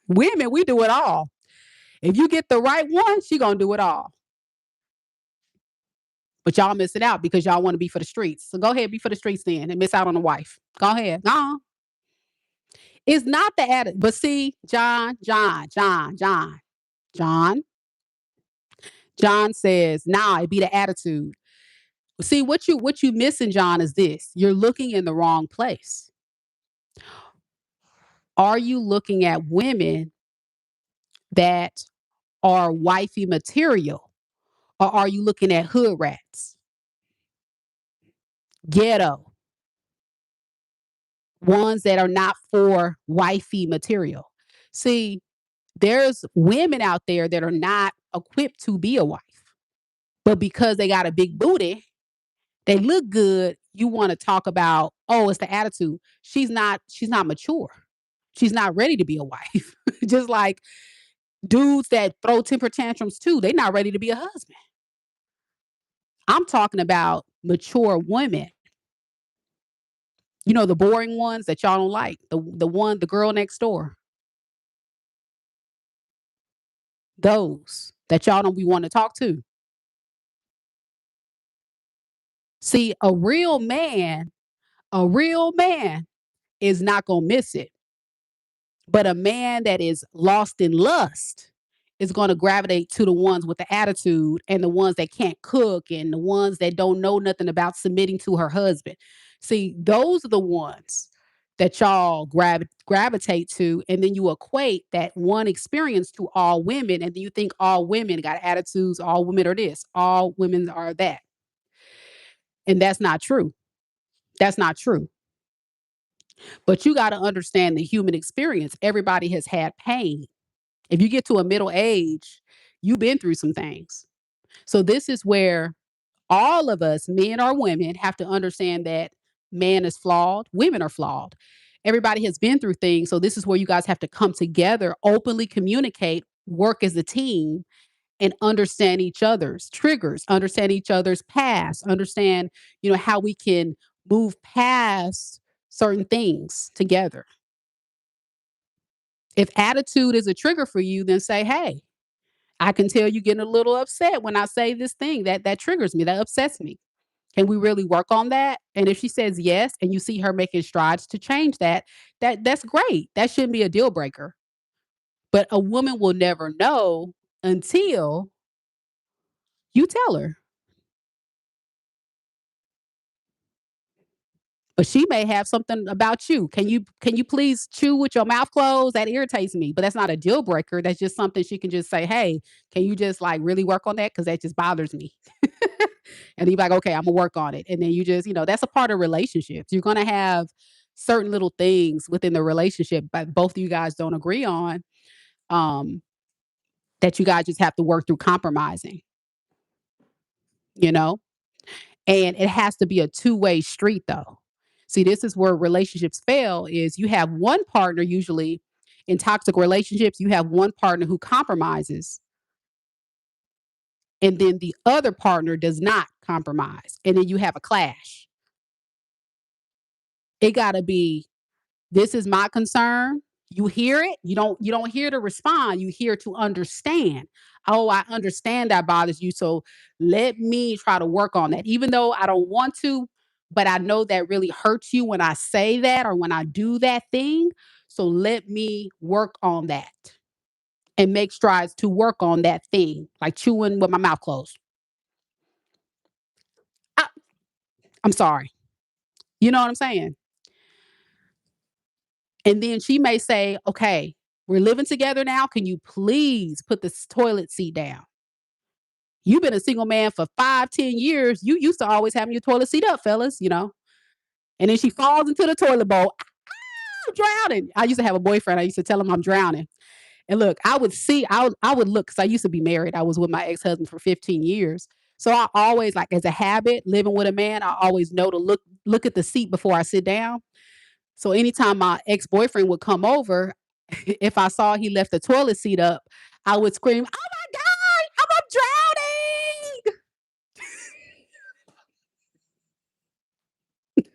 Women, we do it all. If you get the right one, she gonna do it all. But y'all miss it out because y'all want to be for the streets. So go ahead, be for the streets then, and miss out on the wife. Go ahead. No, it's not the attitude. But see, John says, nah, it be the attitude. See, what you missing, John, is this. You're looking in the wrong place. Are you looking at women that are wifey material? Or are you looking at hood rats, ghetto, ones that are not for wifey material? See, there's women out there that are not equipped to be a wife, but because they got a big booty, they look good. You want to talk about, oh, it's the attitude. She's not mature. She's not ready to be a wife. Just like dudes that throw temper tantrums too, they're not ready to be a husband. I'm talking about mature women. You know, the boring ones that y'all don't like. The girl next door. Those that y'all don't be wanting to talk to. See, a real man is not gonna miss it. But a man that is lost in lust is going to gravitate to the ones with the attitude and the ones that can't cook and the ones that don't know nothing about submitting to her husband. See, those are the ones that y'all gravitate to, and then you equate that one experience to all women, and then you think all women got attitudes, all women are this, all women are that. And that's not true. That's not true. But you got to understand the human experience. Everybody has had pain. If you get to a middle age, you've been through some things. So this is where all of us, men or women, have to understand that man is flawed, women are flawed. Everybody has been through things. So this is where you guys have to come together, openly communicate, work as a team, and understand each other's triggers, understand each other's past, understand, how we can move past certain things together. If attitude is a trigger for you, then say, hey, I can tell you getting a little upset when I say this thing that triggers me, that upsets me. Can we really work on that? And if she says yes, and you see her making strides to change that, that's great. That shouldn't be a deal breaker. But a woman will never know until you tell her. But she may have something about you. Can you please chew with your mouth closed? That irritates me. But that's not a deal breaker. That's just something she can just say, hey, can you just like really work on that? Because that just bothers me. And you're like, okay, I'm gonna work on it. And then you just, that's a part of relationships. You're gonna have certain little things within the relationship, but both of you guys don't agree on, um, that you guys just have to work through compromising, you know? And it has to be a two-way street though. See, this is where relationships fail is you have one partner usually in toxic relationships, you have one partner who compromises and then the other partner does not compromise. And then you have a clash. It got to be this is my concern. You hear it. You don't hear to respond. You hear to understand. Oh, I understand that bothers you. So let me try to work on that. Even though I don't want to, but I know that really hurts you when I say that or when I do that thing. So let me work on that and make strides to work on that thing, like chewing with my mouth closed. I, I'm sorry. You know what I'm saying? And then she may say, okay, we're living together now. Can you please put this toilet seat down? You've been a single man for 5, 10 years. You used to always having your toilet seat up, fellas. And then she falls into the toilet bowl. I'm drowning. I used to have a boyfriend. I used to tell him I'm drowning. And look, I would look because I used to be married. I was with my ex-husband for 15 years. So I always like as a habit, living with a man, I always know to look at the seat before I sit down. So anytime my ex-boyfriend would come over, if I saw he left the toilet seat up, I would scream, "Oh my god, I'm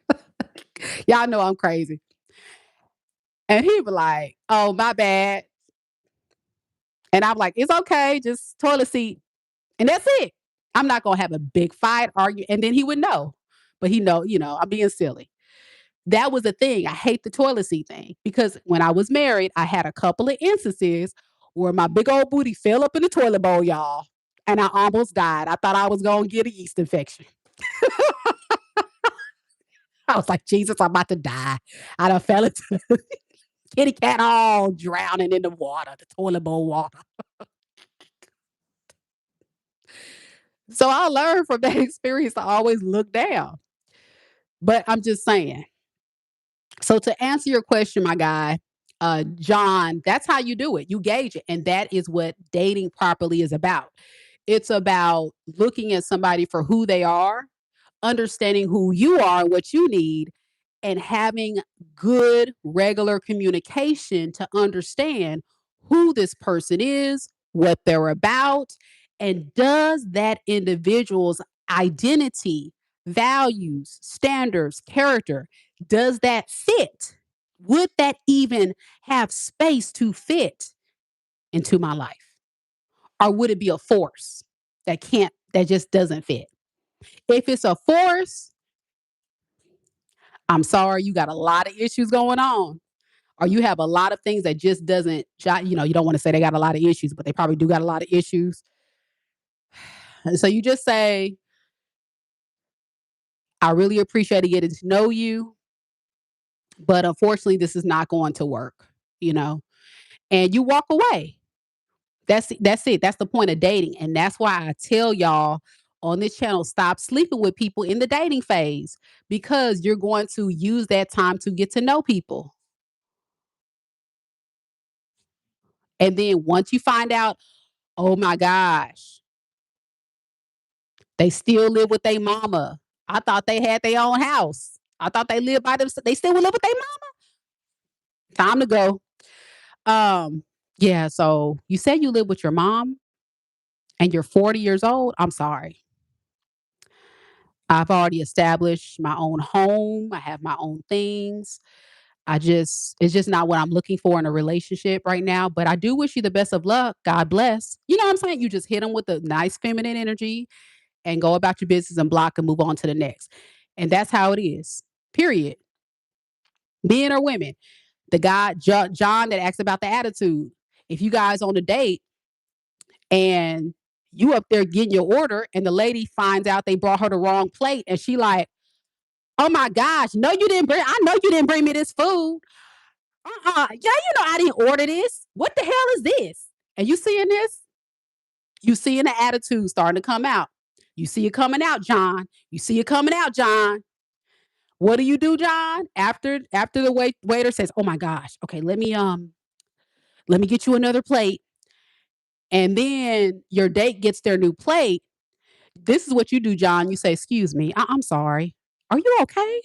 drowning!" Y'all know I'm crazy. And he'd be like, "Oh, my bad." And I'm like, "It's okay, just toilet seat." And that's it. I'm not gonna have a big fight, argue, and then he would know. But he know, I'm being silly. That was the thing. I hate the toilet seat thing because when I was married, I had a couple of instances where my big old booty fell up in the toilet bowl, y'all, and I almost died. I thought I was gonna get a yeast infection. I was like, Jesus, I'm about to die. I done fell into the kitty cat all drowning in the water, the toilet bowl water. So I learned from that experience to always look down. But I'm just saying, so to answer your question, my guy, John, that's how you do it. You gauge it. And that is what dating properly is about. It's about looking at somebody for who they are, understanding who you are and what you need, and having good regular communication to understand who this person is, what they're about, and does that individual's identity, values, standards, character, does that fit? Would that even have space to fit into my life? Or would it be a force that just doesn't fit? If it's a force, I'm sorry, you got a lot of issues going on. Or you have a lot of things that just doesn't, you don't want to say they got a lot of issues, but they probably do got a lot of issues. And so you just say, I really appreciate getting to know you, but unfortunately, this is not going to work, you know, and you walk away. That's it. That's the point of dating. And that's why I tell y'all on this channel, stop sleeping with people in the dating phase because you're going to use that time to get to know people. And then once you find out, oh my gosh, they still live with their mama. I thought they had their own house. I thought they lived by themselves. They still would live with their mom. Time to go. Um, yeah, so you said you live with your mom and you're 40 years old. I'm sorry. I've already established my own home. I have my own things. It's just not what I'm looking for in a relationship right now. But I do wish you the best of luck. God bless. You know what I'm saying? You just hit them with a nice feminine energy and go about your business and block and move on to the next. And that's how it is. Period. Men or women. The guy, John, that asked about the attitude. If you guys on a date and you up there getting your order and the lady finds out they brought her the wrong plate and she like, oh my gosh, no, you didn't bring, I know you didn't bring me this food. Yeah, you know, I didn't order this. What the hell is this? And you seeing this? You seeing the attitude starting to come out. You see it coming out, John. You see it coming out, John. What do you do, John? After the waiter says, "Oh my gosh, okay, let me get you another plate." And then your date gets their new plate. This is what you do, John. You say, "Excuse me, I'm sorry. Are you okay?"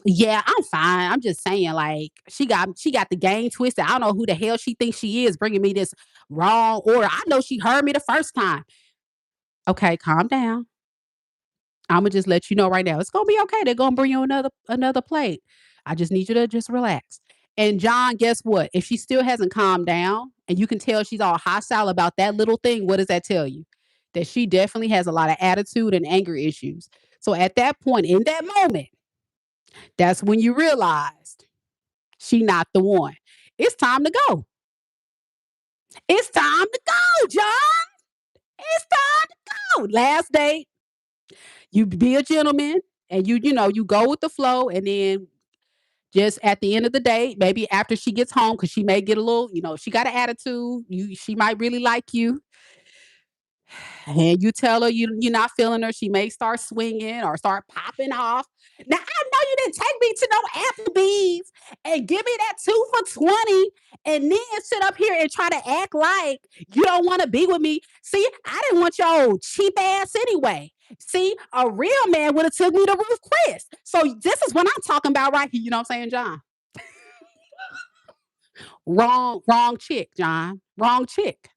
Yeah, I'm fine. I'm just saying, like, she got the game twisted. I don't know who the hell she thinks she is bringing me this wrong order. I know she heard me the first time. Okay, calm down. I'ma just let you know right now. It's gonna be okay. They're gonna bring you another plate. I just need you to just relax. And John, guess what? If she still hasn't calmed down and you can tell she's all hostile about that little thing, what does that tell you? That she definitely has a lot of attitude and anger issues. So at that point, in that moment, that's when you realized she not the one. It's time to go. It's time to go, John. It's time to go. Last date, you be a gentleman and you go with the flow and then just at the end of the day, maybe after she gets home, because she may get a little, she got an attitude. She might really like you, and you tell her you're not feeling her. She may start swinging or start popping off. Now I know you didn't take me to no Applebee's and give me that 2 for 20, and then sit up here and try to act like you don't want to be with me. See, I didn't want your old cheap ass anyway. See, a real man would have took me to Ruth Chris. So this is what I'm talking about right here. You know what I'm saying, John? Wrong chick, John. Wrong chick.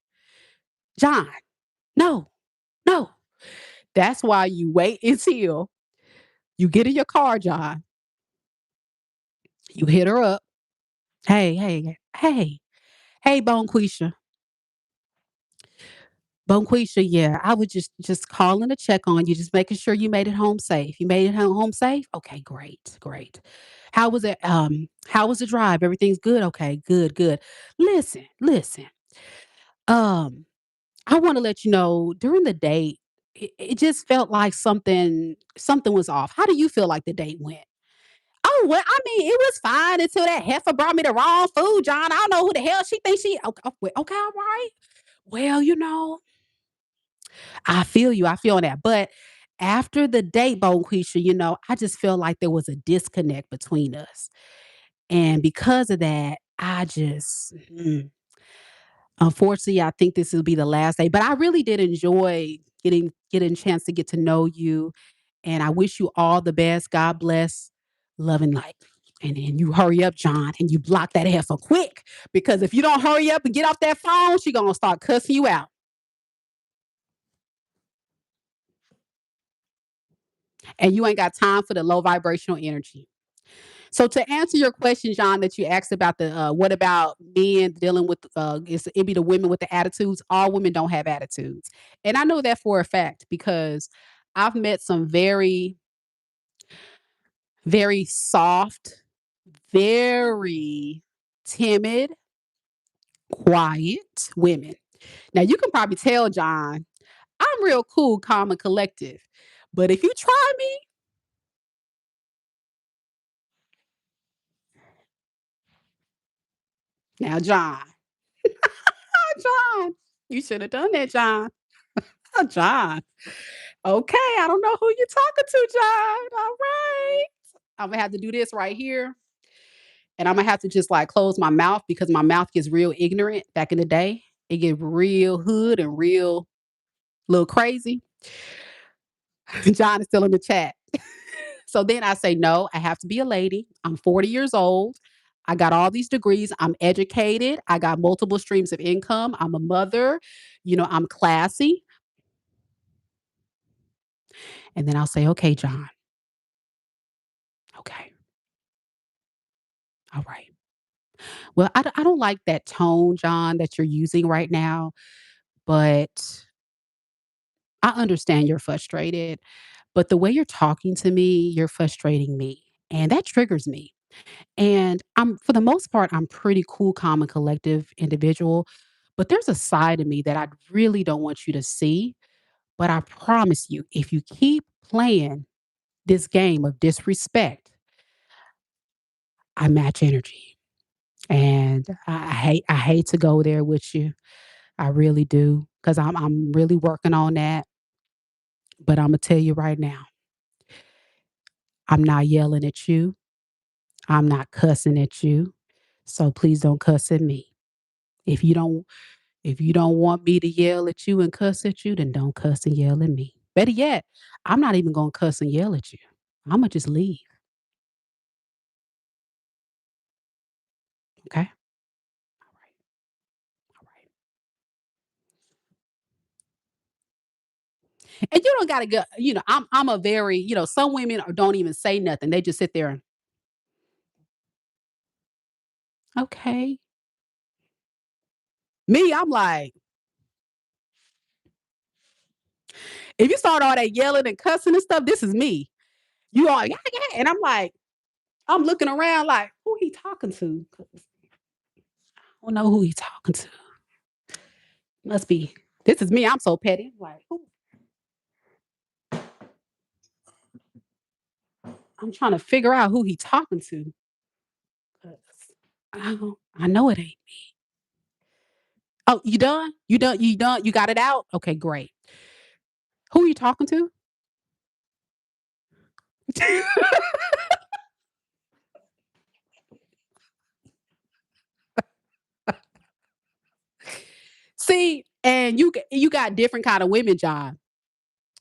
John. No, no. That's why you wait until you get in your car, John. You hit her up. Hey, hey, hey, hey, Bonquisha. Bonquisha, yeah, I was just calling to check on you, just making sure you made it home safe. You made it home safe? Okay, great, great. How was the drive? Everything's good? Okay, good, good. Listen. Um, I want to let you know during the date, it just felt like something was off. How do you feel like the date went? Oh, well, I mean, it was fine until that heifer brought me the wrong food, John. I don't know who the hell she thinks she. Okay, okay, all right. Well, I feel you. I feel that. But after the date, Bonquisha, I just feel like there was a disconnect between us, and because of that, unfortunately, I think this will be the last day. But I really did enjoy getting a chance to get to know you, and I wish you all the best. God bless, love and light. And then you hurry up, John, and you block that heifer quick because if you don't hurry up and get off that phone, she gonna start cussing you out, and you ain't got time for the low vibrational energy. So to answer your question, John, that you asked about the what about men dealing with it be the women with the attitudes? All women don't have attitudes, and I know that for a fact because I've met some very very soft, very timid, quiet women. Now you can probably tell, John, I'm real cool, calm, and collective. But if you try me, now, John, John, you should have done that, John. Oh, John. Okay, I don't know who you're talking to, John. All right. I'm gonna have to do this right here. And I'm gonna have to just like close my mouth because my mouth gets real ignorant back in the day. It get real hood and real little crazy. John is still in the chat. So then I say, no, I have to be a lady. I'm 40 years old. I got all these degrees. I'm educated. I got multiple streams of income. I'm a mother. I'm classy. And then I'll say, okay, John. Okay. All right. Well, I don't like that tone, John, that you're using right now, but I understand you're frustrated. But the way you're talking to me, you're frustrating me. And that triggers me. And for the most part, I'm pretty cool, calm, and collective individual. But there's a side of me that I really don't want you to see. But I promise you, if you keep playing this game of disrespect, I match energy. And I hate to go there with you. I really do. Because I'm really working on that. But I'm gonna tell you right now, I'm not yelling at you. I'm not cussing at you. So please don't cuss at me. If you don't If you don't want me to yell at you and cuss at you, then don't cuss and yell at me. Better yet, I'm not even gonna cuss and yell at you. Imma just leave, okay? Alright, alright. And you don't gotta go I'm a very some women don't even say nothing. They just sit there and, "Okay." Me, I'm like, if you start all that yelling and cussing and stuff, this is me. You all, "Yeah, yeah," and I'm like, I'm looking around like, "Who he talking to?" 'Cause I don't know who he talking to. Must be this is me, I'm so petty. Like, "Who?" I'm trying to figure out who he talking to, 'cause I know it ain't. Oh, you done? You done? You done? You got it out? Okay, great. Who are you talking to? See, and you got different kind of women, John.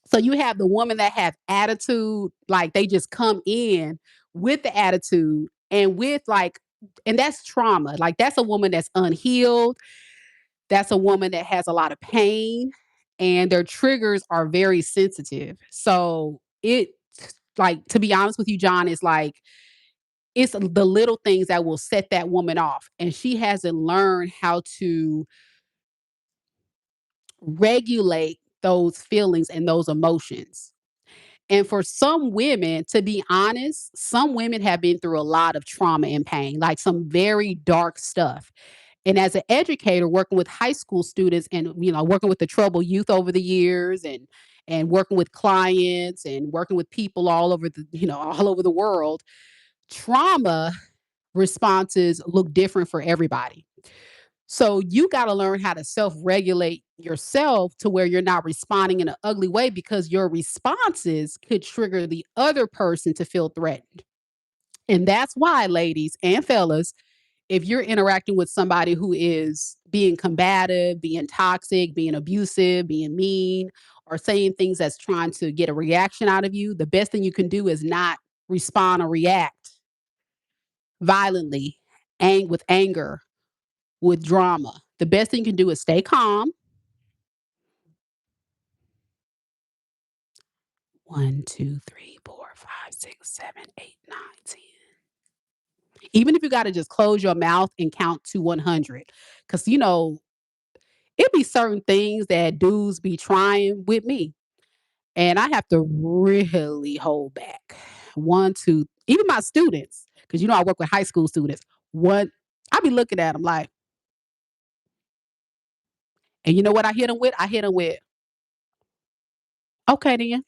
So you have the woman that have attitude, like they just come in with the attitude and with like, and that's trauma. Like that's a woman that's unhealed. That's a woman that has a lot of pain and their triggers are very sensitive. So it like to be honest with you, John, is like it's the little things that will set that woman off. And she hasn't learned how to regulate those feelings and those emotions. And for some women, to be honest, some women have been through a lot of trauma and pain, like some very dark stuff. And as an educator working with high school students and working with the troubled youth over the years and working with clients and working with people all over the all over the world, trauma responses look different for everybody. So you got to learn how to self-regulate yourself to where you're not responding in an ugly way because your responses could trigger the other person to feel threatened. And that's why, ladies and fellas, if you're interacting with somebody who is being combative, being toxic, being abusive, being mean, or saying things that's trying to get a reaction out of you, the best thing you can do is not respond or react violently, with anger, with drama. The best thing you can do is stay calm. One, two, three, four, five, six, seven, eight, nine, 10. Even if you got to just close your mouth and count to 100. Because, it be certain things that dudes be trying with me. And I have to really hold back. One, two, even my students, because, I work with high school students. One, I be looking at them like, and you know what I hit them with? I hit them with, okay, then.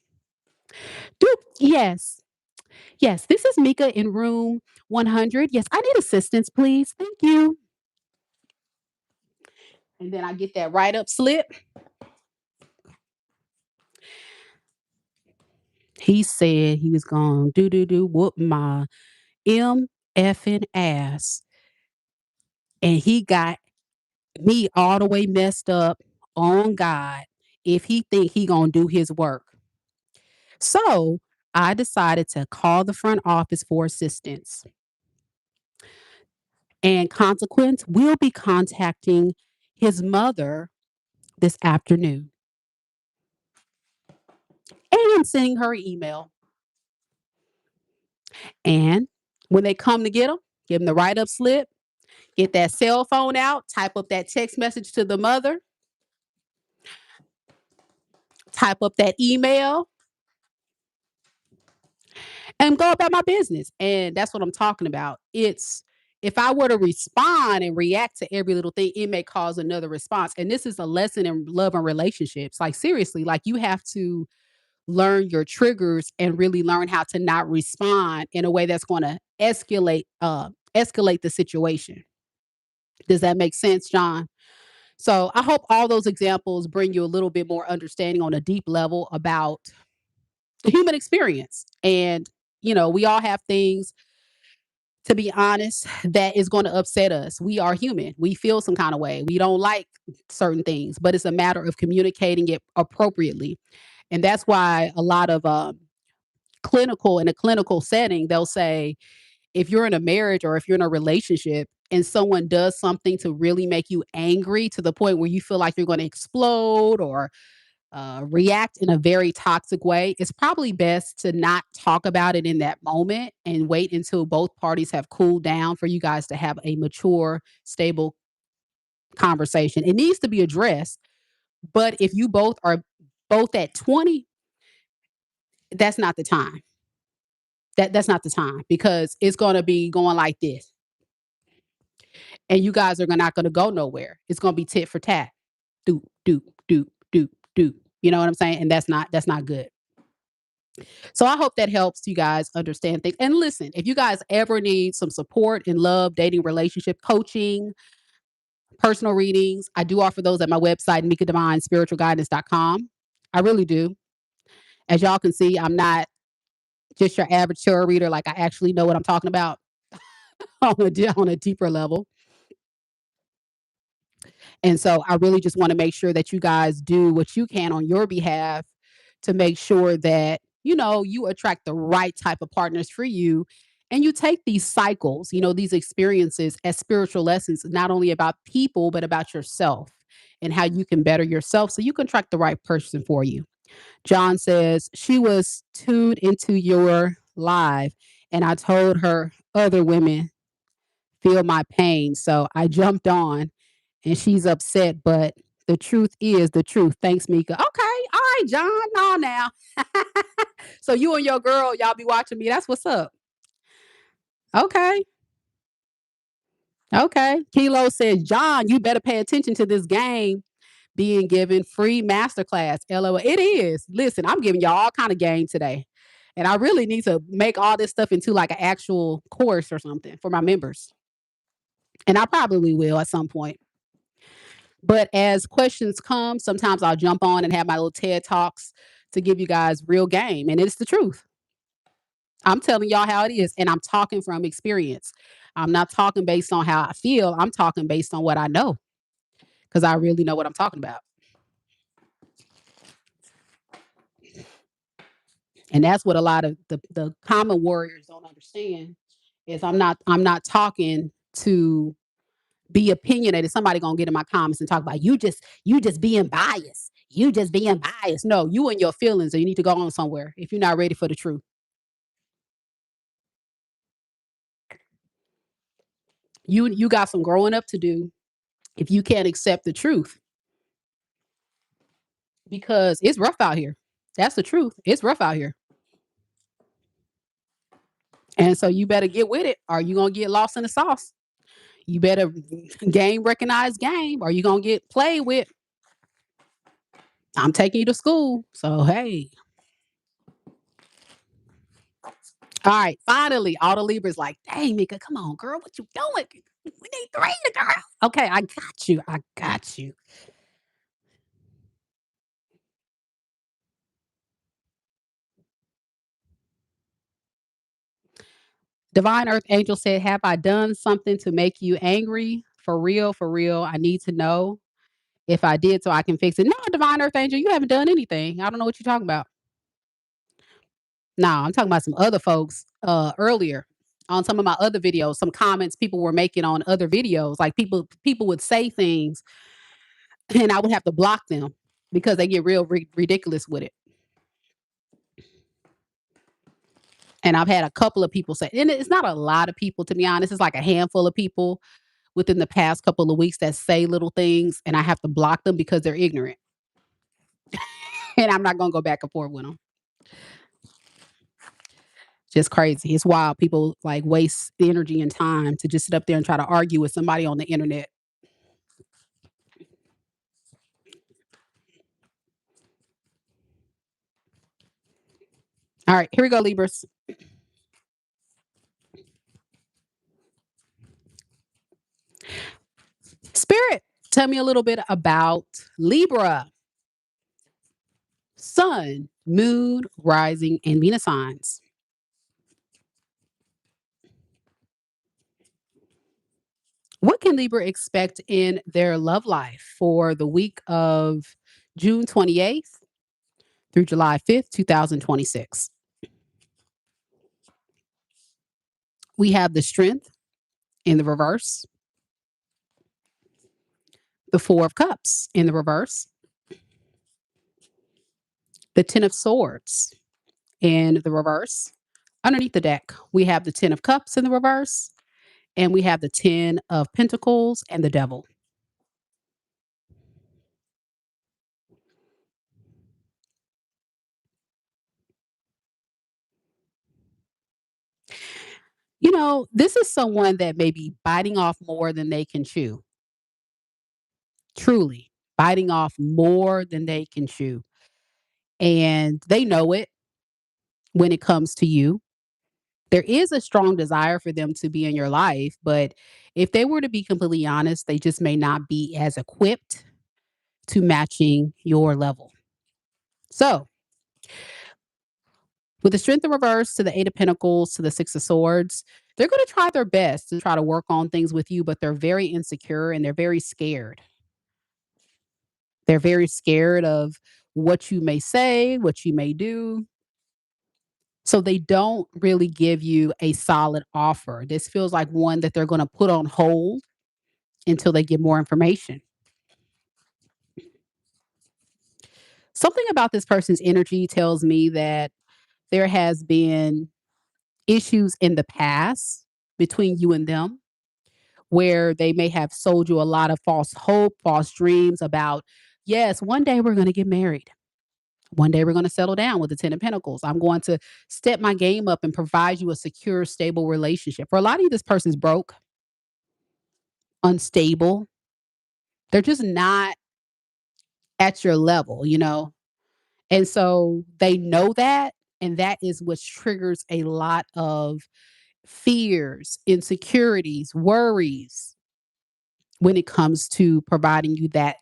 Yes. Yes, this is Mika in room 100. Yes, I need assistance, please. Thank you. And then I get that write up slip. He said he was going to do whoop my M effing ass. And he got me all the way messed up on God if he think he going to do his work. So I decided to call the front office for assistance. And consequence, we'll be contacting his mother this afternoon and sending her an email. And when they come to get him, give him the write up slip, get that cell phone out, type up that text message to the mother, type up that email, and go about my business. And that's what I'm talking about. It's if I were to respond and react to every little thing, it may cause another response. And this is a lesson in love and relationships. Like, seriously, like you have to learn your triggers and really learn how to not respond in a way that's going to escalate the situation. Does that make sense, John? So I hope all those examples bring you a little bit more understanding on a deep level about the human experience. And, we all have things, to be honest, that is going to upset us. We are human. We feel some kind of way. We don't like certain things, but it's a matter of communicating it appropriately. And that's why a lot of in a clinical setting, they'll say, if you're in a marriage or if you're in a relationship and someone does something to really make you angry to the point where you feel like you're going to explode or react in a very toxic way, it's probably best to not talk about it in that moment and wait until both parties have cooled down for you guys to have a mature, stable conversation. It needs to be addressed, but if you both are both at 20, that's not the time. That's not the time because it's going to be going like this, and you guys are not going to go nowhere. It's going to be tit for tat, do do do do do. You know what I'm saying? And that's not good. So I hope that helps you guys understand things. And listen, if you guys ever need some support in love, dating, relationship, coaching, personal readings, I do offer those at my website, MEKA'S I really do. As y'all can see, I'm not just your average tarot reader. Like, I actually know what I'm talking about on a deeper level. And so I really just want to make sure that you guys do what you can on your behalf to make sure that, you attract the right type of partners for you. And you take these cycles, these experiences as spiritual lessons, not only about people, but about yourself and how you can better yourself so you can attract the right person for you. John says, she was tuned into your live, and I told her other women feel my pain. So I jumped on and she's upset, but the truth is the truth. Thanks, Mika. Okay. All right, John. No, now. So you and your girl, y'all be watching me. That's what's up. Okay. Okay. Kilo says, John, you better pay attention to this game being given free masterclass. LOL. It is. Listen, I'm giving y'all all kind of game today. And I really need to make all this stuff into like an actual course or something for my members. And I probably will at some point. But as questions come, sometimes I'll jump on and have my little TED Talks to give you guys real game. And it's the truth. I'm telling y'all how it is. And I'm talking from experience. I'm not talking based on how I feel. I'm talking based on what I know because I really know what I'm talking about. And that's what a lot of the common warriors don't understand is I'm not talking to be opinionated. Somebody gonna get in my comments and talk about you just being biased. You just being biased. No, you and your feelings, and you need to go on somewhere if you're not ready for the truth. You got some growing up to do if you can't accept the truth because it's rough out here. That's the truth. It's rough out here. And so you better get with it or you gonna get lost in the sauce. You better game recognize game or you gonna get played with. I'm taking you to school. So hey. All right, finally, all the Libras like, dang, Mika, come on, girl, what you doing? We need three, girl. Okay, I got you. I got you. Divine Earth Angel said, have I done something to make you angry? For real, for real. I need to know if I did so I can fix it. No, Divine Earth Angel, you haven't done anything. I don't know what you're talking about. Nah, I'm talking about some other folks, earlier on some of my other videos, some comments people were making on other videos, like people would say things and I would have to block them because they get real ridiculous with it. And I've had a couple of people say, and it's not a lot of people, to be honest. It's like a handful of people within the past couple of weeks that say little things, and I have to block them because they're ignorant. And I'm not gonna go back and forth with them. Just crazy. It's wild. People like waste energy and time to just sit up there and try to argue with somebody on the internet. All right, here we go, Libras. Spirit, tell me a little bit about Libra, Sun, Moon, Rising, and Venus signs. What can Libra expect in their love life for the week of June 28th through July 5th, 2026? We have the Strength in the reverse, the Four of Cups in the reverse, the Ten of Swords in the reverse. Underneath the deck, we have the Ten of Cups in the reverse, and we have the Ten of Pentacles and the Devil. You know, this is someone that may be biting off more than they can chew. Truly, biting off more than they can chew. And they know it when it comes to you. There is a strong desire for them to be in your life, but if they were to be completely honest, they just may not be as equipped to matching your level. So, with the Strength in reverse to the Eight of Pentacles to the Six of Swords, they're going to try their best to try to work on things with you, but they're very insecure and they're very scared. They're very scared of what you may say, what you may do. So they don't really give you a solid offer. This feels like one that they're going to put on hold until they get more information. Something about this person's energy tells me that there has been issues in the past between you and them where they may have sold you a lot of false hope, false dreams about, yes, one day we're going to get married. One day we're going to settle down with the 10 of Pentacles. I'm going to step my game up and provide you a secure, stable relationship. For a lot of you, this person's broke, unstable. They're just not at your level, you know? And so they know that. And that is what triggers a lot of fears, insecurities, worries when it comes to providing you that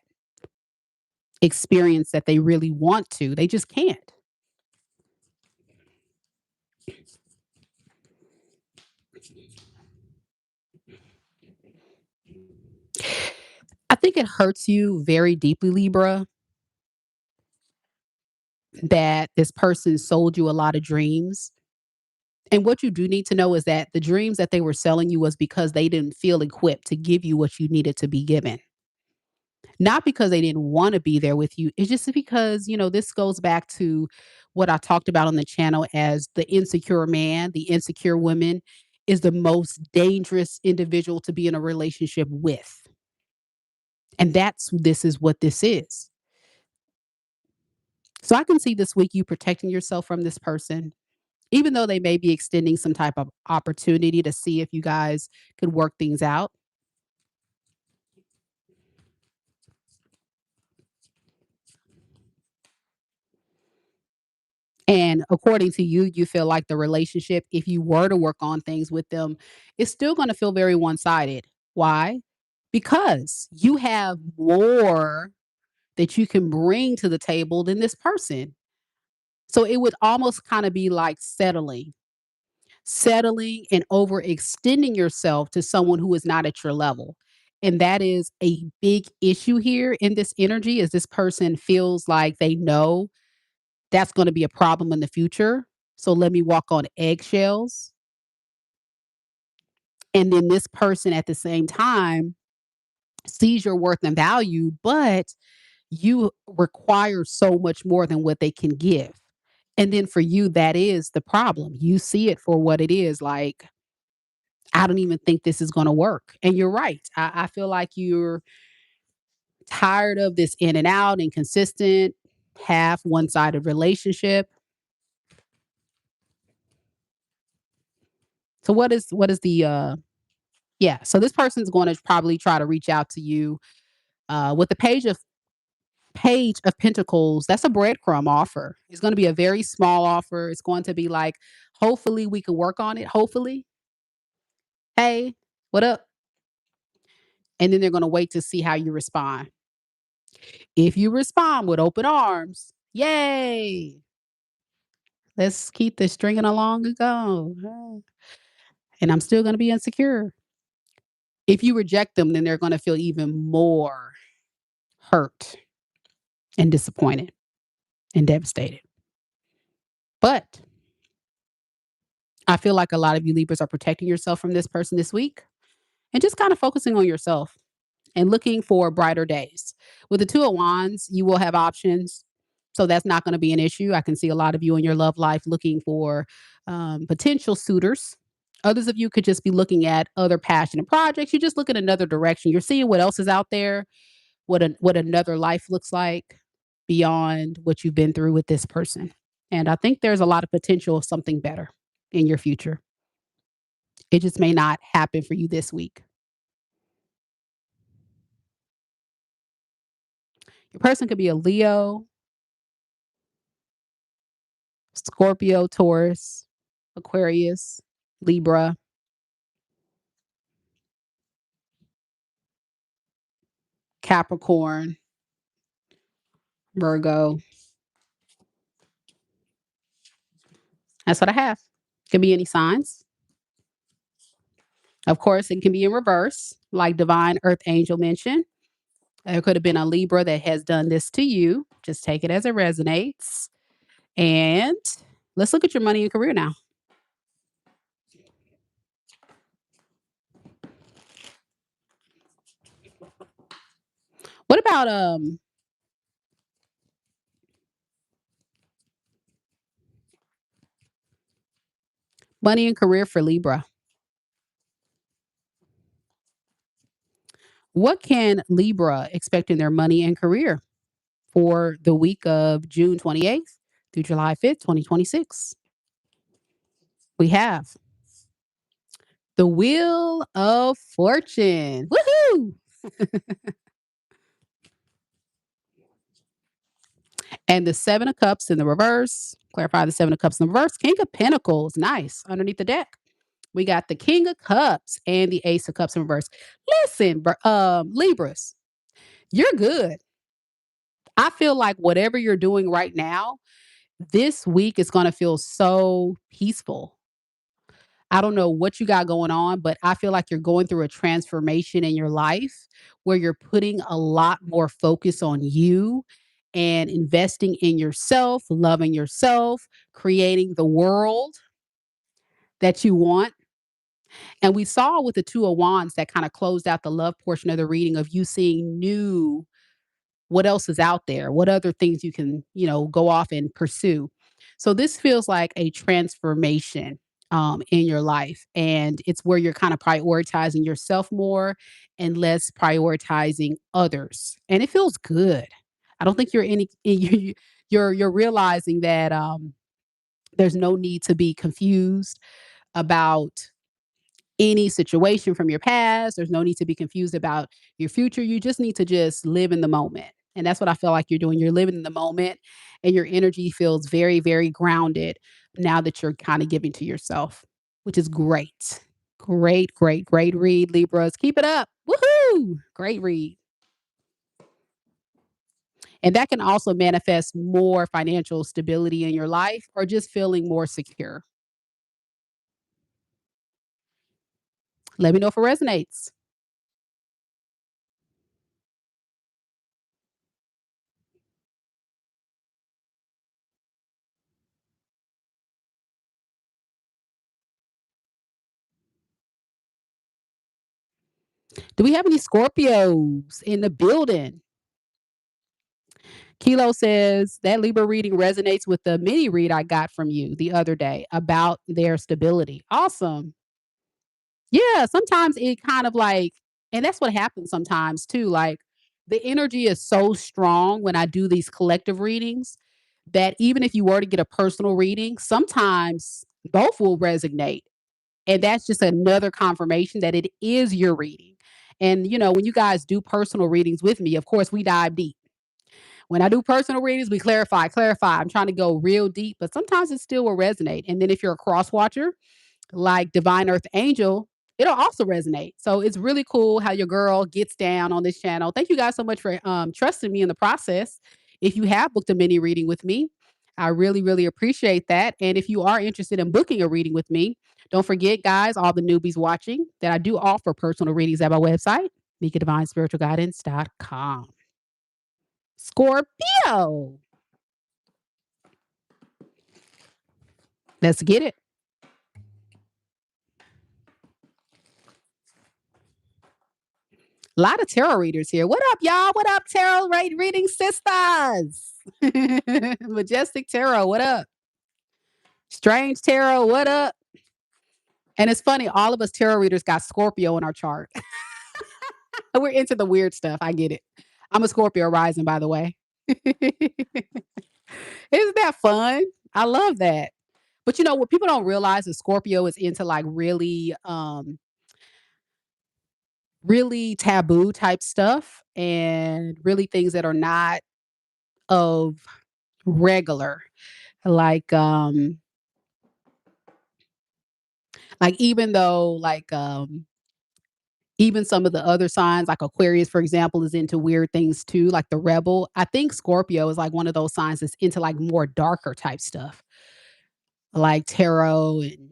experience that they really want to. They just can't. I think it hurts you very deeply, Libra, that this person sold you a lot of dreams. And what you do need to know is that the dreams that they were selling you was because they didn't feel equipped to give you what you needed to be given. Not because they didn't want to be there with you. It's just because, you know, this goes back to what I talked about on the channel as the insecure man, the insecure woman is the most dangerous individual to be in a relationship with. And this is what this is. So I can see this week you protecting yourself from this person, even though they may be extending some type of opportunity to see if you guys could work things out. And according to you, you feel like the relationship, if you were to work on things with them, is still going to feel very one sided. Why? Because you have more that you can bring to the table than this person. So it would almost kind of be like settling and overextending yourself to someone who is not at your level. And that is a big issue here in this energy is this person feels like they know that's going to be a problem in the future. So let me walk on eggshells. And then this person at the same time sees your worth and value, but you require so much more than what they can give. And then for you, that is the problem. You see it for what it is. Like, I don't even think this is going to work. And you're right. I feel like you're tired of this in and out, inconsistent, half one sided relationship. So what is the yeah, so this person's going to probably try to reach out to you with the page of pentacles. That's a breadcrumb offer. It's going to be a very small offer. It's going to be like, hopefully we can work on it. Hopefully, hey, what up? And then they're going to wait to see how you respond. If you respond with open arms, yay, let's keep this stringing along and go. And I'm still going to be insecure. If you reject them, then they're going to feel even more hurt and disappointed and devastated. But I feel like a lot of you Libras are protecting yourself from this person this week and just kind of focusing on yourself and looking for brighter days. With the Two of Wands, you will have options. So that's not going to be an issue. I can see a lot of you in your love life looking for potential suitors. Others of you could just be looking at other passionate projects. You just look at another direction. You're seeing what else is out there, what another life looks like beyond what you've been through with this person. And I think there's a lot of potential of something better in your future. It just may not happen for you this week. Your person could be a Leo, Scorpio, Taurus, Aquarius, Libra, Capricorn, Virgo. That's what I have. Could be any signs. Of course, it can be in reverse, like Divine Earth Angel mentioned. There could have been a Libra that has done this to you. Just take it as it resonates. And let's look at your money and career now. What about money and career for Libra? What can Libra expect in their money and career for the week of June 28th through July 5th, 2026? We have the Wheel of Fortune. Woohoo! And the Seven of Cups in the reverse. Clarify the Seven of Cups in the reverse. King of Pentacles. Nice. Underneath the deck. We got the King of Cups and the Ace of Cups in reverse. Listen, Libras, you're good. I feel like whatever you're doing right now, this week is going to feel so peaceful. I don't know what you got going on, but I feel like you're going through a transformation in your life where you're putting a lot more focus on you and investing in yourself, loving yourself, creating the world that you want. And we saw with the Two of Wands that kind of closed out the love portion of the reading of you seeing new what else is out there, what other things you can, go off and pursue. So this feels like a transformation in your life. And it's where you're kind of prioritizing yourself more and less prioritizing others. And it feels good. I don't think you're any you're realizing that there's no need to be confused about any situation from your past. There's no need to be confused about your future. You just need to just live in the moment. And that's what I feel like you're doing. You're living in the moment and your energy feels very, very grounded now that you're kind of giving to yourself, which is great. Great, great, great read, Libras. Keep it up. Woohoo! Great read. And that can also manifest more financial stability in your life or just feeling more secure. Let me know if it resonates. Do we have any Scorpios in the building? Kilo says that Libra reading resonates with the mini read I got from you the other day about their stability. Awesome. Yeah, sometimes it kind of like, and that's what happens sometimes too. Like the energy is so strong when I do these collective readings that even if you were to get a personal reading, sometimes both will resonate. And that's just another confirmation that it is your reading. And, when you guys do personal readings with me, of course, we dive deep. When I do personal readings, we clarify, clarify. I'm trying to go real deep, but sometimes it still will resonate. And then if you're a cross watcher, like Divine Earth Angel, it'll also resonate. So it's really cool how your girl gets down on this channel. Thank you guys so much for trusting me in the process. If you have booked a mini reading with me, I really, really appreciate that. And if you are interested in booking a reading with me, don't forget, guys, all the newbies watching, that I do offer personal readings at my website, MikaDivineSpiritualGuidance.com. Scorpio. Let's get it. A lot of tarot readers here. What up, y'all? What up, tarot reading sisters? Majestic Tarot, what up? Strange Tarot, what up? And it's funny, all of us tarot readers got Scorpio in our chart. We're into the weird stuff. I get it. I'm a Scorpio rising, by the way. Isn't that fun? I love that. But what people don't realize is Scorpio is into like really taboo type stuff and really things that are not of regular. Like even though even some of the other signs like Aquarius, for example, is into weird things too, like the rebel. I think Scorpio is like one of those signs that's into like more darker type stuff, like tarot and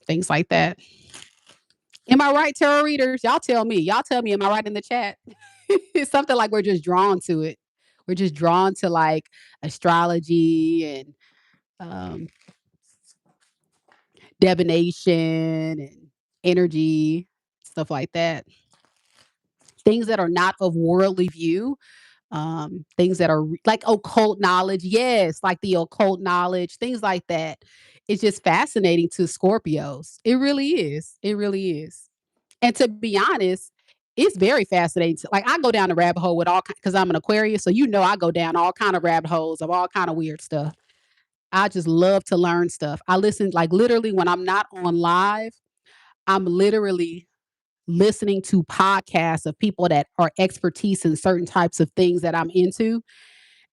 things like that. Am I right, tarot readers? Y'all tell me. Y'all tell me, am I right in the chat? It's something like we're just drawn to it. We're just drawn to like astrology and um, divination and energy, stuff like that. Things that are not of worldly view, things that are like occult knowledge. Yes, like the occult knowledge, things like that. It's just fascinating to Scorpios. It really is. It really is. And to be honest, it's very fascinating. Like I go down the rabbit hole with all because I'm an Aquarius, so I go down all kind of rabbit holes of all kind of weird stuff. I just love to learn stuff. I listen like literally when I'm not on live, I'm literally listening to podcasts of people that are expertise in certain types of things that I'm into.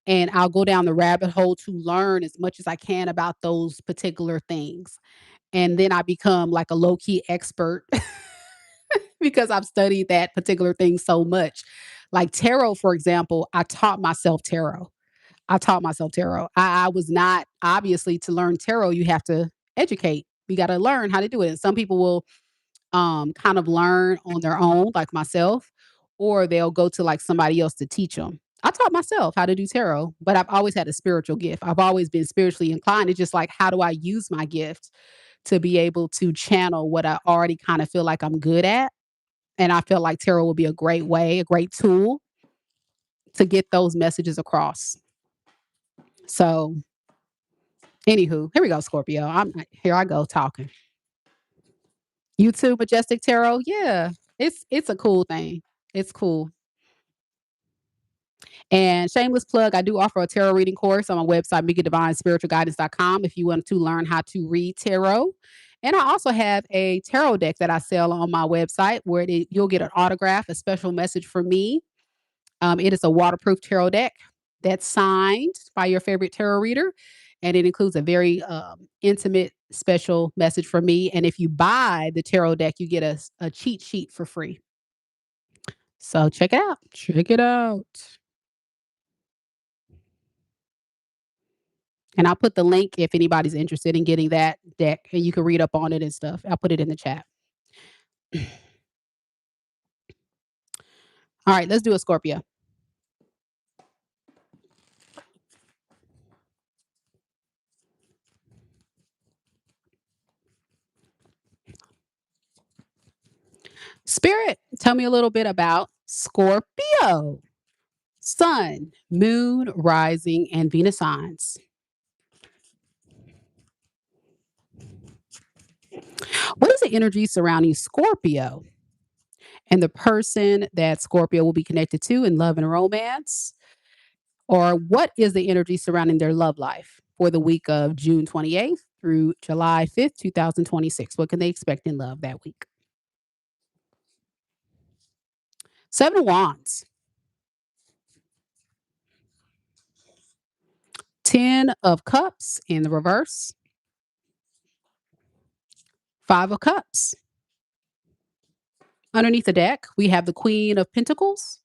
And I'll go down the rabbit hole to learn as much as I can about those particular things. And then I become like a low key expert because I've studied that particular thing so much. Like tarot, for example, I taught myself tarot. I was not obviously to learn tarot, you have to educate. You got to learn how to do it. And some people will kind of learn on their own, like myself, or they'll go to like somebody else to teach them. I taught myself how to do tarot, but I've always had a spiritual gift. I've always been spiritually inclined. It's just like, how do I use my gift to be able to channel what I already kind of feel like I'm good at? And I feel like tarot will be a great way, a great tool to get those messages across. So, anywho, here we go, Scorpio. Here I go talking. You too, Majestic Tarot. Yeah, it's a cool thing. It's cool. And shameless plug, I do offer a tarot reading course on my website, MikaDivineSpiritualGuidance.com, if you want to learn how to read tarot. And I also have a tarot deck that I sell on my website where you'll get an autograph, a special message from me. It is a waterproof tarot deck that's signed by your favorite tarot reader. And it includes a very intimate, special message from me. And if you buy the tarot deck, you get a cheat sheet for free. So check it out. Check it out. And I'll put the link if anybody's interested in getting that deck and you can read up on it and stuff. I'll put it in the chat. All right, let's do a Scorpio. Spirit, Tell me a little bit about Scorpio. Sun, moon, rising, and Venus signs. What is the energy surrounding Scorpio and the person that Scorpio will be connected to in love and romance? Or what is the energy surrounding their love life for the week of June 28th through July 5th, 2026? What can they expect in love that week? Seven of Wands, 10 of Cups in the reverse, Five of Cups. Underneath the deck, we have the Queen of Pentacles,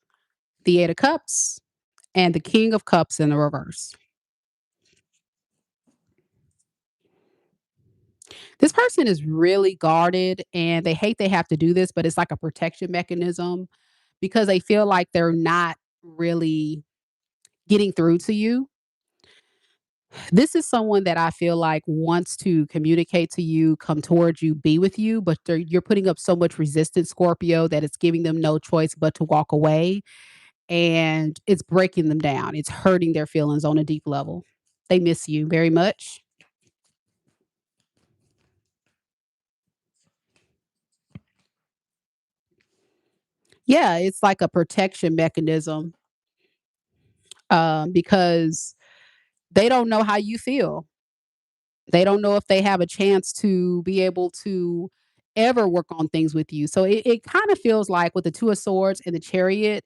the Eight of Cups, and the King of Cups in the reverse. This person is really guarded and they hate they have to do this, but it's like a protection mechanism because they feel like they're not really getting through to you. This is someone that I feel like wants to communicate to you, come towards you, be with you, but you're putting up so much resistance, Scorpio, that it's giving them no choice but to walk away. And it's breaking them down. It's hurting their feelings on a deep level. They miss you very much. Yeah, it's like a protection mechanism because they don't know how you feel. They don't know if they have a chance to be able to ever work on things with you. So it kind of feels like with the Two of Swords and the Chariot,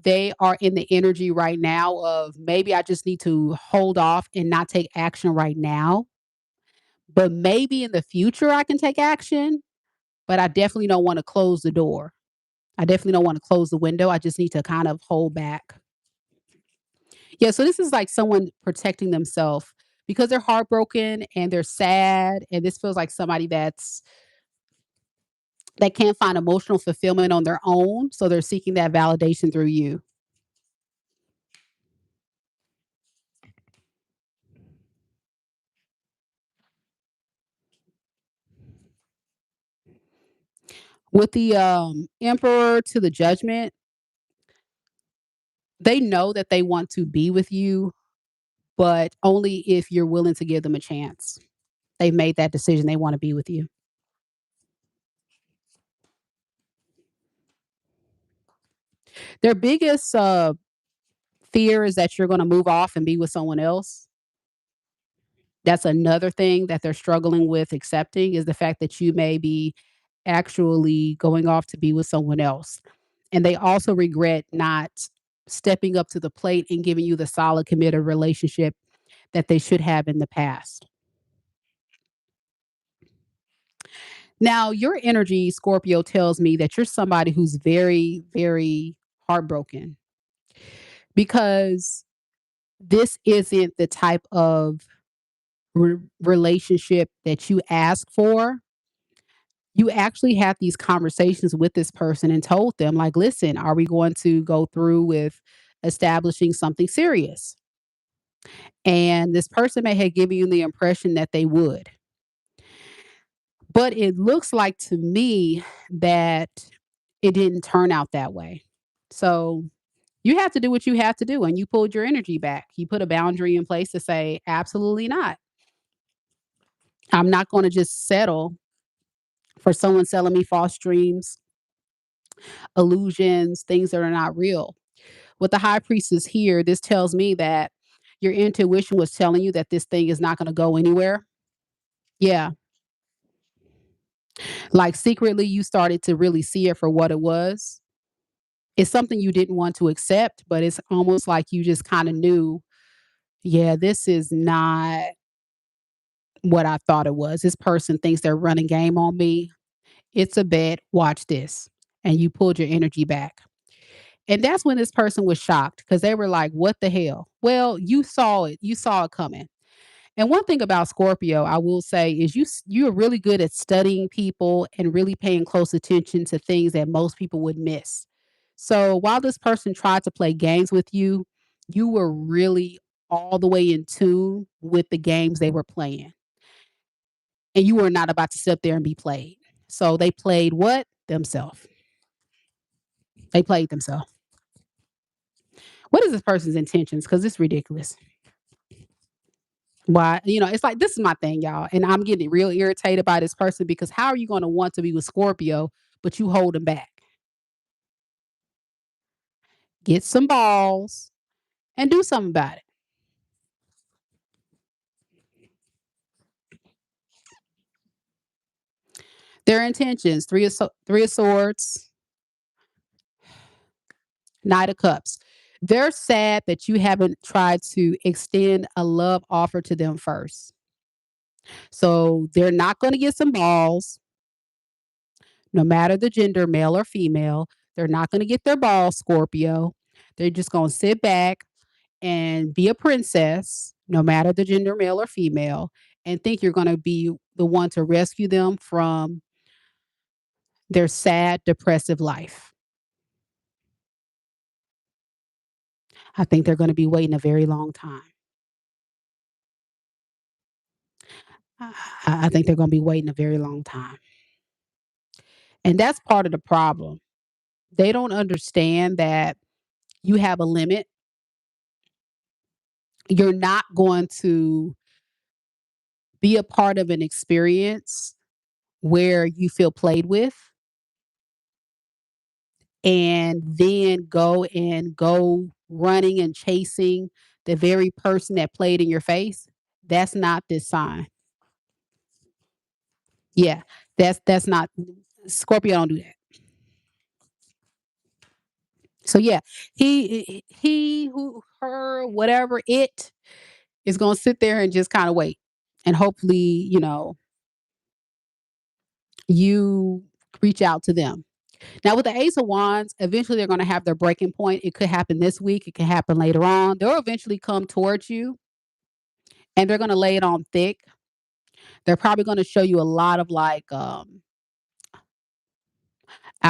they are in the energy right now of maybe I just need to hold off and not take action right now. But maybe in the future I can take action, but I definitely don't want to close the door. I definitely don't want to close the window. I just need to kind of hold back. Yeah, so this is like someone protecting themselves because they're heartbroken and they're sad, and this feels like somebody that can't find emotional fulfillment on their own, so they're seeking that validation through you. With the Emperor to the Judgment, they know that they want to be with you, but only if you're willing to give them a chance. They've made that decision. They want to be with you. Their biggest fear is that you're going to move off and be with someone else. That's another thing that they're struggling with accepting is the fact that you may be actually going off to be with someone else. And they also regret not stepping up to the plate and giving you the solid, committed relationship that they should have in the past. Now, your energy, Scorpio, tells me that you're somebody who's very, very heartbroken because this isn't the type of relationship that you ask for. You actually had these conversations with this person and told them, like, listen, are we going to go through with establishing something serious? And this person may have given you the impression that they would. But it looks like to me that it didn't turn out that way. So you have to do what you have to do. And you pulled your energy back. You put a boundary in place to say, absolutely not. I'm not going to just settle for someone selling me false dreams, illusions, things that are not real. With the high priestess here, this tells me that your intuition was telling you that this thing is not going to go anywhere. Yeah. Like secretly, you started to really see it for what it was. It's something you didn't want to accept, but it's almost like you just kind of knew, yeah, this is not what I thought it was. This person thinks they're running game on me. It's a bet. Watch this. And you pulled your energy back. And that's when this person was shocked because they were like, what the hell? Well, you saw it. You saw it coming. And one thing about Scorpio, I will say, is you're really good at studying people and really paying close attention to things that most people would miss. So while this person tried to play games with you, you were really all the way in tune with the games they were playing. And you were not about to sit there and be played. So they played what? Themselves. They played themselves. What is this person's intentions? Because it's ridiculous. Why? It's like this is my thing, y'all, and I'm getting real irritated by this person because how are you going to want to be with Scorpio, but you hold them back? Get some balls and do something about it. Their intentions: three of swords, Knight of Cups. They're sad that you haven't tried to extend a love offer to them first. So they're not going to get some balls, no matter the gender, male or female. They're not going to get their balls, Scorpio. They're just going to sit back and be a princess, no matter the gender, male or female, and think you're going to be the one to rescue them from their sad, depressive life. I think they're going to be waiting a very long time. I think they're going to be waiting a very long time. And that's part of the problem. They don't understand that you have a limit. You're not going to be a part of an experience where you feel played with and then go running and chasing the very person that played in your face. That's not this sign. Yeah, that's not Scorpio don't do that. So yeah, who, her, whatever it is going to sit there and just kind of wait. And hopefully, you reach out to them. Now, with the Ace of Wands, eventually they're going to have their breaking point. It could happen this week, it could happen later on. They'll eventually come towards you and they're going to lay it on thick. They're probably going to show you a lot of like, I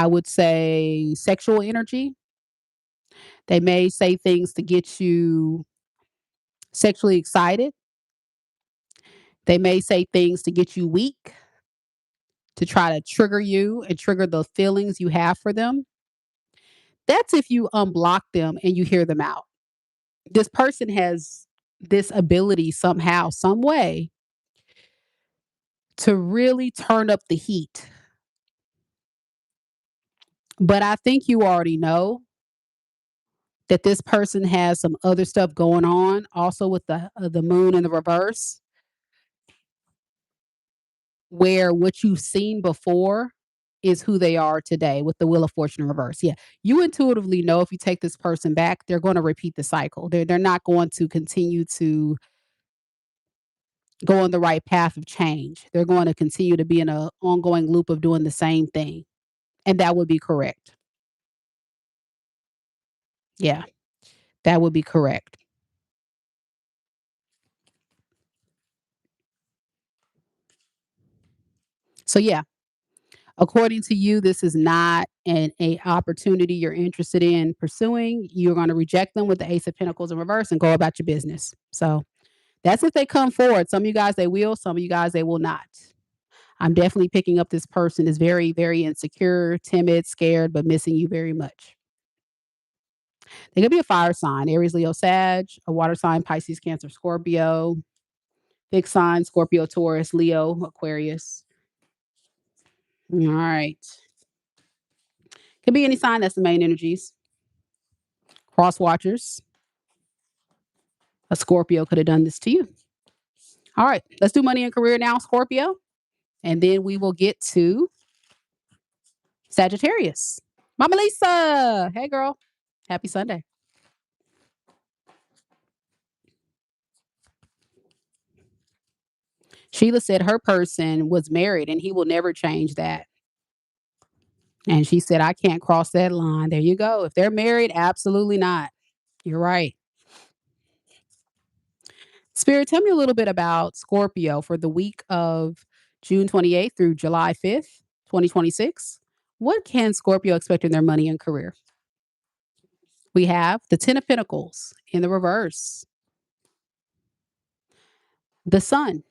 would say, sexual energy. They may say things to get you sexually excited. They may say things to get you weak, to try to trigger you and trigger the feelings you have for them. That's if you unblock them and you hear them out. This person has this ability somehow, some way to really turn up the heat. But I think you already know that this person has some other stuff going on also with the moon in the reverse, where what you've seen before is who they are today with the wheel of fortune in reverse. Yeah. You intuitively know if you take this person back, they're going to repeat the cycle. They're not going to continue to go on the right path of change. They're going to continue to be in an ongoing loop of doing the same thing. And that would be correct. Yeah, that would be correct. So yeah, according to you, this is not an a opportunity you're interested in pursuing. You're going to reject them with the Ace of Pentacles in reverse and go about your business. So that's if they come forward. Some of you guys they will, some of you guys they will not. I'm definitely picking up this person is very, very insecure, timid, scared, but missing you very much. They could be a fire sign, Aries, Leo, Sag, a water sign, Pisces, Cancer, Scorpio, big sign, Scorpio, Taurus, Leo, Aquarius. All right. Could be any sign. That's the main energies. Cross watchers. A Scorpio could have done this to you. All right. Let's do money and career now, Scorpio. And then we will get to Sagittarius. Mama Lisa. Hey, girl. Happy Sunday. Sheila said her person was married and he will never change that. And she said, I can't cross that line. There you go. If they're married, absolutely not. You're right. Spirit, tell me a little bit about Scorpio for the week of June 28th through July 5th, 2026. What can Scorpio expect in their money and career? We have the 10 of Pentacles in the reverse, the Sun.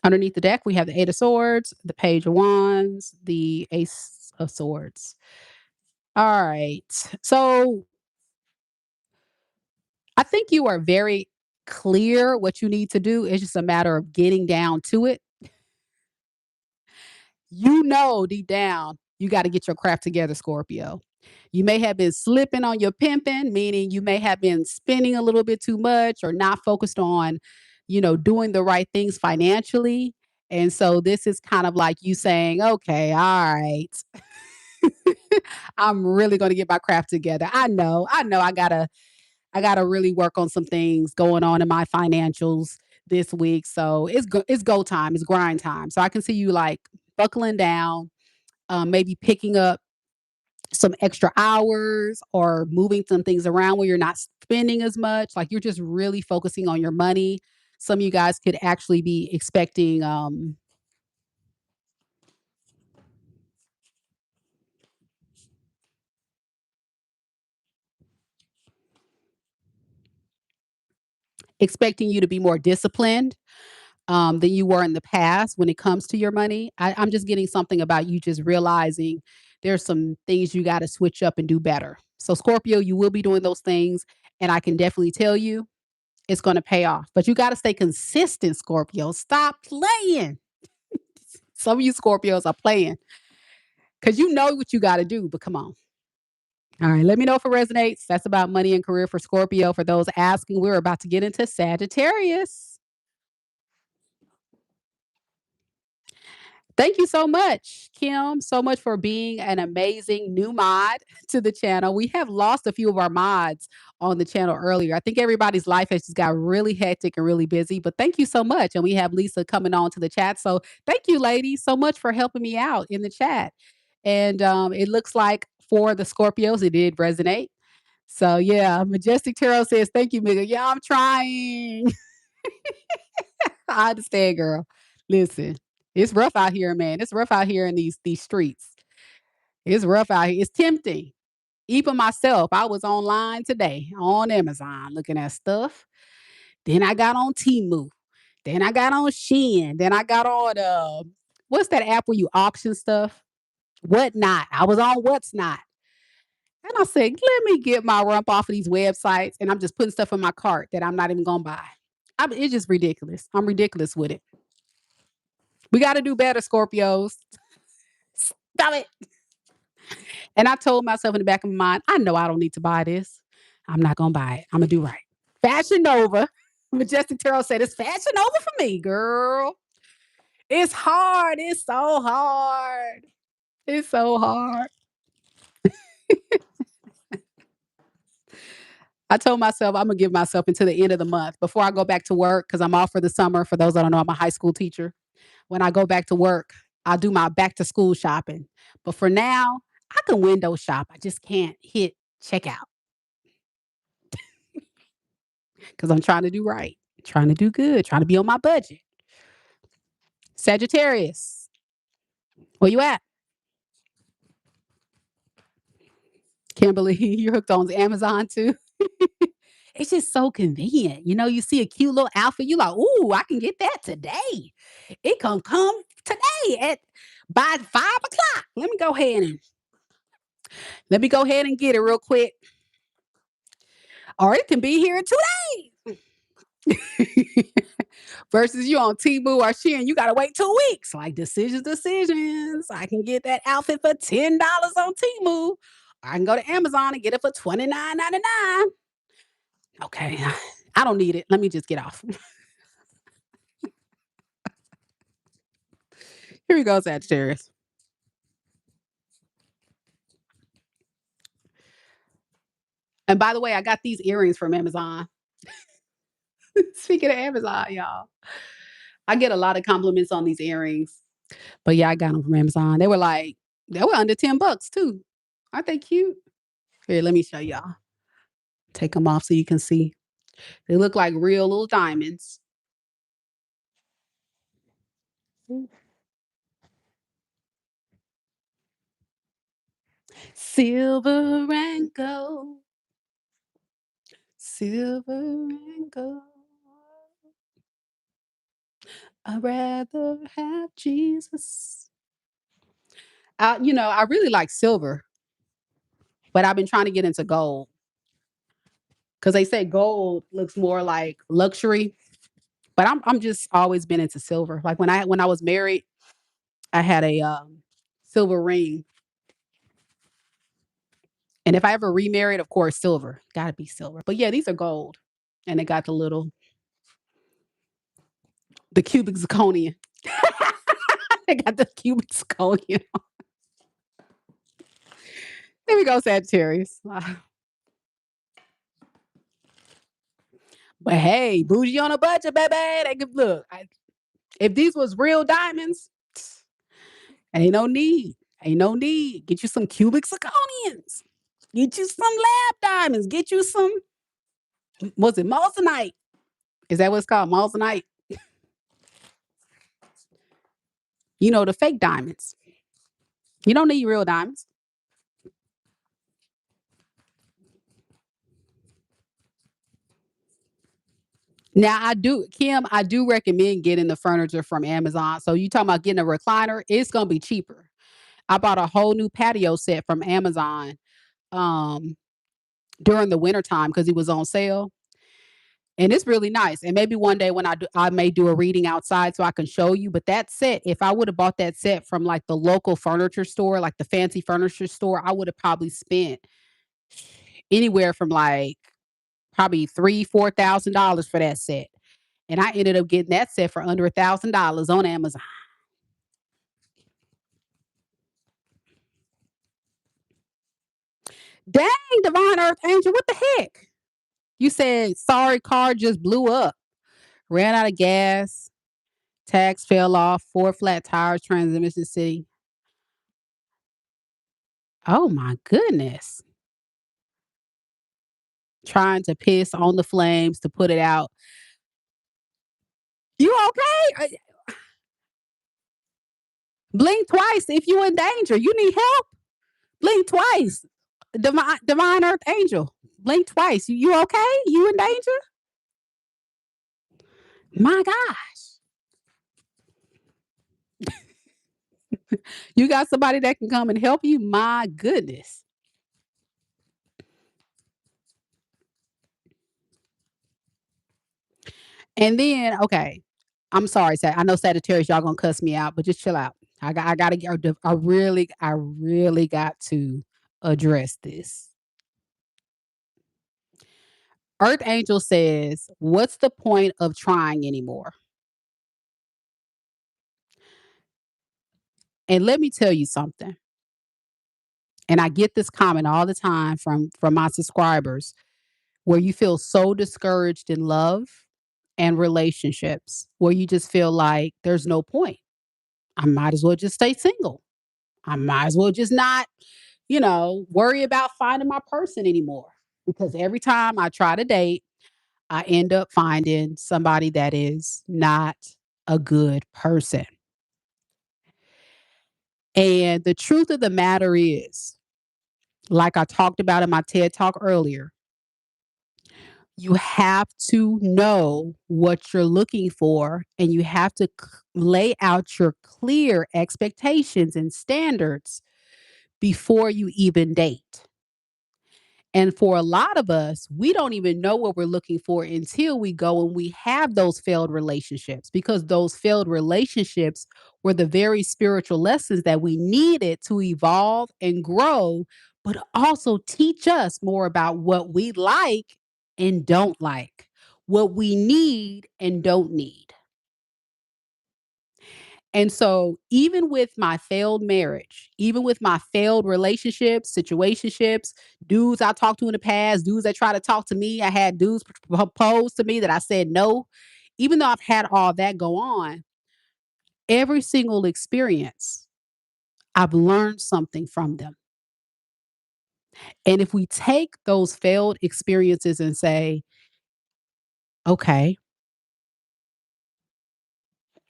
Underneath the deck, we have the 8 of Swords, the Page of Wands, the Ace of Swords. All right. So I think you are very clear what you need to do. It's just a matter of getting down to it. You know, deep down, you got to get your crap together, Scorpio. You may have been slipping on your pimping, meaning you may have been spending a little bit too much or not focused on, doing the right things financially. And so this is kind of like you saying, okay, all right, I'm really going to get my crap together. I know I gotta really work on some things going on in my financials this week. So it's go time, it's grind time. So I can see you like buckling down, maybe picking up some extra hours or moving some things around where you're not spending as much. Like you're just really focusing on your money. Some of you guys could actually be expecting you to be more disciplined than you were in the past when it comes to your money. I'm just getting something about you just realizing there's some things you got to switch up and do better. So, Scorpio, you will be doing those things. And I can definitely tell you it's going to pay off. But you got to stay consistent, Scorpio. Stop playing. Some of you Scorpios are playing because you know what you got to do. But come on. All right. Let me know if it resonates. That's about money and career for Scorpio. For those asking, we're about to get into Sagittarius. Thank you so much, Kim, so much for being an amazing new mod to the channel. We have lost a few of our mods on the channel earlier. I think everybody's life has just got really hectic and really busy, but thank you so much. And we have Lisa coming on to the chat. So thank you, ladies, so much for helping me out in the chat. And it looks like for the Scorpios, it did resonate. So yeah, Majestic Tarot says, thank you, Mika. Yeah, I'm trying. I understand, girl. Listen, it's rough out here, man. It's rough out here in these streets. It's rough out here. It's tempting. Even myself, I was online today on Amazon looking at stuff. Then I got on Temu. Then I got on Shein. Then I got on what's that app where you auction stuff? Whatnot. I was on What's Not. And I said, let me get my rump off of these websites. And I'm just putting stuff in my cart that I'm not even gonna buy. It's just ridiculous. I'm ridiculous with it. We got to do better, Scorpios. Stop it. And I told myself in the back of my mind, I know I don't need to buy this. I'm not going to buy it. I'm going to do right. Fashion Nova. Majestic Tarot said, it's Fashion Nova for me, girl. It's hard. It's so hard. It's so hard. I told myself I'm going to give myself until the end of the month before I go back to work because I'm off for the summer. For those that don't know, I'm a high school teacher. When I go back to work, I'll do my back to school shopping. But for now, I can window shop. I just can't hit checkout because I'm trying to do right, trying to do good, trying to be on my budget. Sagittarius, where you at? Kimberly, you're hooked on Amazon too. It's just so convenient. You see a cute little outfit, you like, ooh, I can get that today. It can come today at by 5 o'clock. Let me go ahead and get it real quick. Or it can be here in 2 days. Versus you on Temu or Shein, you gotta wait 2 weeks. Like decisions. I can get that outfit for $10 on Temu. I can go to Amazon and get it for $29.99. Okay, I don't need it. Let me just get off. Here we go, Sagittarius. And by the way, I got these earrings from Amazon. Speaking of Amazon, y'all, I get a lot of compliments on these earrings. But yeah, I got them from Amazon. They were under $10 too. Aren't they cute? Here, let me show y'all. Take them off so you can see. They look like real little diamonds. Silver and gold, silver and gold. I'd rather have Jesus. I really like silver. But I've been trying to get into gold because they say gold looks more like luxury. But I'm just always been into silver. Like when I was married, I had a silver ring, and if I ever remarried, of course, silver. Got to be silver. But yeah, these are gold, and they got the cubic zirconia. They got the cubic zirconia. There we go, Sagittarius. But hey, bougie on a budget, baby. They could look. If these was real diamonds, ain't no need. Ain't no need. Get you some cubic zirconians. Get you some lab diamonds. Get you some. Was it Moissanite? Is that what it's called? Moissanite? You know, the fake diamonds. You don't need real diamonds. Now Kim, I do recommend getting the furniture from Amazon. So you talking about getting a recliner, it's gonna be cheaper. I bought a whole new patio set from Amazon um during the winter time because it was on sale. And it's really nice. And maybe one day when I may do a reading outside so I can show you. But that set, if I would have bought that set from like the local furniture store, like the fancy furniture store, I would have probably spent anywhere from like probably $3,000, $4,000 for that set. And I ended up getting that set for under $1,000 on Amazon. Dang, Divine Earth Angel, what the heck? You said sorry, car just blew up, ran out of gas, tags fell off, four flat tires, transmission city. Oh my goodness. Trying to piss on the flames to put it out. You okay? Blink twice if you in danger. You need help. Blink twice. Divine Earth Angel. Blink twice. You okay? You in danger? My God. You got somebody that can come and help you? My goodness. And then, okay, I'm sorry, I know Sagittarius, y'all gonna cuss me out, but just chill out. I gotta get. I really got to address this. Earth Angel says, "What's the point of trying anymore?" And let me tell you something. And I get this comment all the time from my subscribers, where you feel so discouraged in love and relationships, where you just feel like there's no point. I might as well just stay single. I might as well just not, worry about finding my person anymore. Because every time I try to date, I end up finding somebody that is not a good person. And the truth of the matter is, like I talked about in my TED talk earlier, you have to know what you're looking for and you have to lay out your clear expectations and standards before you even date. And for a lot of us, we don't even know what we're looking for until we go and we have those failed relationships, because those failed relationships were the very spiritual lessons that we needed to evolve and grow, but also teach us more about what we like and don't like, what we need and don't need. And so, even with my failed marriage, even with my failed relationships, situationships, dudes I talked to in the past, dudes that try to talk to me, I had dudes propose to me that I said no. Even though I've had all that go on, every single experience, I've learned something from them. And if we take those failed experiences and say, okay,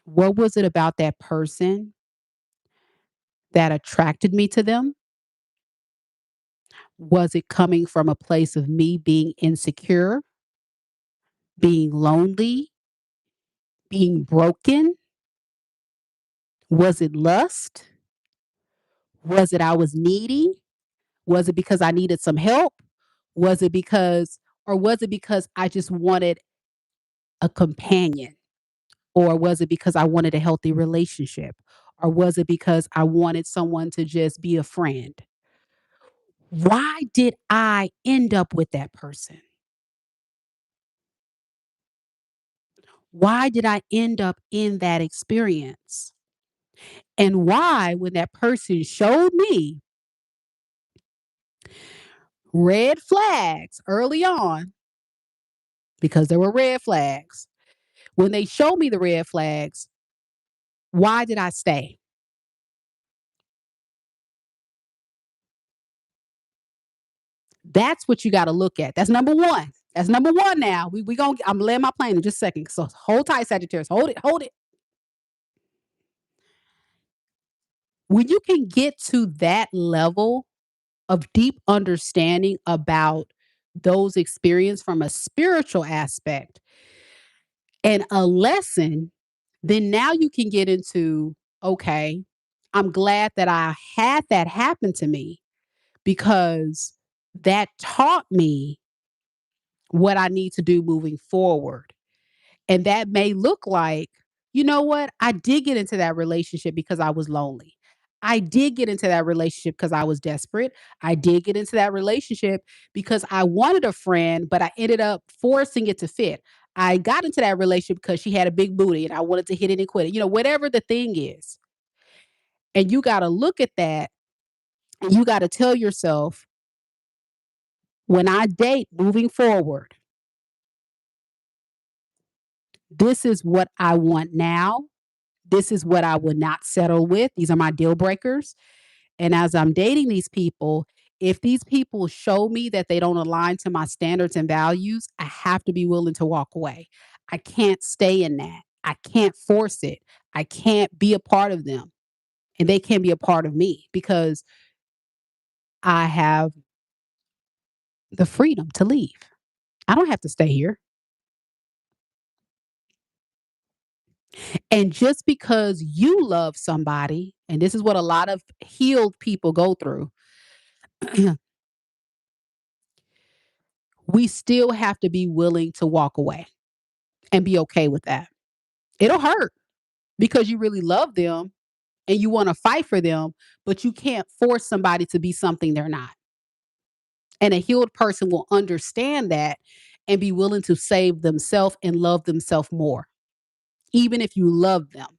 what was it about that person that attracted me to them? Was it coming from a place of me being insecure, being lonely, being broken? Was it lust? Was it I was needy? Was it because I needed some help? Was it because, or was it because I just wanted a companion? Or was it because I wanted a healthy relationship? Or was it because I wanted someone to just be a friend? Why did I end up with that person? Why did I end up in that experience? And why, when that person showed me red flags early on, because there were red flags, when they showed me the red flags, why did I stay? That's what you got to look at. That's number one. That's number one now. We gonna I'm laying my plane in just a second. So hold tight, Sagittarius. Hold it, hold it. When you can get to that level of deep understanding about those experiences from a spiritual aspect and a lesson, then now you can get into, okay, I'm glad that I had that happen to me because that taught me what I need to do moving forward. And that may look like, you know what? I did get into that relationship because I was lonely. I did get into that relationship because I was desperate. I did get into that relationship because I wanted a friend, but I ended up forcing it to fit. I got into that relationship because she had a big booty and I wanted to hit it and quit it. Whatever the thing is. And you got to look at that and you got to tell yourself, when I date moving forward, this is what I want now. This is what I would not settle with. These are my deal breakers. And as I'm dating these people, if these people show me that they don't align to my standards and values, I have to be willing to walk away. I can't stay in that. I can't force it. I can't be a part of them. And they can't be a part of me because I have the freedom to leave. I don't have to stay here. And just because you love somebody, and this is what a lot of healed people go through, we still have to be willing to walk away and be okay with that. It'll hurt because you really love them and you want to fight for them, but you can't force somebody to be something they're not. And a healed person will understand that and be willing to save themselves and love themselves more, even if you love them.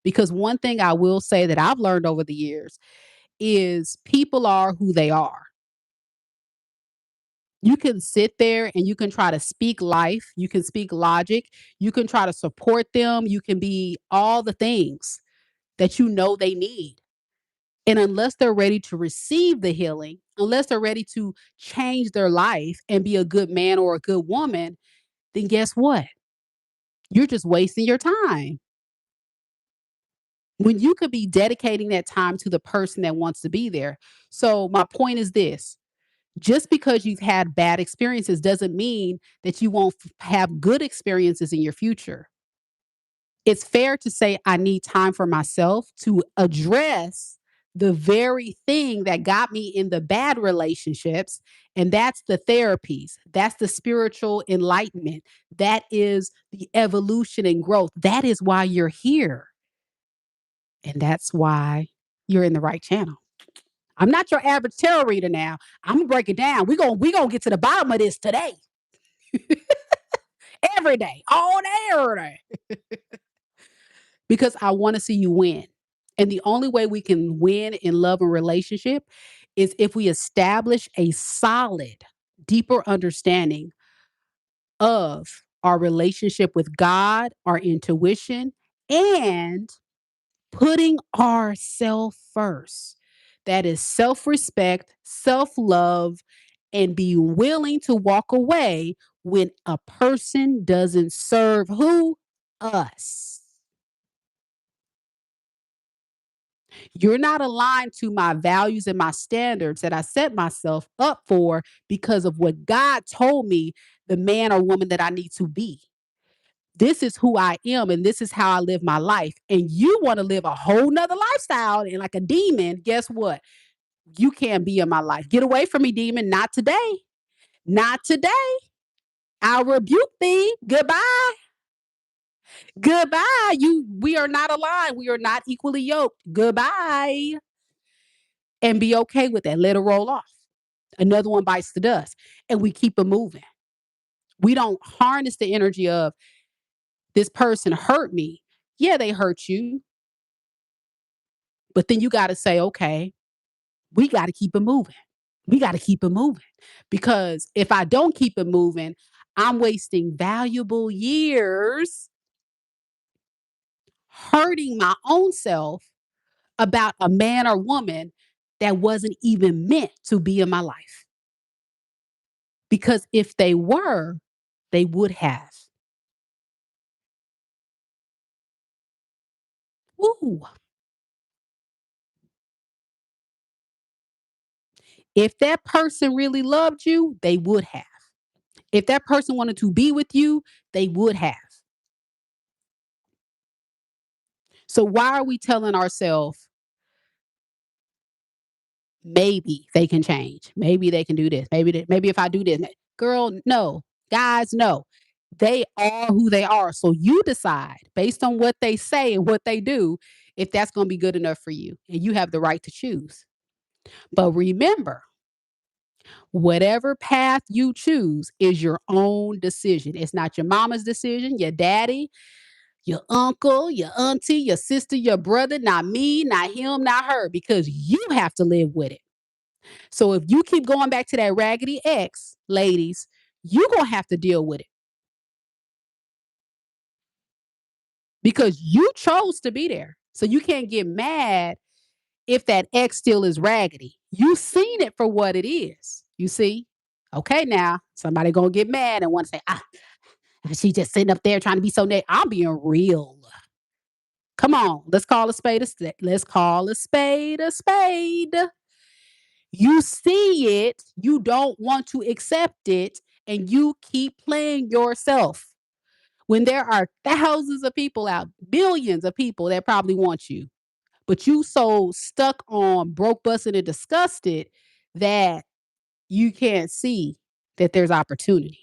Because one thing I will say that I've learned over the years is people are who they are. You can sit there and you can try to speak life, you can speak logic, you can try to support them, you can be all the things that you know they need. And unless they're ready to receive the healing, unless they're ready to change their life and be a good man or a good woman, then guess what? You're just wasting your time. When you could be dedicating that time to the person that wants to be there. So, my point is this: just because you've had bad experiences doesn't mean that you won't have good experiences in your future. It's fair to say I need time for myself to address the very thing that got me in the bad relationships. And that's the therapies. That's the spiritual enlightenment. That is the evolution and growth. That is why you're here. And that's why you're in the right channel. I'm not your average tarot reader now. I'm gonna break it down. We gonna get to the bottom of this today. Every day. All day, every day. Because I want to see you win. And the only way we can win in love and relationship is if we establish a solid, deeper understanding of our relationship with God, our intuition, and putting ourselves first. That is self respect, self love, and be willing to walk away when a person doesn't serve who? Us. You're not aligned to my values and my standards that I set myself up for because of what God told me the man or woman that I need to be. This is who I am and this is how I live my life. And you want to live a whole nother lifestyle and like a demon, guess what? You can't be in my life. Get away from me, demon. Not today. Not today. I'll rebuke thee. Goodbye. Goodbye. We are not aligned. We are not equally yoked. Goodbye. And be okay with that. Let it roll off. Another one bites the dust. And we keep it moving. We don't harness the energy of this person hurt me. Yeah, they hurt you. But then you got to say, okay, we got to keep it moving. We got to keep it moving. Because if I don't keep it moving, I'm wasting valuable years hurting my own self about a man or woman that wasn't even meant to be in my life. Because if they were, they would have. Woo. If that person really loved you, they would have. If that person wanted to be with you, they would have. So why are we telling ourselves maybe they can change? Maybe they can do this. Maybe if I do this. Girl, no. Guys, no. They are who they are. So you decide based on what they say and what they do if that's going to be good enough for you. And you have the right to choose. But remember, whatever path you choose is your own decision. It's not your mama's decision, your daddy, your uncle, your auntie, your sister, your brother, not me, not him, not her, because you have to live with it. So if you keep going back to that raggedy ex, ladies, you're going to have to deal with it because you chose to be there. So you can't get mad if that ex still is raggedy. You've seen it for what it is. You see? Okay, now somebody going to get mad and want to say, she just sitting up there trying to be so negative. I'm being real. Come on, let's call a spade a spade. Let's call a spade a spade. You see it, you don't want to accept it, and you keep playing yourself. When there are thousands of people out, billions of people that probably want you, but you so stuck on broke, busted, and disgusted that you can't see that there's opportunity.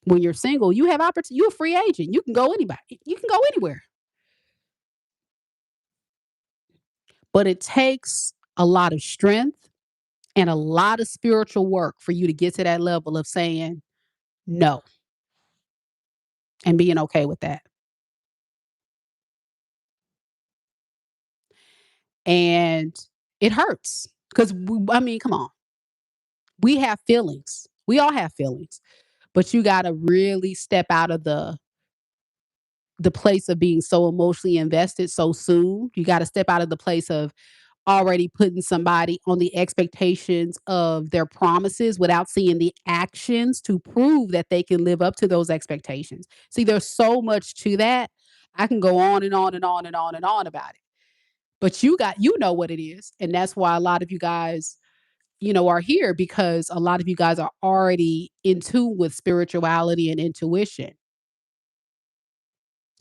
When you're single, you have opportunity. You're a free agent. You can go anybody. You can go anywhere. But it takes a lot of strength and a lot of spiritual work for you to get to that level of saying no and being okay with that. And it hurts because, I mean, come on, we have feelings. We all have feelings, but you got to really step out of the place of being so emotionally invested so soon. You got to step out of the place of already putting somebody on the expectations of their promises without seeing the actions to prove that they can live up to those expectations. See, there's so much to that. I can go on and on and on and on and on about it. But you know what it is. And that's why a lot of you guys, are here because a lot of you guys are already in tune with spirituality and intuition.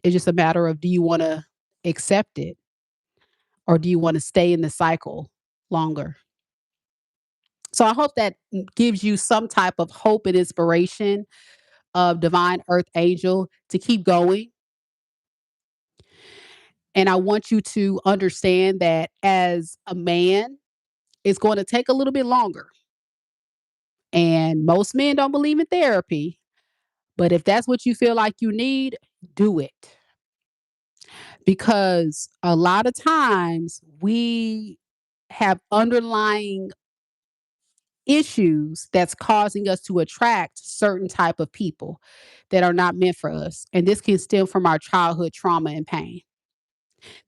It's just a matter of, do you want to accept it or do you want to stay in the cycle longer? So I hope that gives you some type of hope and inspiration of divine earth angel to keep going. And I want you to understand that as a man, it's going to take a little bit longer. And most men don't believe in therapy, but if that's what you feel like you need, do it. Because a lot of times we have underlying issues that's causing us to attract certain type of people that are not meant for us. And this can stem from our childhood trauma and pain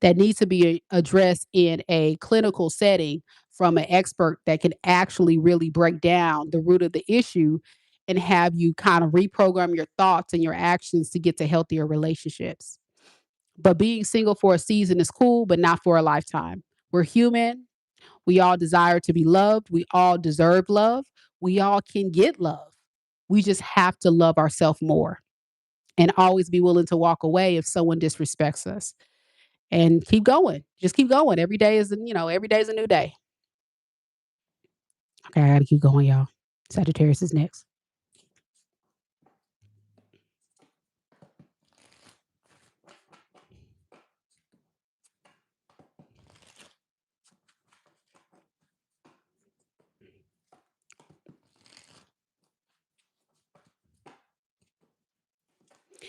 that needs to be addressed in a clinical setting from an expert that can actually really break down the root of the issue and have you kind of reprogram your thoughts and your actions to get to healthier relationships. But being single for a season is cool, but not for a lifetime. We're human. We all desire to be loved. We all deserve love. We all can get love. We just have to love ourselves more and always be willing to walk away if someone disrespects us and keep going. Just keep going. Every day is a new day. Okay, I gotta keep going, y'all. Sagittarius is next.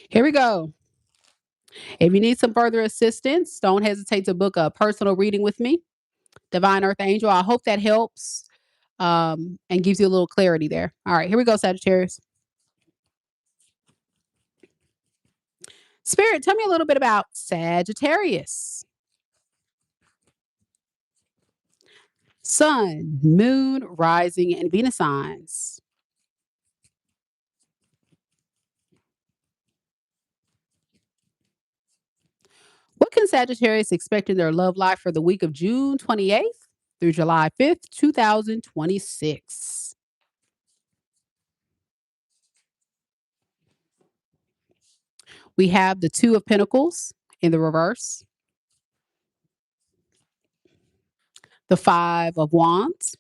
Here we go. If you need some further assistance, don't hesitate to book a personal reading with me, Divine Earth Angel. I hope that helps and gives you a little clarity there. All right, here we go, Sagittarius. Spirit, tell me a little bit about Sagittarius. Sun, Moon, Rising, and Venus signs. What can Sagittarius expect in their love life for the week of June 28th through July 5th, 2026? We have the Two of Pentacles in the reverse, the Five of Wands,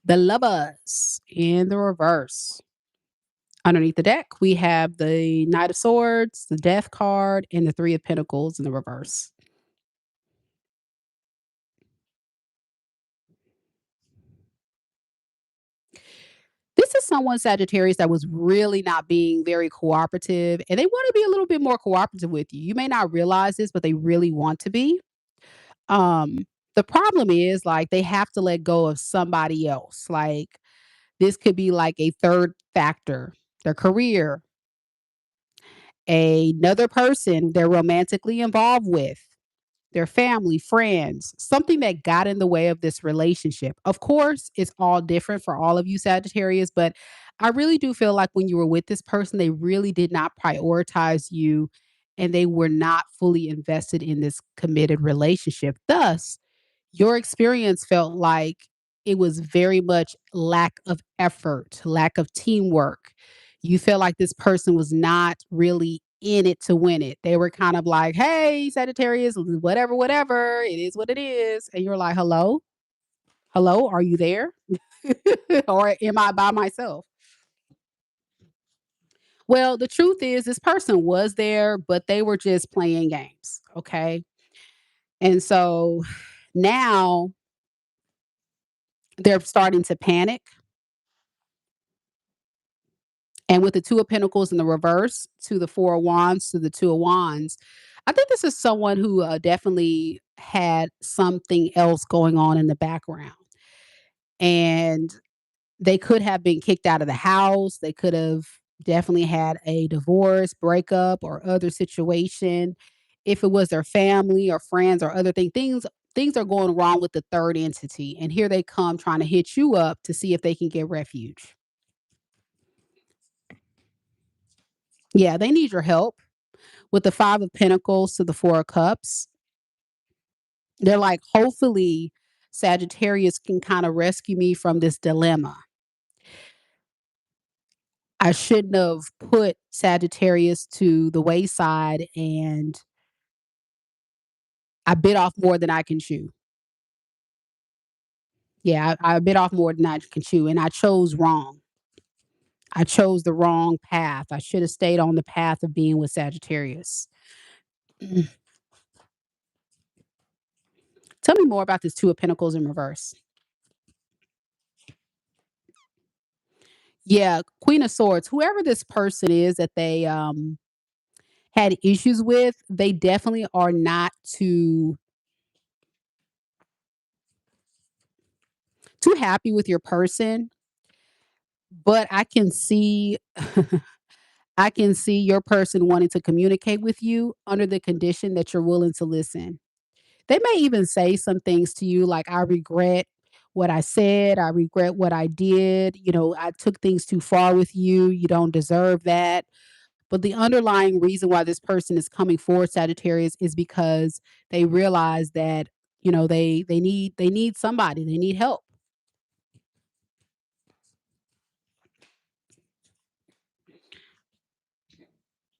the Lovers in the reverse. Underneath the deck, we have the Knight of Swords, the Death card, and the Three of Pentacles in the reverse. This is someone, Sagittarius, that was really not being very cooperative, and they want to be a little bit more cooperative with you. You may not realize this, but they really want to be. Um, the problem is like they have to let go of somebody else. Like this could be like a third factor, their career, another person they're romantically involved with, their family, friends, something that got in the way of this relationship. Of course, it's all different for all of you Sagittarius, but I really do feel like when you were with this person, they really did not prioritize you and they were not fully invested in this committed relationship. Thus, your experience felt like it was very much lack of effort, lack of teamwork. You felt like this person was not really in it to win it. They were kind of like, "Hey, Sagittarius, whatever, whatever. It is what it is." And you're like, "Hello? Hello, are you there? Or am I by myself?" Well, the truth is this person was there, but they were just playing games, okay? And so now they're starting to panic. And with the Two of Pentacles in the reverse to the Four of Wands to the Two of Wands, I think this is someone who definitely had something else going on in the background. And they could have been kicked out of the house. They could have definitely had a divorce, breakup, or other situation. If it was their family or friends or other things are going wrong with the third entity. And here they come trying to hit you up to see if they can get refuge. Yeah, they need your help. With the Five of Pentacles to the Four of Cups, they're like, hopefully, Sagittarius can kind of rescue me from this dilemma. I shouldn't have put Sagittarius to the wayside and I bit off more than I can chew. Yeah, I bit off more than I can chew, and I chose wrong. I chose the wrong path. I should have stayed on the path of being with Sagittarius. Tell me more about this Two of Pentacles in reverse. Yeah, Queen of Swords, whoever this person is that they had issues with, they definitely are not too happy with your person, but I can see I can see your person wanting to communicate with you under the condition that you're willing to listen. They may even say some things to you like, I regret what I said. I regret what I did. You know, I took things too far with you. You don't deserve that. But the underlying reason why this person is coming forward, Sagittarius, is because they realize that, you know, they need somebody. They need help.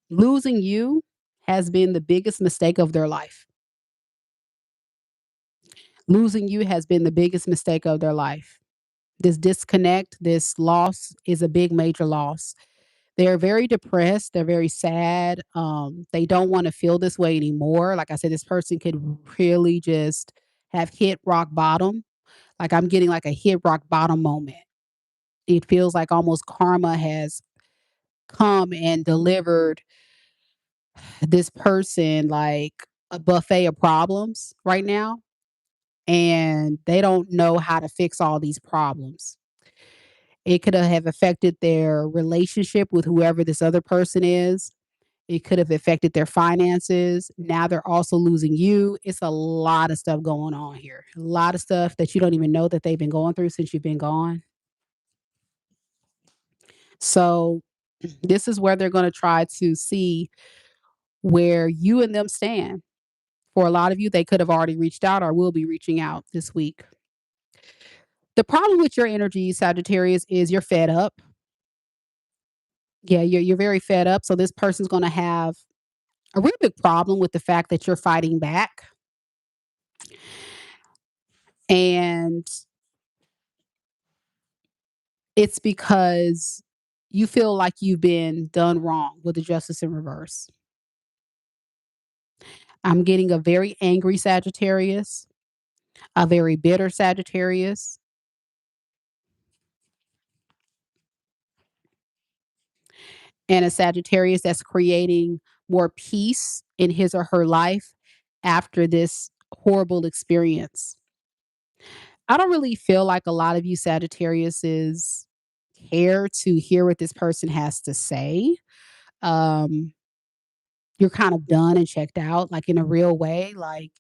Losing you has been the biggest mistake of their life. Losing you has been the biggest mistake of their life. This disconnect, this loss is a big major loss. They're very depressed, they're very sad, they don't wanna feel this way anymore. Like I said, this person could really just have hit rock bottom. Like, I'm getting, like, a hit rock bottom moment. It feels like almost karma has come and delivered this person, like, a buffet of problems right now, and they don't know how to fix all these problems. It could have affected their relationship with whoever this other person is. It could have affected their finances. Now they're also losing you. It's a lot of stuff going on here. A lot of stuff that you don't even know that they've been going through since you've been gone. So this is where they're going to try to see where you and them stand. For a lot of you, they could have already reached out or will be reaching out this week. The problem with your energy, Sagittarius, is you're fed up. Yeah, you're very fed up. So this person's going to have a real big problem with the fact that you're fighting back. And it's because you feel like you've been done wrong with the justice in reverse. I'm getting a very angry Sagittarius, a very bitter Sagittarius, and a Sagittarius that's creating more peace in his or her life after this horrible experience. I don't really feel like a lot of you Sagittariuses care to hear what this person has to say. Um, you're kind of done and checked out, like in a real way. Like,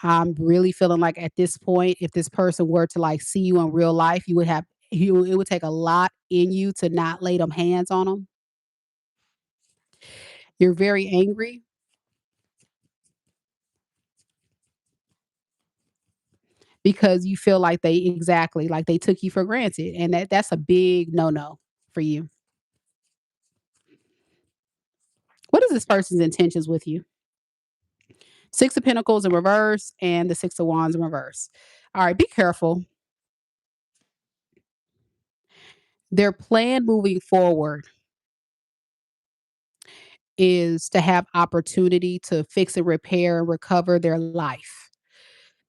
I'm really feeling like at this point, if this person were to like see you in real life, you would have you it would take a lot in you to not lay them hands on them. You're very angry because you feel like they exactly like they took you for granted. And that's a big no-no for you. What is this person's intentions with you? Six of Pentacles in reverse and the Six of Wands in reverse. All right, be careful. Their plan moving forward is to have opportunity to fix and repair and recover their life.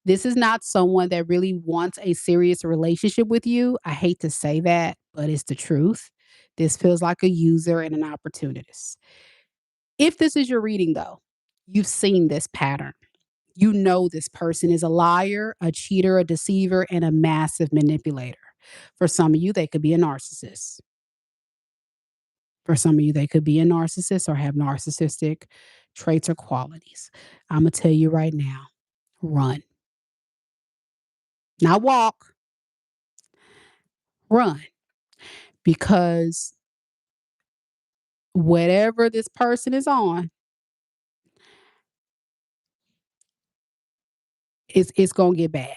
This is not someone that really wants a serious relationship with you. I hate to say that, but it's the truth. This feels like a user and an opportunist. If this is your reading, though, you've seen this pattern. You know this person is a liar, a cheater, a deceiver, and a massive manipulator. For some of you, they could be a narcissist. For some of you, they could be a narcissist or have narcissistic traits or qualities. I'm going to tell you right now, run. Not walk, run. Because whatever this person is on, it's going to get bad.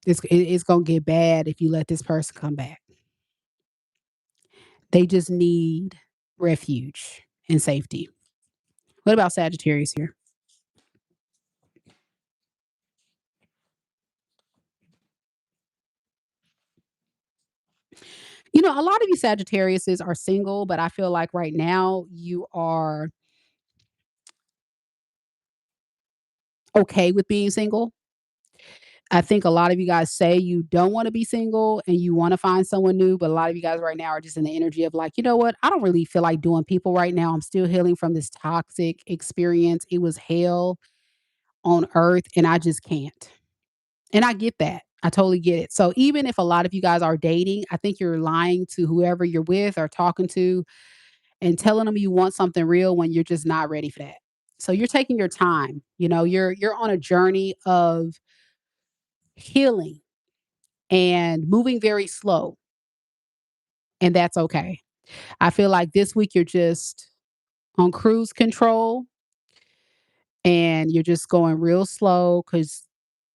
It's going to get bad if you let this person come back. They just need refuge and safety. What about Sagittarius here? You know, a lot of you Sagittariuses are single, but I feel like right now you are okay with being single. I think a lot of you guys say you don't want to be single and you want to find someone new, but a lot of you guys right now are just in the energy of like, you know what? I don't really feel like doing people right now. I'm still healing from this toxic experience. It was hell on earth and I just can't. And I get that. I totally get it. So even if a lot of you guys are dating, I think you're lying to whoever you're with or talking to and telling them you want something real when you're just not ready for that. So you're taking your time. You know, you're on a journey of healing and moving very slow, and that's okay. I feel like this week you're just on cruise control and you're just going real slow cuz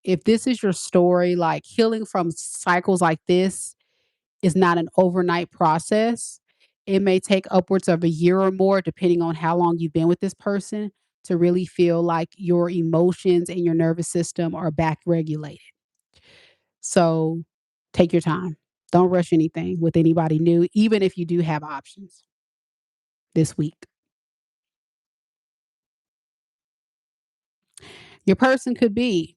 if this is your story, like healing from cycles like this is not an overnight process. It may take upwards of a year or more, depending on how long you've been with this person, to really feel like your emotions and your nervous system are back regulated. So take your time. Don't rush anything with anybody new, even if you do have options this week. Your person could be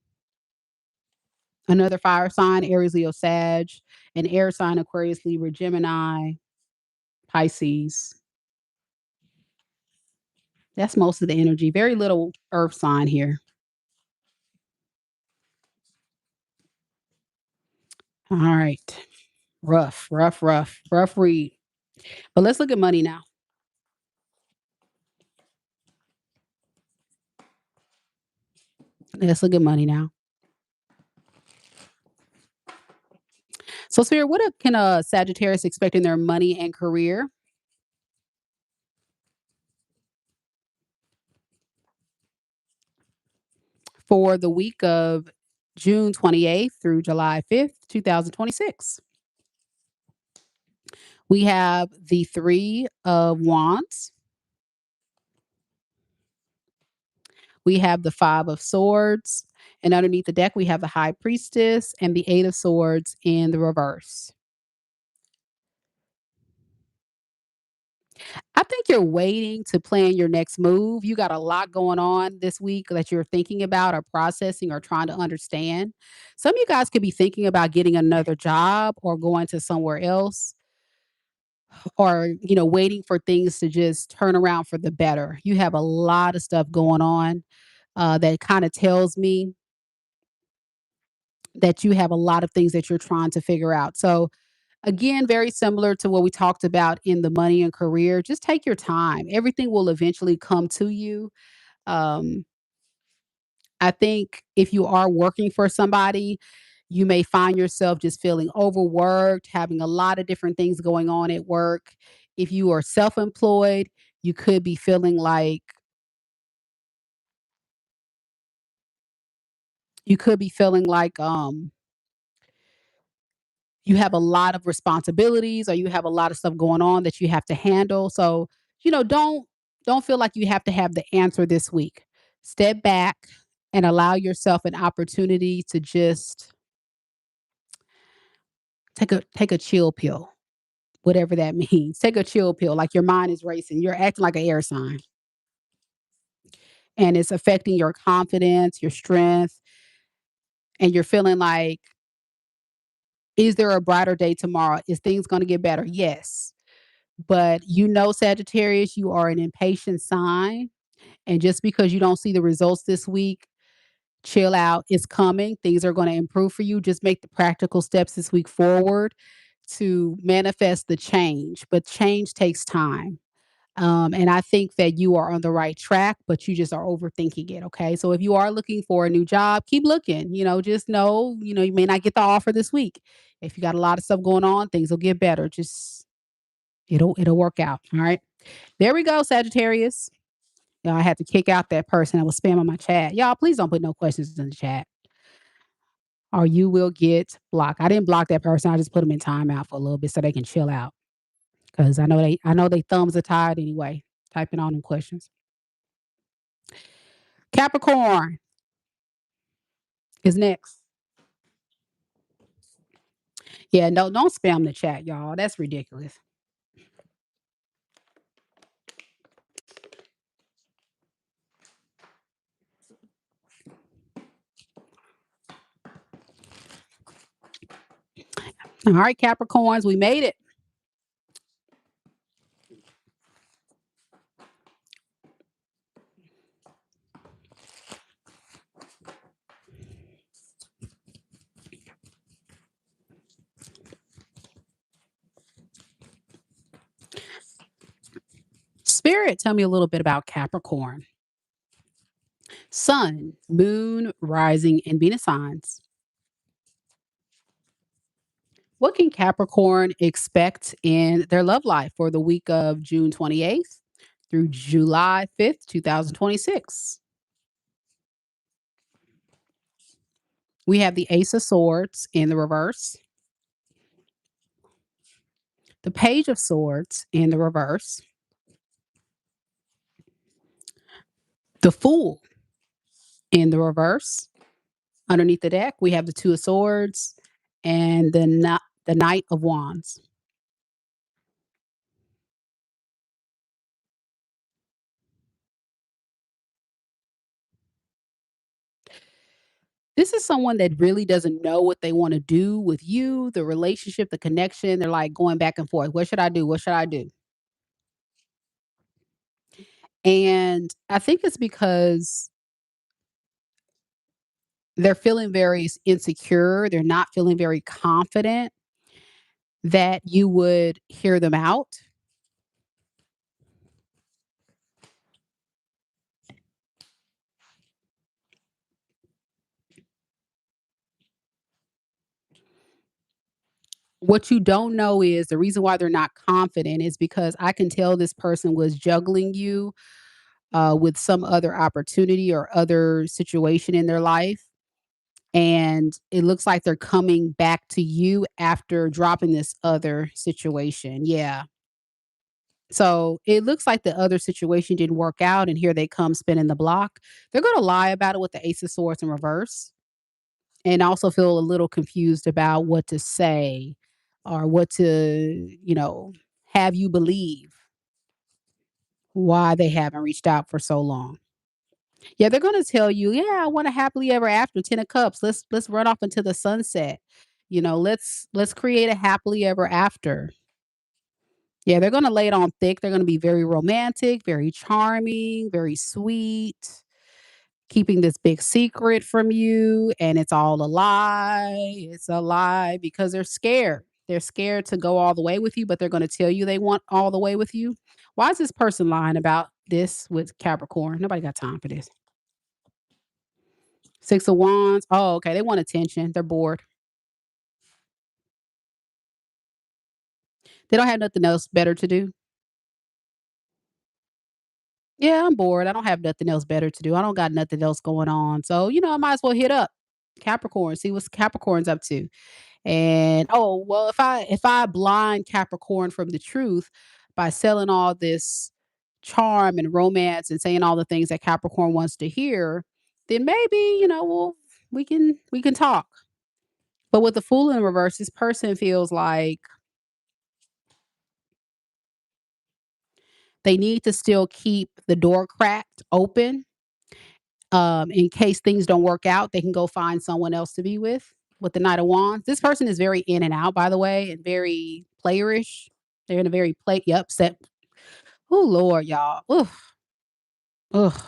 another fire sign, Aries, Leo, Sag, an air sign, Aquarius, Libra, Gemini, Pisces. That's most of the energy. Very little earth sign here. All right. Rough read. But let's look at money now. Let's look at money now. So, Spirit, what can a Sagittarius expect in their money and career for the week of June 28th through July 5th, 2026? We have the Three of Wands. We have the Five of Swords. And underneath the deck, we have the High Priestess and the Eight of Swords in the reverse. I think you're waiting to plan your next move. You got a lot going on this week that you're thinking about or processing or trying to understand. Some of you guys could be thinking about getting another job or going to somewhere else or, waiting for things to just turn around for the better. You have a lot of stuff going on that kind of tells me that you have a lot of things that you're trying to figure out. So, again, very similar to what we talked about in the money and career. Just take your time. Everything will eventually come to you. Um, I think if you are working for somebody, you may find yourself just feeling overworked, having a lot of different things going on at work. If you are self employed, you could be feeling like you could be feeling like you have a lot of responsibilities or you have a lot of stuff going on that you have to handle. So, don't feel like you have to have the answer this week. Step back and allow yourself an opportunity to just take a chill pill, whatever that means. Take a chill pill, like your mind is racing. You're acting like an air sign and it's affecting your confidence, your strength, and you're feeling like, is there a brighter day tomorrow? Is things going to get better? Yes. But Sagittarius, you are an impatient sign. And just because you don't see the results this week, chill out. It's coming. Things are going to improve for you. Just make the practical steps this week forward to manifest the change. But change takes time. And I think that you are on the right track, but you just are overthinking it. Okay. So if you are looking for a new job, keep looking. Just know, you may not get the offer this week. If you got a lot of stuff going on, things will get better. Just it'll work out. All right. There we go, Sagittarius. I had to kick out that person that was spamming my chat. Y'all, please don't put no questions in the chat or you will get blocked. I didn't block that person. I just put them in timeout for a little bit so they can chill out. Because I know they thumbs are tired anyway, typing on them questions. Capricorn is next. Yeah, no, don't spam the chat, y'all. That's ridiculous. All right, Capricorns, we made it. Spirit, tell me a little bit about Capricorn. Sun, moon, rising, and Venus signs. What can Capricorn expect in their love life for the week of June 28th through July 5th, 2026? We have the Ace of Swords in the reverse, the Page of Swords in the reverse, the Fool in the reverse. Underneath the deck, we have the Two of Swords and the Knight of Wands. This is someone that really doesn't know what they wanna do with you, the relationship, the connection. They're, like, going back and forth. "What should I do? What should I do?" And I think it's because they're feeling very insecure, they're not feeling very confident that you would hear them out. What you don't know is the reason why they're not confident is because I can tell this person was juggling you, with some other opportunity or other situation in their life, and it looks like they're coming back to you after dropping this other situation. Yeah. So, it looks like the other situation didn't work out, and here they come spinning the block. They're gonna lie about it with the Ace of Swords in reverse, and also feel a little confused about what to say or what to, have you believe why they haven't reached out for so long. Yeah, they're gonna tell you, "Yeah, I want a happily ever after, 10 of cups. Let's run off into the sunset. Let's create a happily ever after." Yeah, they're gonna lay it on thick. They're gonna be very romantic, very charming, very sweet, keeping this big secret from you, and it's all a lie. It's a lie because they're scared. They're scared to go all the way with you, but they're gonna tell you they want all the way with you. Why is this person lying about this with Capricorn? Nobody got time for this. 6 of Wands. Oh, okay. They want attention. They're bored. They don't have nothing else better to do. Yeah, I'm bored. I don't have nothing else better to do. I don't got nothing else going on. So, I might as well hit up Capricorn, see what's Capricorn's up to. And oh, well, if I blind Capricorn from the truth by selling all this charm and romance and saying all the things that Capricorn wants to hear, then maybe, we can talk. But with the Fool in reverse, this person feels like they need to still keep the door cracked open, in case things don't work out, they can go find someone else to be with the Knight of Wands. This person is very in and out, by the way, and very playerish. They're in a very yep, set. Oh Lord, y'all. Ugh, ugh.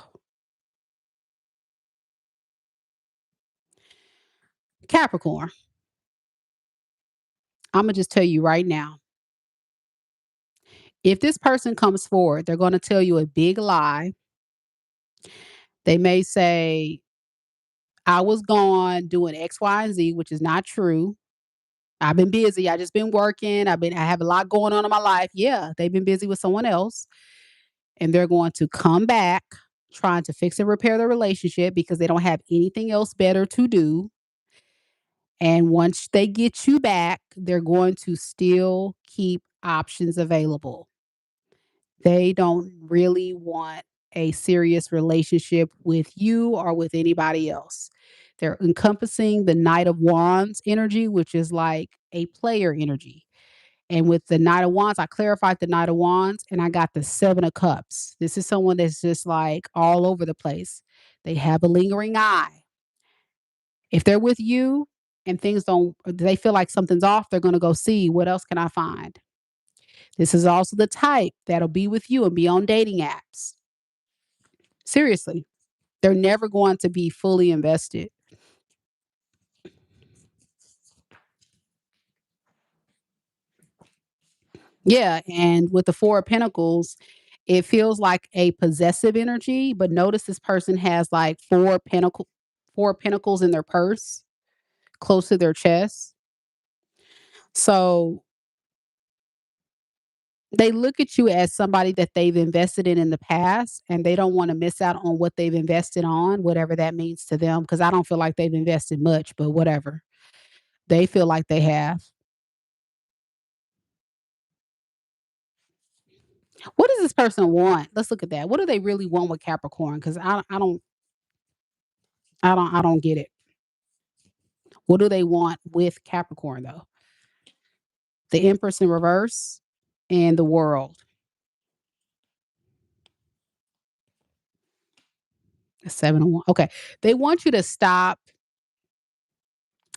Capricorn, Imma just tell you right now, if this person comes forward, they're gonna tell you a big lie. They may say, "I was gone doing X, Y, and Z," which is not true. I've been busy. I just been working. I have a lot going on in my life. Yeah, they've been busy with someone else, and they're going to come back trying to fix and repair the relationship because they don't have anything else better to do. And once they get you back, they're going to still keep options available. They don't really want a serious relationship with you or with anybody else. They're encompassing the Knight of Wands energy, which is like a player energy. And with the Knight of Wands, I clarified the Knight of Wands and I got the Seven of Cups. This is someone that's just like all over the place. They have a lingering eye. If they're with you and things don't, they feel like something's off, they're going to go see what else can I find. This is also the type that'll be with you and be on dating apps. Seriously, they're never going to be fully invested. Yeah, and with the 4 of Pentacles, it feels like a possessive energy, but notice this person has like 4 pentacles in their purse, close to their chest. So, they look at you as somebody that they've invested in the past, and they don't wanna miss out on what they've invested on, whatever that means to them. Because I don't feel like they've invested much, but whatever. They feel like they have. What does this person want? Let's look at that. What do they really want with Capricorn? Because I don't get it. What do they want with Capricorn, though? The Empress in reverse and the World. The 7 of Wands. Okay. They want you to stop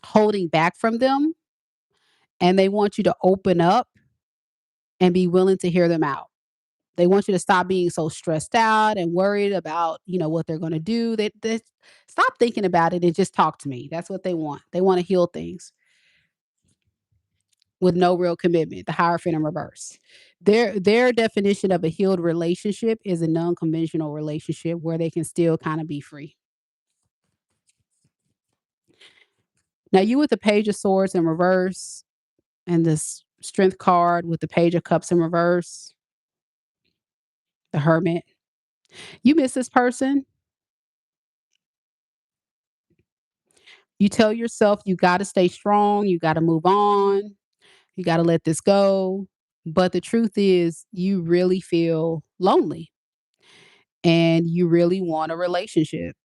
holding back from them, and they want you to open up and be willing to hear them out. They want you to stop being so stressed out and worried about, what they're gonna do. They stop thinking about it and just talk to me. That's what they want. They wanna heal things with no real commitment, the Hierophant in reverse. Their definition of a healed relationship is a non-conventional relationship where they can still kinda be free. Now you with the Page of Swords in reverse and this Strength card with the Page of Cups in reverse, the Hermit. You miss this person. You tell yourself you gotta stay strong, you gotta move on, you gotta let this go. But the truth is, you really feel lonely and you really want a relationship.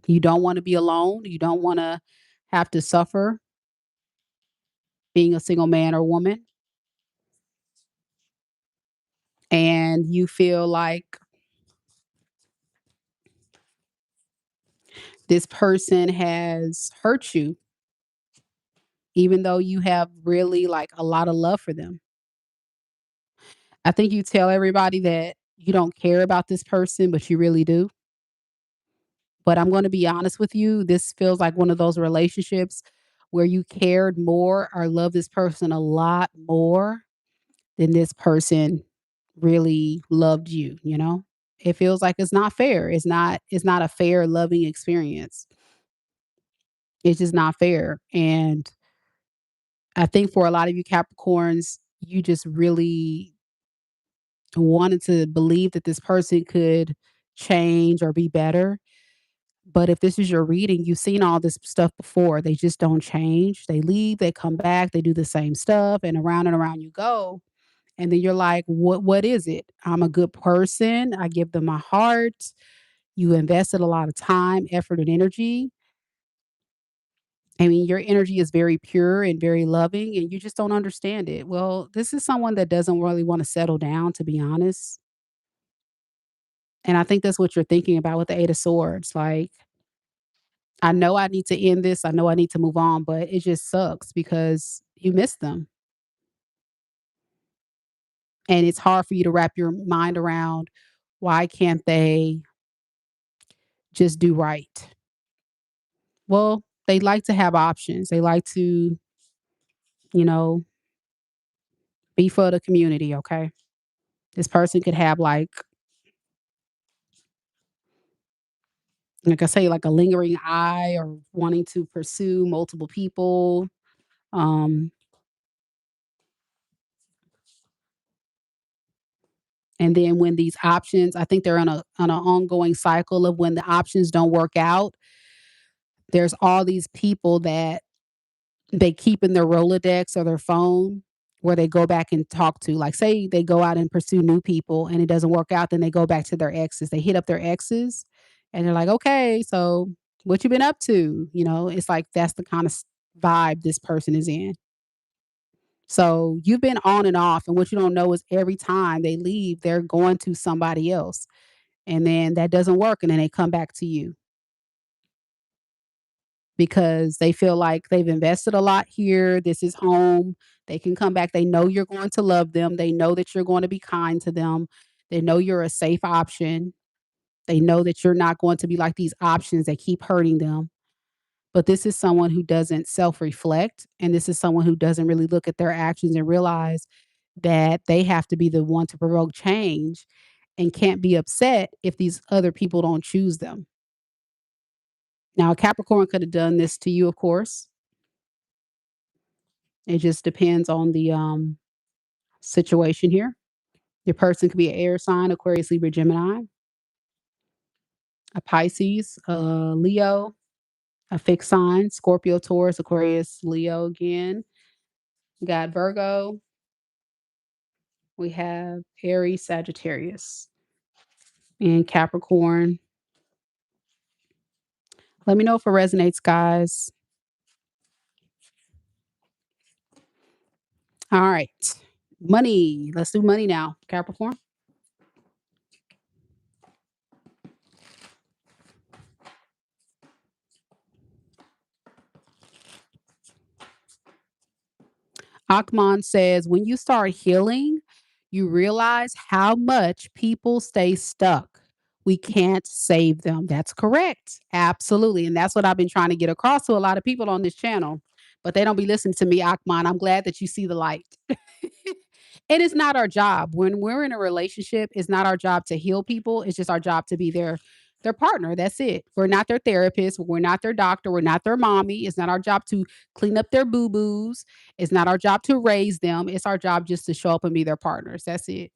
You don't wanna be alone. You don't wanna have to suffer being a single man or woman. And you feel like this person has hurt you, even though you have really like a lot of love for them. I think you tell everybody that you don't care about this person, but you really do. But I'm gonna be honest with you, this feels like one of those relationships where you cared more or love this person a lot more than this person really loved you, you know? It feels like it's not fair. It's not a fair loving experience. It's just not fair. And I think for a lot of you Capricorns, you just really wanted to believe that this person could change or be better. But if this is your reading, you've seen all this stuff before. They just don't change. They leave, they come back, they do the same stuff, and around you go. And then you're like, what is it? I'm a good person. I give them my heart. You invested a lot of time, effort, and energy. I mean, your energy is very pure and very loving, and you just don't understand it. Well, this is someone that doesn't really want to settle down, to be honest. And I think that's what you're thinking about with the Eight of Swords. Like, I know I need to end this. I know I need to move on, but it just sucks because you miss them. And it's hard for you to wrap your mind around why can't they just do right? Well, they like to have options. They like to, you know, be for the community, okay? This person could have like I say, like a lingering eye or wanting to pursue multiple people. Um, and then when these options, I think they're on an ongoing cycle of when the options don't work out, there's all these people that they keep in their Rolodex or their phone where they go back and talk to. Like, say they go out and pursue new people and it doesn't work out, then they go back to their exes. They hit up their exes and they're like, okay, so what you been up to? It's like that's the kind of vibe this person is in. So you've been on and off, and what you don't know is every time they leave, they're going to somebody else. And then that doesn't work, and then they come back to you because they feel like they've invested a lot here. This is home. They can come back. They know you're going to love them. They know that you're going to be kind to them. They know you're a safe option. They know that you're not going to be like these options that keep hurting them. But this is someone who doesn't self reflect. And this is someone who doesn't really look at their actions and realize that they have to be the one to provoke change and can't be upset if these other people don't choose them. Now, a Capricorn could have done this to you, of course. It just depends on the situation here. Your person could be an air sign, Aquarius, Libra, Gemini, a Pisces, a Leo, a fixed sign, Scorpio, Taurus, Aquarius, Leo again. We got Virgo. We have Aries, Sagittarius, and Capricorn. Let me know if it resonates, guys. All right. Money. Let's do money now, Capricorn. Akman says, when you start healing, you realize how much people stay stuck. We can't save them. That's correct. Absolutely. And that's what I've been trying to get across to a lot of people on this channel, but they don't be listening to me, Akman. I'm glad that you see the light. It is not our job. When we're in a relationship, it's not our job to heal people. It's just our job to be their partner. That's it. We're not their therapist. We're not their doctor. We're not their mommy. It's not our job to clean up their boo-boos. It's not our job to raise them. It's our job just to show up and be their partners. That's it.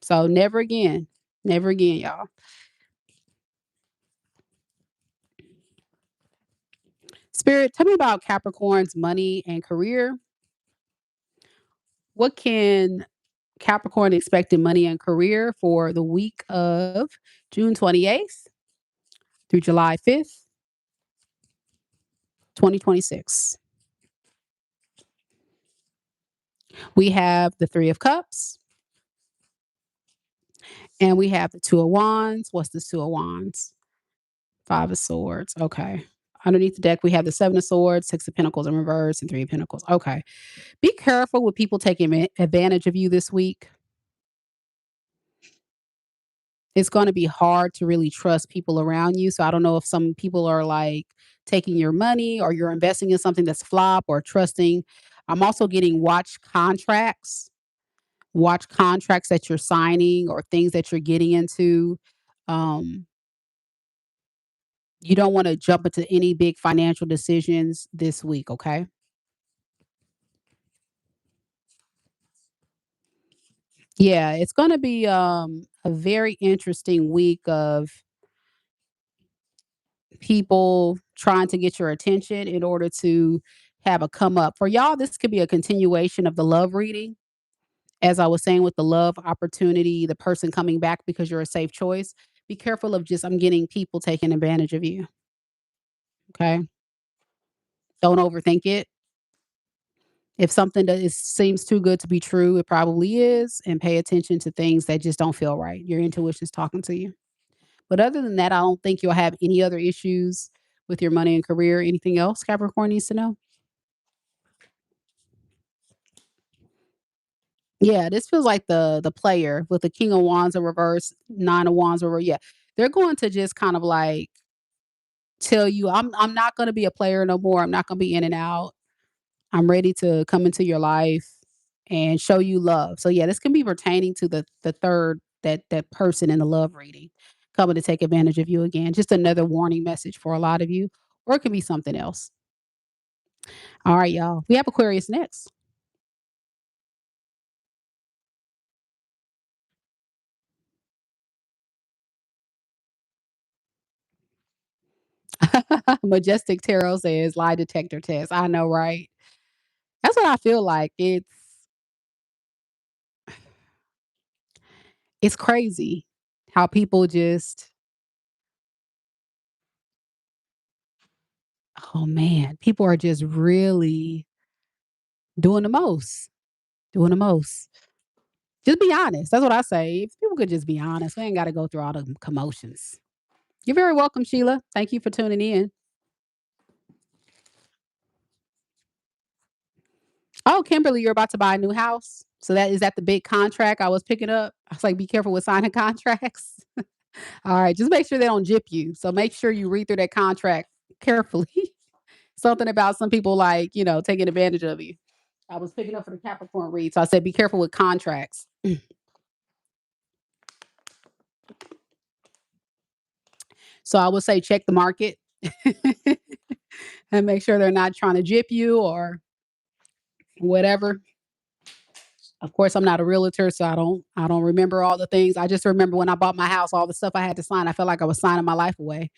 So never again. Never again, y'all. Spirit, tell me about Capricorn's money and career. What can Capricorn expect in money and career for the week of June 28th through July 5th, 2026? We have the Three of Cups and we have the Two of Wands. What's the Two of Wands? Five of Swords. Okay. Underneath the deck, we have the Seven of Swords, Six of Pentacles in reverse, and Three of Pentacles. Okay. Be careful with people taking advantage of you this week. It's going to be hard to really trust people around you. So I don't know if some people are like taking your money or you're investing in something that's flop or trusting. I'm also getting watch contracts that you're signing or things that you're getting into. Um, you don't want to jump into any big financial decisions this week, okay? Yeah, it's going to be a very interesting week of people trying to get your attention in order to have a come up. For y'all, this could be a continuation of the love reading. As I was saying with the love opportunity, the person coming back because you're a safe choice. Be careful of just I'm getting people taking advantage of you. Okay. Don't overthink it. If something that seems too good to be true, it probably is. And pay attention to things that just don't feel right. Your intuition's talking to you. But other than that, I don't think you'll have any other issues with your money and career. Anything else Capricorn needs to know? Yeah, this feels like the player with the King of Wands in reverse, Nine of Wands over. Yeah, they're going to just kind of like tell you, I'm not going to be a player no more. I'm not going to be in and out. I'm ready to come into your life and show you love. So yeah, this can be pertaining to the third that person in the love reading coming to take advantage of you again. Just another warning message for a lot of you, or it could be something else. All right, y'all. We have Aquarius next. Majestic Tarot says lie detector test. I know, right? That's what I feel like. It's crazy how people just oh man, people are just really doing the most. Doing the most. Just be honest. That's what I say. If people could just be honest, we ain't got to go through all the commotions. You're very welcome, Sheila. Thank you for tuning in. Oh, Kimberly, you're about to buy a new house. So that is that the big contract I was picking up. I was like, be careful with signing contracts. All right, just make sure they don't jip you. So make sure you read through that contract carefully. Something about some people like, taking advantage of you. I was picking up for the Capricorn read. So I said, be careful with contracts. So I would say check the market and make sure they're not trying to jip you or whatever. Of course, I'm not a realtor, so I don't remember all the things. I just remember when I bought my house, all the stuff I had to sign. I felt like I was signing my life away.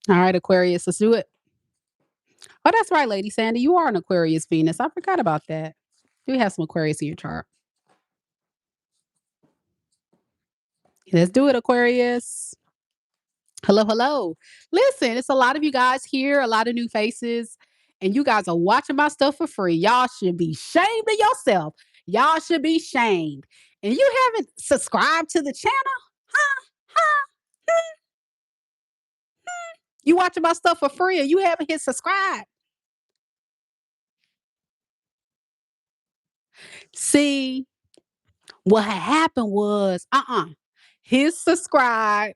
All right, Aquarius, let's do it. Oh, that's right, Lady Sandy. You are an Aquarius Venus. I forgot about that. You have some Aquarius in your chart. Let's do it, Aquarius. Hello, hello. Listen, it's a lot of you guys here, a lot of new faces, and you guys are watching my stuff for free. Y'all should be shamed of yourself. Y'all should be shamed. And you haven't subscribed to the channel? Huh? Huh? You watching my stuff for free and you haven't hit subscribe. See, what had happened was, hit subscribe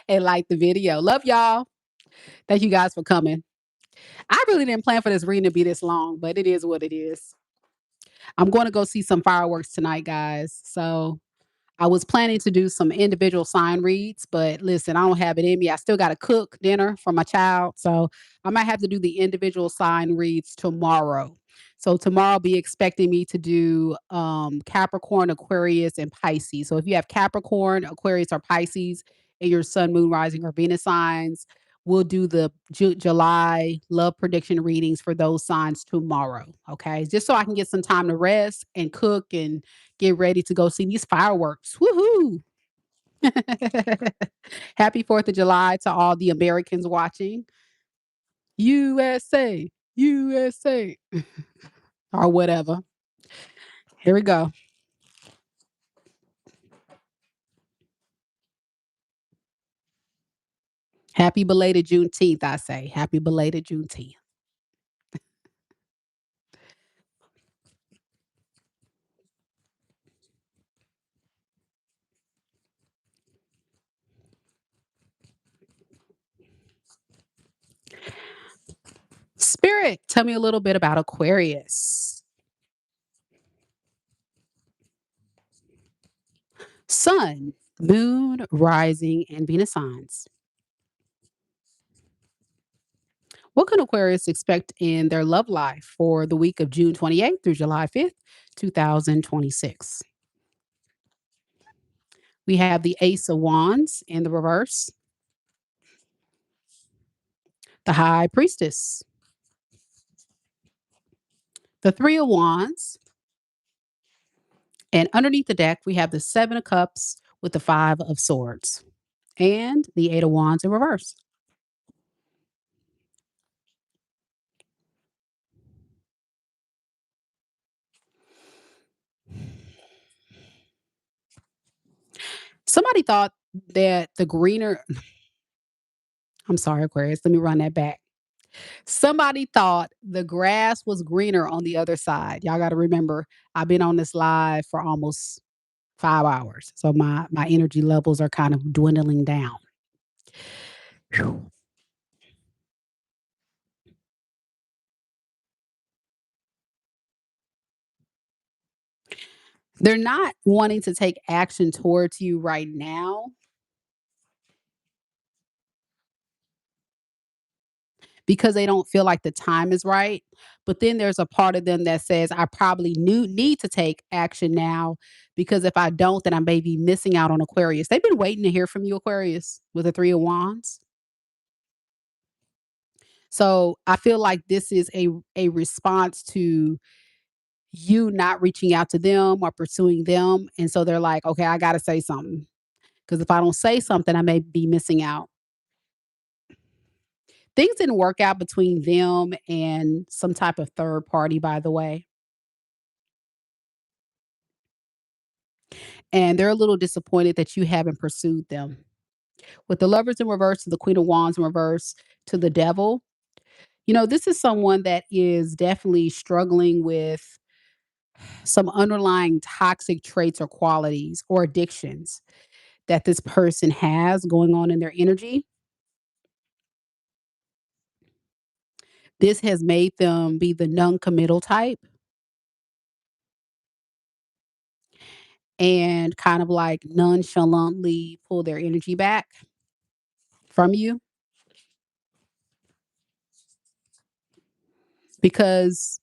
and like the video. Love y'all. Thank you guys for coming. I really didn't plan for this reading to be this long, but it is what it is. I'm going to go see some fireworks tonight, guys. So I was planning to do some individual sign reads, but listen, I don't have it in me. I still got to cook dinner for my child. So I might have to do the individual sign reads tomorrow. So tomorrow be expecting me to do Capricorn, Aquarius, and Pisces. So if you have Capricorn, Aquarius, or Pisces in your sun, moon, rising, or Venus signs, we'll do the July love prediction readings for those signs tomorrow. Okay. Just so I can get some time to rest and cook and get ready to go see these fireworks. Woohoo! Happy 4th of July to all the Americans watching. USA, USA, or whatever. Here we go. Happy belated Juneteenth, I say. Happy belated Juneteenth. Spirit, tell me a little bit about Aquarius. Sun, moon, rising, and Venus signs. What can Aquarius expect in their love life for the week of June 28th through July 5th, 2026? We have the Ace of Wands in the reverse, the High Priestess, the Three of Wands, and underneath the deck, we have the Seven of Cups with the Five of Swords and the Eight of Wands in reverse. Somebody thought that the greener, I'm sorry, Aquarius, let me run that back. Somebody thought the grass was greener on the other side. Y'all got to remember, I've been on this live for almost 5 hours. So my energy levels are kind of dwindling down. Whew. They're not wanting to take action towards you right now because they don't feel like the time is right. But then there's a part of them that says, I probably need to take action now because if I don't, then I may be missing out on Aquarius. They've been waiting to hear from you, Aquarius, with the Three of Wands. So I feel like this is a response to you not reaching out to them or pursuing them. And so they're like, okay, I got to say something because if I don't say something, I may be missing out. Things didn't work out between them and some type of third party, by the way. And they're a little disappointed that you haven't pursued them. With the lovers in reverse to the Queen of Wands in reverse to the devil, this is someone that is definitely struggling with some underlying toxic traits or qualities or addictions that this person has going on in their energy. This has made them be the non-committal type and kind of like nonchalantly pull their energy back from you because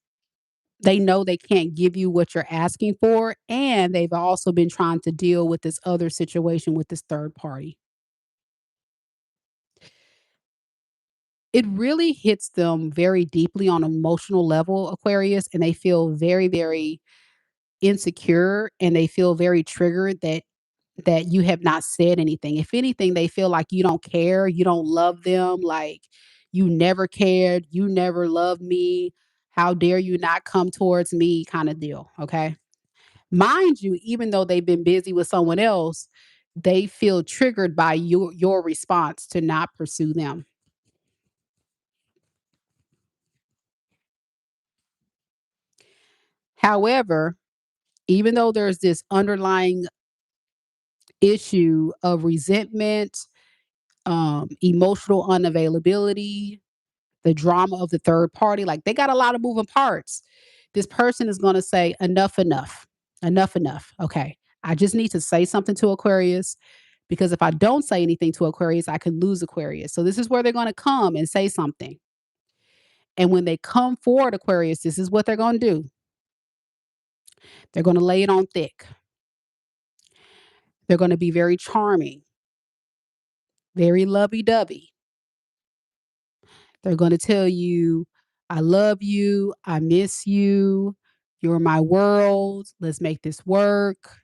they know they can't give you what you're asking for. And they've also been trying to deal with this other situation with this third party. It really hits them very deeply on an emotional level, Aquarius, and they feel very, very insecure and they feel very triggered that that you have not said anything. If anything, they feel like you don't care, you don't love them, like you never cared, you never loved me. How dare you not come towards me kind of deal. Okay. Mind you, even though they've been busy with someone else, they feel triggered by your response to not pursue them. However, even though there's this underlying issue of resentment, emotional unavailability, the drama of the third party, like they got a lot of moving parts. This person is going to say, enough, enough, enough, enough. Okay. I just need to say something to Aquarius because if I don't say anything to Aquarius, I could lose Aquarius. So this is where they're going to come and say something. And when they come forward, Aquarius, this is what they're going to do. They're going to lay it on thick. They're going to be very charming, very lovey dovey. They're going to tell you, I love you. I miss you. You're my world. Let's make this work.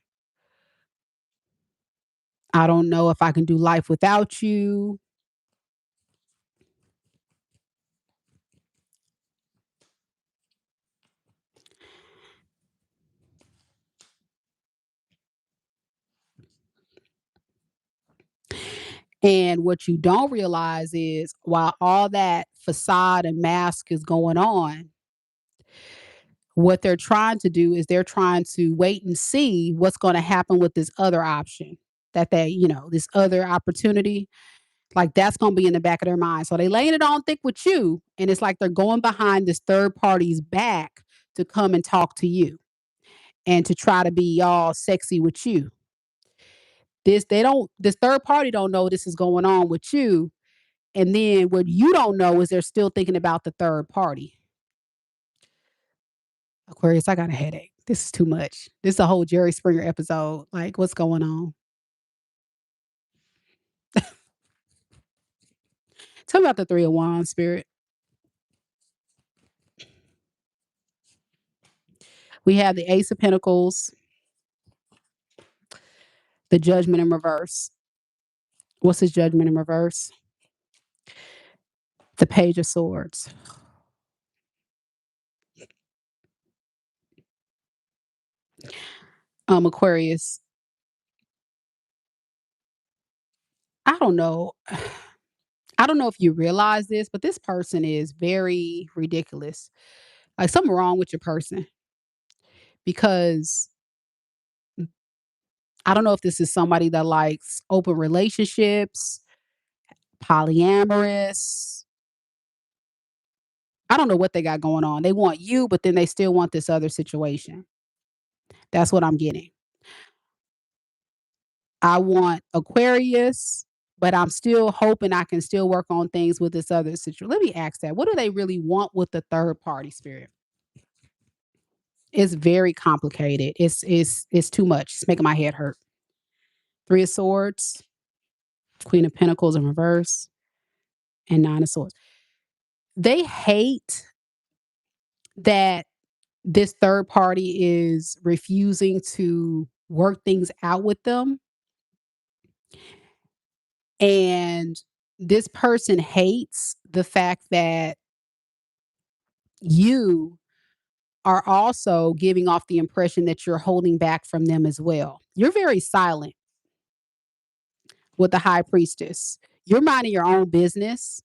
I don't know if I can do life without you. And what you don't realize is while all that facade and mask is going on, what they're trying to do is they're trying to wait and see what's going to happen with this other option that this other opportunity, like that's going to be in the back of their mind. So they laying it on thick with you. And it's like they're going behind this third party's back to come and talk to you and to try to be all sexy with you. This third party don't know this is going on with you. And then what you don't know is they're still thinking about the third party. Aquarius, I got a headache. This is too much. This is a whole Jerry Springer episode. Like, what's going on? Tell me about the Three of Wands, Spirit. We have the Ace of Pentacles, the Judgment in reverse. What's his Judgment in reverse? The Page of Swords. Aquarius, I don't know. I don't know if you realize this, but this person is very ridiculous. Like something wrong with your person because I don't know if this is somebody that likes open relationships, polyamorous. I don't know what they got going on. They want you, but then they still want this other situation. That's what I'm getting. I want Aquarius, but I'm still hoping I can still work on things with this other situation. Let me ask that. What do they really want with the third party, Spirit? It's very complicated. It's too much. It's making my head hurt. Three of Swords, Queen of Pentacles in reverse, and Nine of Swords. They hate that this third party is refusing to work things out with them. And this person hates the fact that you are also giving off the impression that you're holding back from them as well. You're very silent with the high priestess. You're minding your own business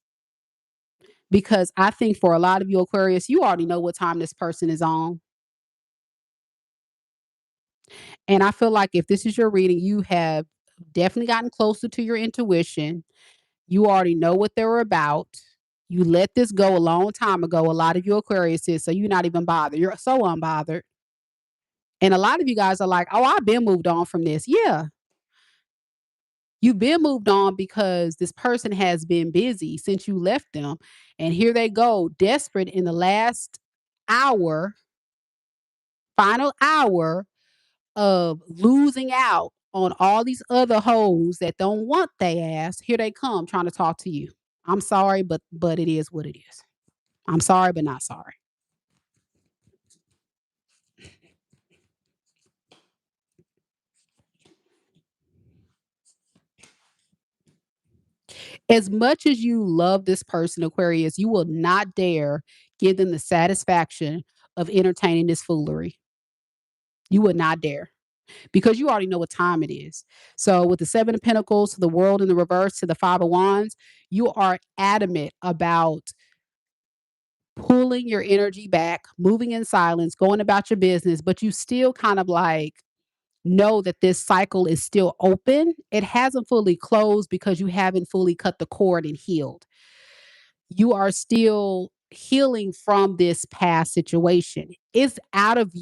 because I think for a lot of you Aquarius, you already know what time this person is on. And I feel like if this is your reading, you have definitely gotten closer to your intuition. You already know what they're about. You let this go a long time ago. A lot of you Aquarius is, so you're not even bothered. You're so unbothered. And a lot of you guys are like, oh, I've been moved on from this. Yeah, you've been moved on because this person has been busy since you left them. And here they go, desperate in the last hour, final hour of losing out on all these other hoes that don't want they ass. Here they come trying to talk to you. I'm sorry, but it is what it is. I'm sorry, but not sorry. As much as you love this person, Aquarius, you will not dare give them the satisfaction of entertaining this foolery. You would not dare because you already know what time it is. So, with the Seven of Pentacles to the World in the reverse to the Five of Wands, you are adamant about pulling your energy back, moving in silence, going about your business, but you still kind of like know that this cycle is still open. It hasn't fully closed because you haven't fully cut the cord and healed. You are still healing from this past situation. It's out of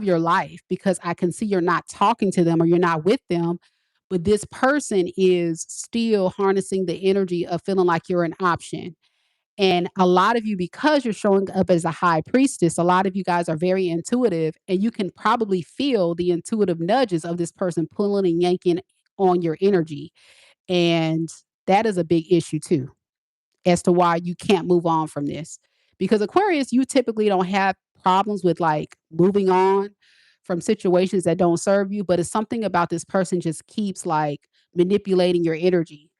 your life because I can see you're not talking to them or you're not with them, but this person is still harnessing the energy of feeling like you're an option. And a lot of you, because you're showing up as a high priestess, a lot of you guys are very intuitive and you can probably feel the intuitive nudges of this person pulling and yanking on your energy. And that is a big issue too, as to why you can't move on from this. Because Aquarius, you typically don't have problems with like moving on from situations that don't serve you, but it's something about this person just keeps like manipulating your energy.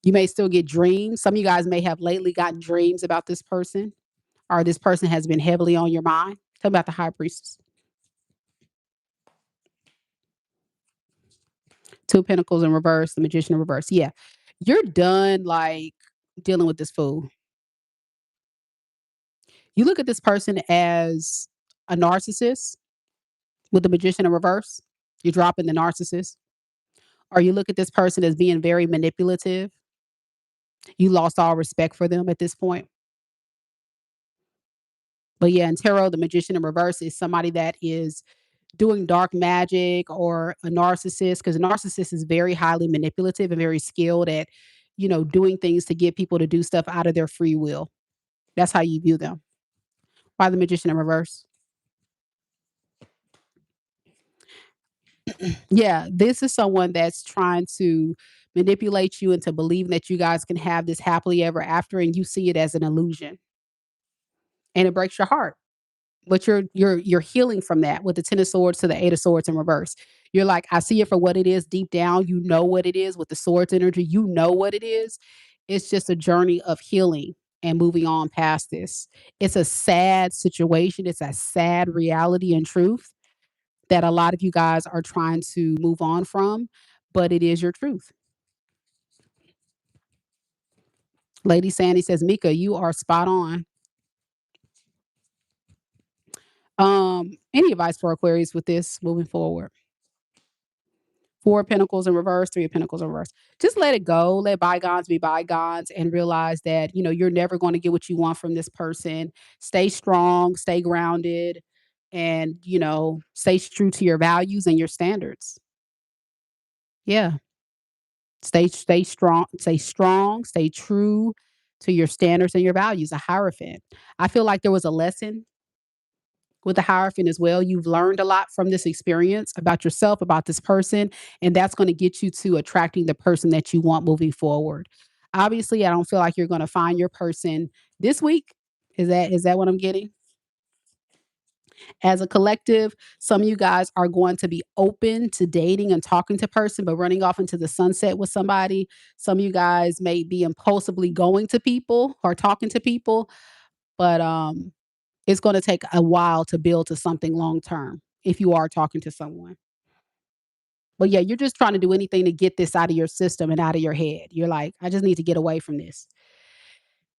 You may still get dreams. Some of you guys may have lately gotten dreams about this person, or this person has been heavily on your mind. Tell me about the high priestess. Two of Pentacles in reverse, the Magician in reverse. Yeah. You're done like dealing with this fool. You look at this person as a narcissist with the Magician in reverse. You're dropping the narcissist. Or you look at this person as being very manipulative. You lost all respect for them at this point. But yeah, in tarot, the Magician in reverse is somebody that is doing dark magic or a narcissist, because a narcissist is very highly manipulative and very skilled at, doing things to get people to do stuff out of their free will. That's how you view them. Why the Magician in reverse? Yeah, this is someone that's trying to manipulate you into believing that you guys can have this happily ever after, and you see it as an illusion, and it breaks your heart. But you're healing from that with the Ten of Swords to the Eight of Swords in reverse. You're like, I see it for what it is deep down. You know what it is with the swords energy. You know what it is. It's just a journey of healing and moving on past this. It's a sad situation. It's a sad reality and truth that a lot of you guys are trying to move on from, but it is your truth. Lady Sandy says, Mika, you are spot on. Any advice for Aquarius with this moving forward? Four of Pentacles in reverse, Three of Pentacles in reverse. Just let it go. Let bygones be bygones and realize that, you're never going to get what you want from this person. Stay strong, stay grounded, and, stay true to your values and your standards. Yeah. Stay strong, stay true to your standards and your values, a hierophant. I feel like there was a lesson with the hierophant as well. You've learned a lot from this experience about yourself, about this person, and that's going to get you to attracting the person that you want moving forward. Obviously, I don't feel like you're going to find your person this week. Is that what I'm getting? As a collective, some of you guys are going to be open to dating and talking to person, but running off into the sunset with somebody. Some of you guys may be impulsively going to people or talking to people, but it's going to take a while to build to something long term if you are talking to someone. But yeah, you're just trying to do anything to get this out of your system and out of your head. You're like, I just need to get away from this.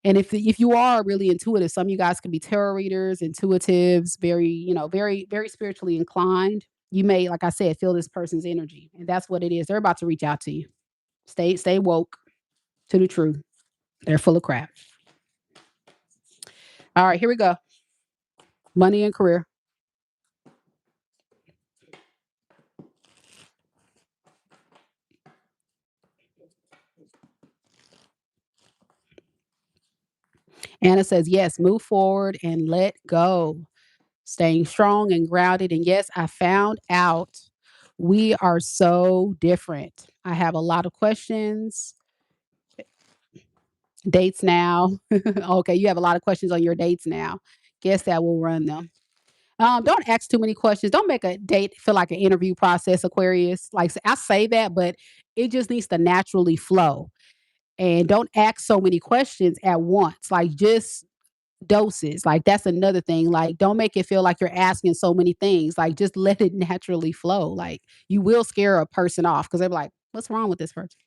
And if you are really intuitive, some of you guys could be tarot readers, intuitives, very, very, very spiritually inclined. You may, like I said, feel this person's energy. And that's what it is. They're about to reach out to you. Stay woke to the truth. They're full of crap. All right, here we go. Money and career. Anna says, yes, move forward and let go. Staying strong and grounded. And yes, I found out we are so different. I have a lot of questions. Dates now. Okay, you have a lot of questions on your dates now. Guess that will run them. Don't ask too many questions. Don't make a date feel like an interview process, Aquarius. Like I say that, but it just needs to naturally flow. And don't ask so many questions at once. Like just doses. Like that's another thing. Like don't make it feel like you're asking so many things. Like just let it naturally flow. Like you will scare a person off because they're like, what's wrong with this person?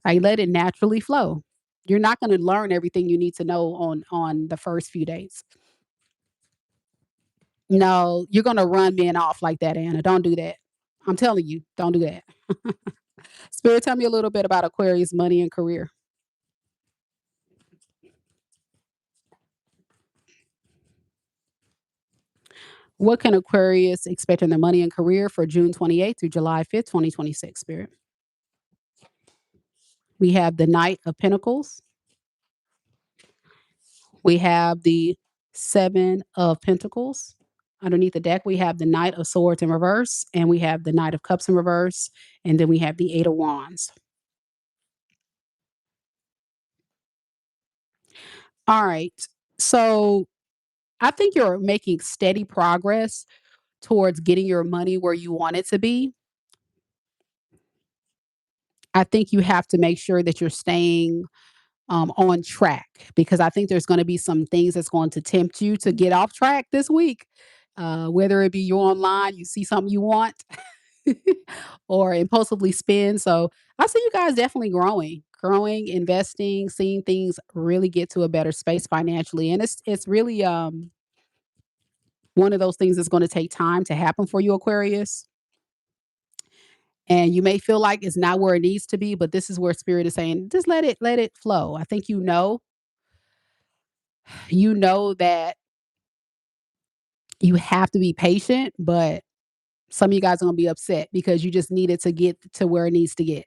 Like let it naturally flow. You're not going to learn everything you need to know on the first few days. No, you're going to run men off like that, Anna. Don't do that. I'm telling you, don't do that. Spirit, tell me a little bit about Aquarius money and career. What can Aquarius expect in their money and career for June 28th through July 5th, 2026, Spirit? We have the Knight of Pentacles. We have the Seven of Pentacles. Underneath the deck, we have the Knight of Swords in reverse, and we have the Knight of Cups in reverse, and then we have the Eight of Wands. All right. So I think you're making steady progress towards getting your money where you want it to be. I think you have to make sure that you're staying on track because I think there's going to be some things that's going to tempt you to get off track this week. Whether it be you're online, you see something you want, or impulsively spend. So I see you guys definitely growing, investing, seeing things really get to a better space financially, and it's really one of those things that's going to take time to happen for you, Aquarius. And you may feel like it's not where it needs to be, but this is where spirit is saying, just let it flow. I think you know that you have to be patient, but some of you guys are gonna be upset because you just needed to get to where it needs to get.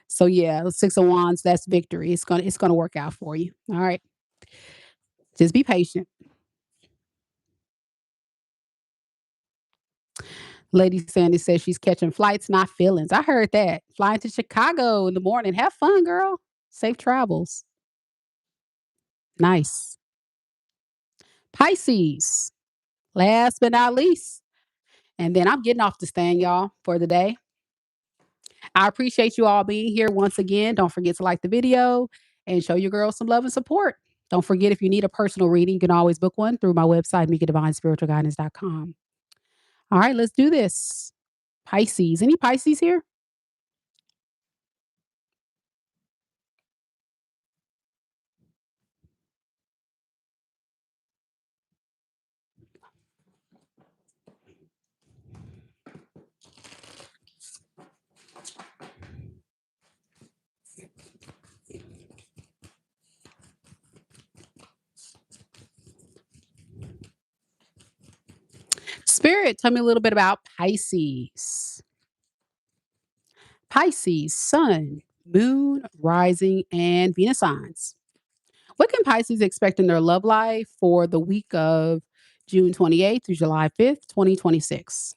So yeah, the Six of Wands, that's victory. It's gonna work out for you. All right. Just be patient. Lady Sandy says she's catching flights, not feelings. I heard that. Flying to Chicago in the morning. Have fun, girl. Safe travels. Nice. Pisces. Last but not least. And then I'm getting off the stand, y'all, for the day. I appreciate you all being here once again. Don't forget to like the video and show your girls some love and support. Don't forget if you need a personal reading, you can always book one through my website, MikaDivineSpiritualGuidance.com. All right, let's do this. Pisces. Any Pisces here? Spirit, tell me a little bit about Pisces. Pisces, Sun, Moon, Rising, and Venus signs. What can Pisces expect in their love life for the week of June 28th through July 5th, 2026?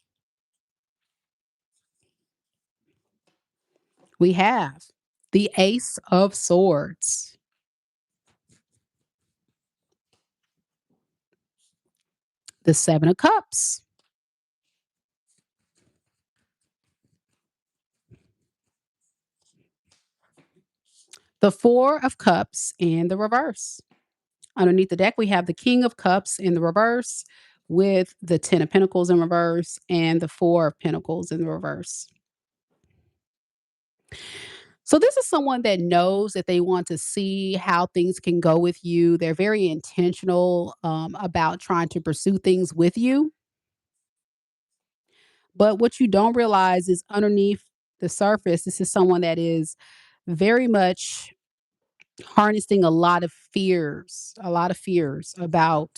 We have the Ace of Swords, the Seven of Cups, the Four of Cups in the reverse. Underneath the deck, we have the King of Cups in the reverse with the Ten of Pentacles in reverse and the Four of Pentacles in the reverse. So this is someone that knows that they want to see how things can go with you. They're very intentional about trying to pursue things with you. But what you don't realize is underneath the surface, this is someone that is very much harnessing a lot of fears about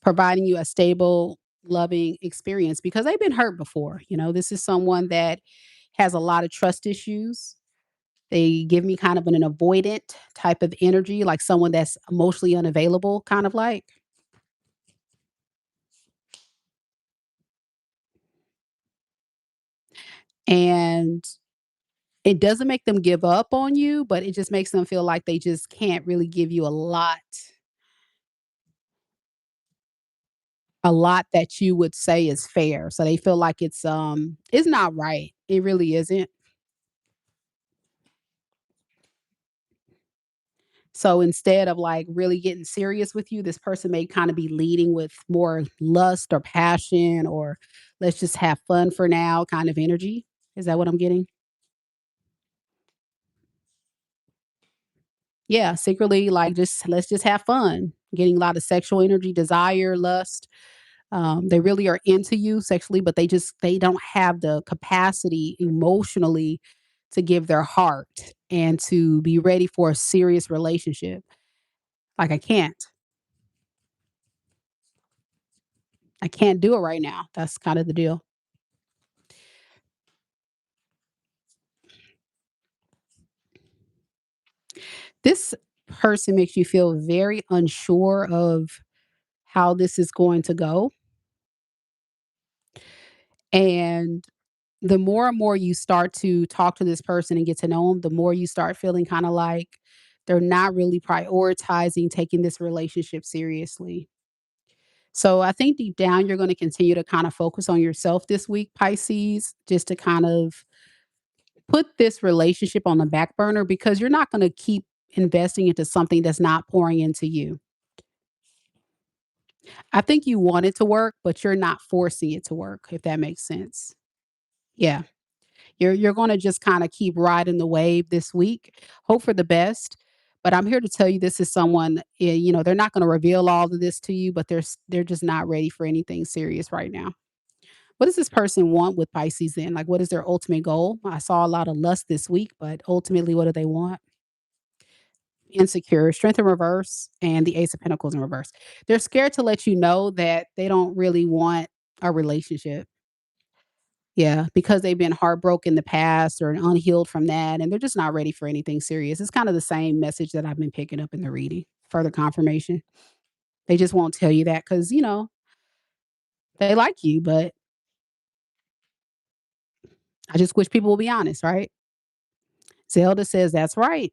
providing you a stable, loving experience because they've been hurt before. This is someone that has a lot of trust issues. They give me kind of an avoidant type of energy, like someone that's emotionally unavailable, kind of like. And it doesn't make them give up on you, but it just makes them feel like they just can't really give you a lot a lot that you would say is fair. So they feel like it's not right. It really isn't. So instead of like really getting serious with you, this person may kind of be leading with more lust or passion or let's just have fun for now kind of energy. Is that what I'm getting? Yeah, secretly like just let's just have fun. Getting a lot of sexual energy, desire, lust. They really are into you sexually, but they don't have the capacity emotionally to give their heart and to be ready for a serious relationship. Like I can't do it right now. That's kind of the deal. This person makes you feel very unsure of how this is going to go. And the more and more you start to talk to this person and get to know them, the more you start feeling kind of like they're not really prioritizing taking this relationship seriously. So I think deep down, you're going to continue to kind of focus on yourself this week, Pisces, just to kind of put this relationship on the back burner because you're not going to keep investing into something that's not pouring into you. I think you want it to work, but you're not forcing it to work, if that makes sense. Yeah. You're gonna just kinda keep riding the wave this week, hope for the best, but I'm here to tell you this is someone, they're not gonna reveal all of this to you, but they're just not ready for anything serious right now. What does this person want with Pisces then? Like, what is their ultimate goal? I saw a lot of lust this week, but ultimately, what do they want? Insecure, strength in reverse, and the Ace of Pentacles in reverse. They're scared to let you know that they don't really want a relationship. Yeah, because they've been heartbroken in the past or unhealed from that, and they're just not ready for anything serious. It's kind of the same message that I've been picking up in the reading. Further confirmation. They just won't tell you that because, they like you, but I just wish people will be honest, right? Zelda says that's right.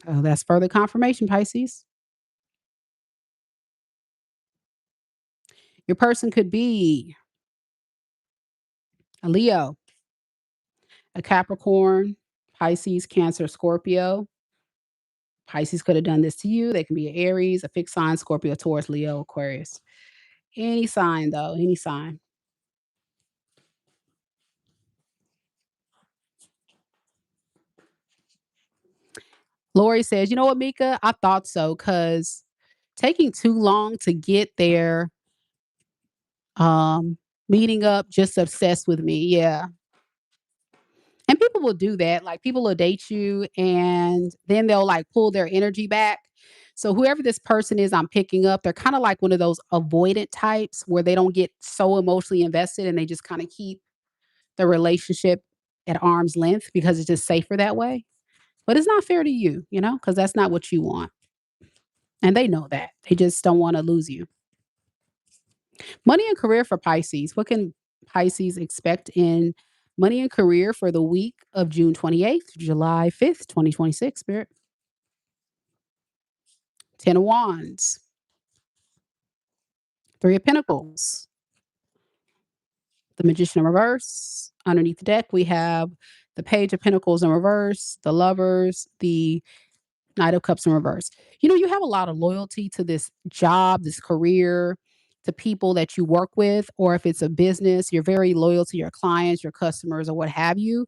Oh, that's further confirmation, Pisces. Your person could be a Leo, a Capricorn, Pisces, Cancer, Scorpio. Pisces could have done this to you. They can be an Aries, a fixed sign, Scorpio, Taurus, Leo, Aquarius. Any sign, though, any sign. Lori says, "You know what, Mika? I thought so because taking too long to get there, um, meeting up, just obsessed with me." Yeah. And people will do that. Like people will date you and then they'll like pull their energy back. So whoever this person is I'm picking up, they're kind of like one of those avoidant types where they don't get so emotionally invested and they just kind of keep the relationship at arm's length because it's just safer that way. But it's not fair to you, because that's not what you want. And they know that. They just don't wanna lose you. Money and career for Pisces. What can Pisces expect in money and career for the week of June 28th to July 5th, 2026, Spirit? 10 of Wands, 3 of Pentacles, the Magician in reverse. Underneath the deck, we have the Page of Pentacles in reverse, the Lovers, the Knight of Cups in reverse. You have a lot of loyalty to this job, this career, to people that you work with, or if it's a business, you're very loyal to your clients, your customers, or what have you.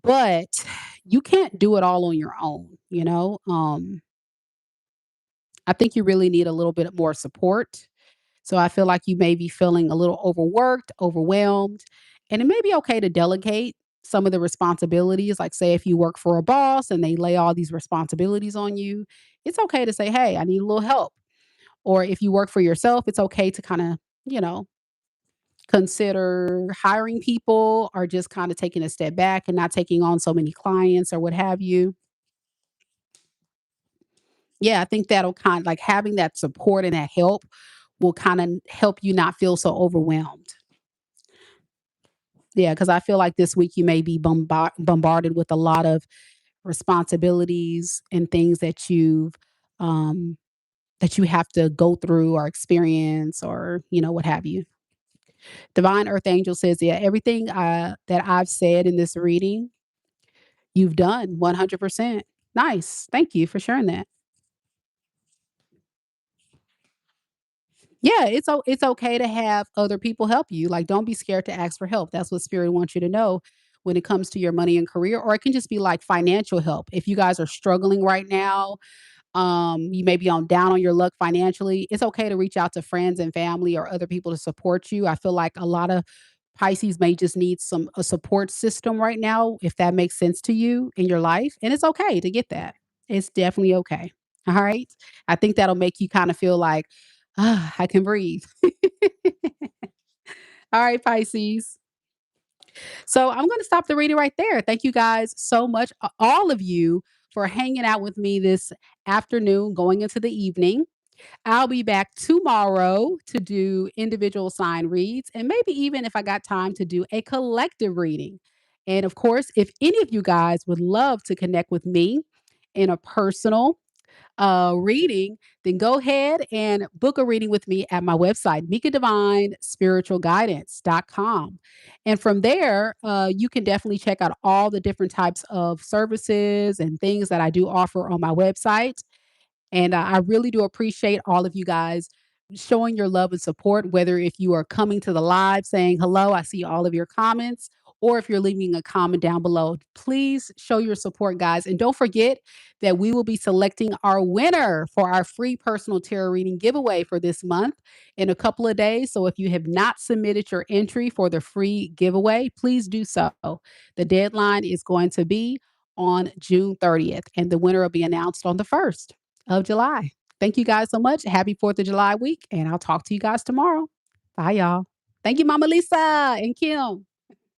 But you can't do it all on your own. I think you really need a little bit more support. So I feel like you may be feeling a little overworked, overwhelmed, and it may be okay to delegate some of the responsibilities. Like, say, if you work for a boss and they lay all these responsibilities on you, it's okay to say, hey, I need a little help. Or if you work for yourself, it's okay to kind of, you know, consider hiring people or just kind of taking a step back and not taking on so many clients or what have you. Yeah, I think that'll kind of like having that support and that help will kind of help you not feel so overwhelmed. Yeah, because I feel like this week you may be bombarded with a lot of responsibilities and things um, that you have to go through or experience or, what have you. Divine Earth Angel says, yeah, everything that I've said in this reading, you've done 100%. Nice. Thank you for sharing that. Yeah, it's okay to have other people help you. Like, don't be scared to ask for help. That's what spirit wants you to know when it comes to your money and career, or it can just be like financial help. If you guys are struggling right now, you may be on down on your luck financially, it's okay to reach out to friends and family or other people to support you. I feel like a lot of Pisces may just need a support system right now, if that makes sense to you in your life. And it's okay to get that. It's definitely okay. All right. I think that'll make you kind of feel like, ah, I can breathe. All right, Pisces. So I'm going to stop the reading right there. Thank you guys so much, all of you, for hanging out with me this afternoon, going into the evening. I'll be back tomorrow to do individual sign reads, and maybe even if I got time to do a collective reading. And of course, if any of you guys would love to connect with me in a personal reading, then go ahead and book a reading with me at my website, MikaDivineSpiritualGuidance.com. And from there, you can definitely check out all the different types of services and things that I do offer on my website. And I really do appreciate all of you guys showing your love and support, whether if you are coming to the live saying hello, I see all of your comments, or if you're leaving a comment down below. Please show your support, guys. And don't forget that we will be selecting our winner for our free personal tarot reading giveaway for this month in a couple of days. So if you have not submitted your entry for the free giveaway, please do so. The deadline is going to be on June 30th, and the winner will be announced on the 1st of July. Thank you guys so much. Happy 4th of July week, and I'll talk to you guys tomorrow. Bye, y'all. Thank you, Mama Lisa and Kim.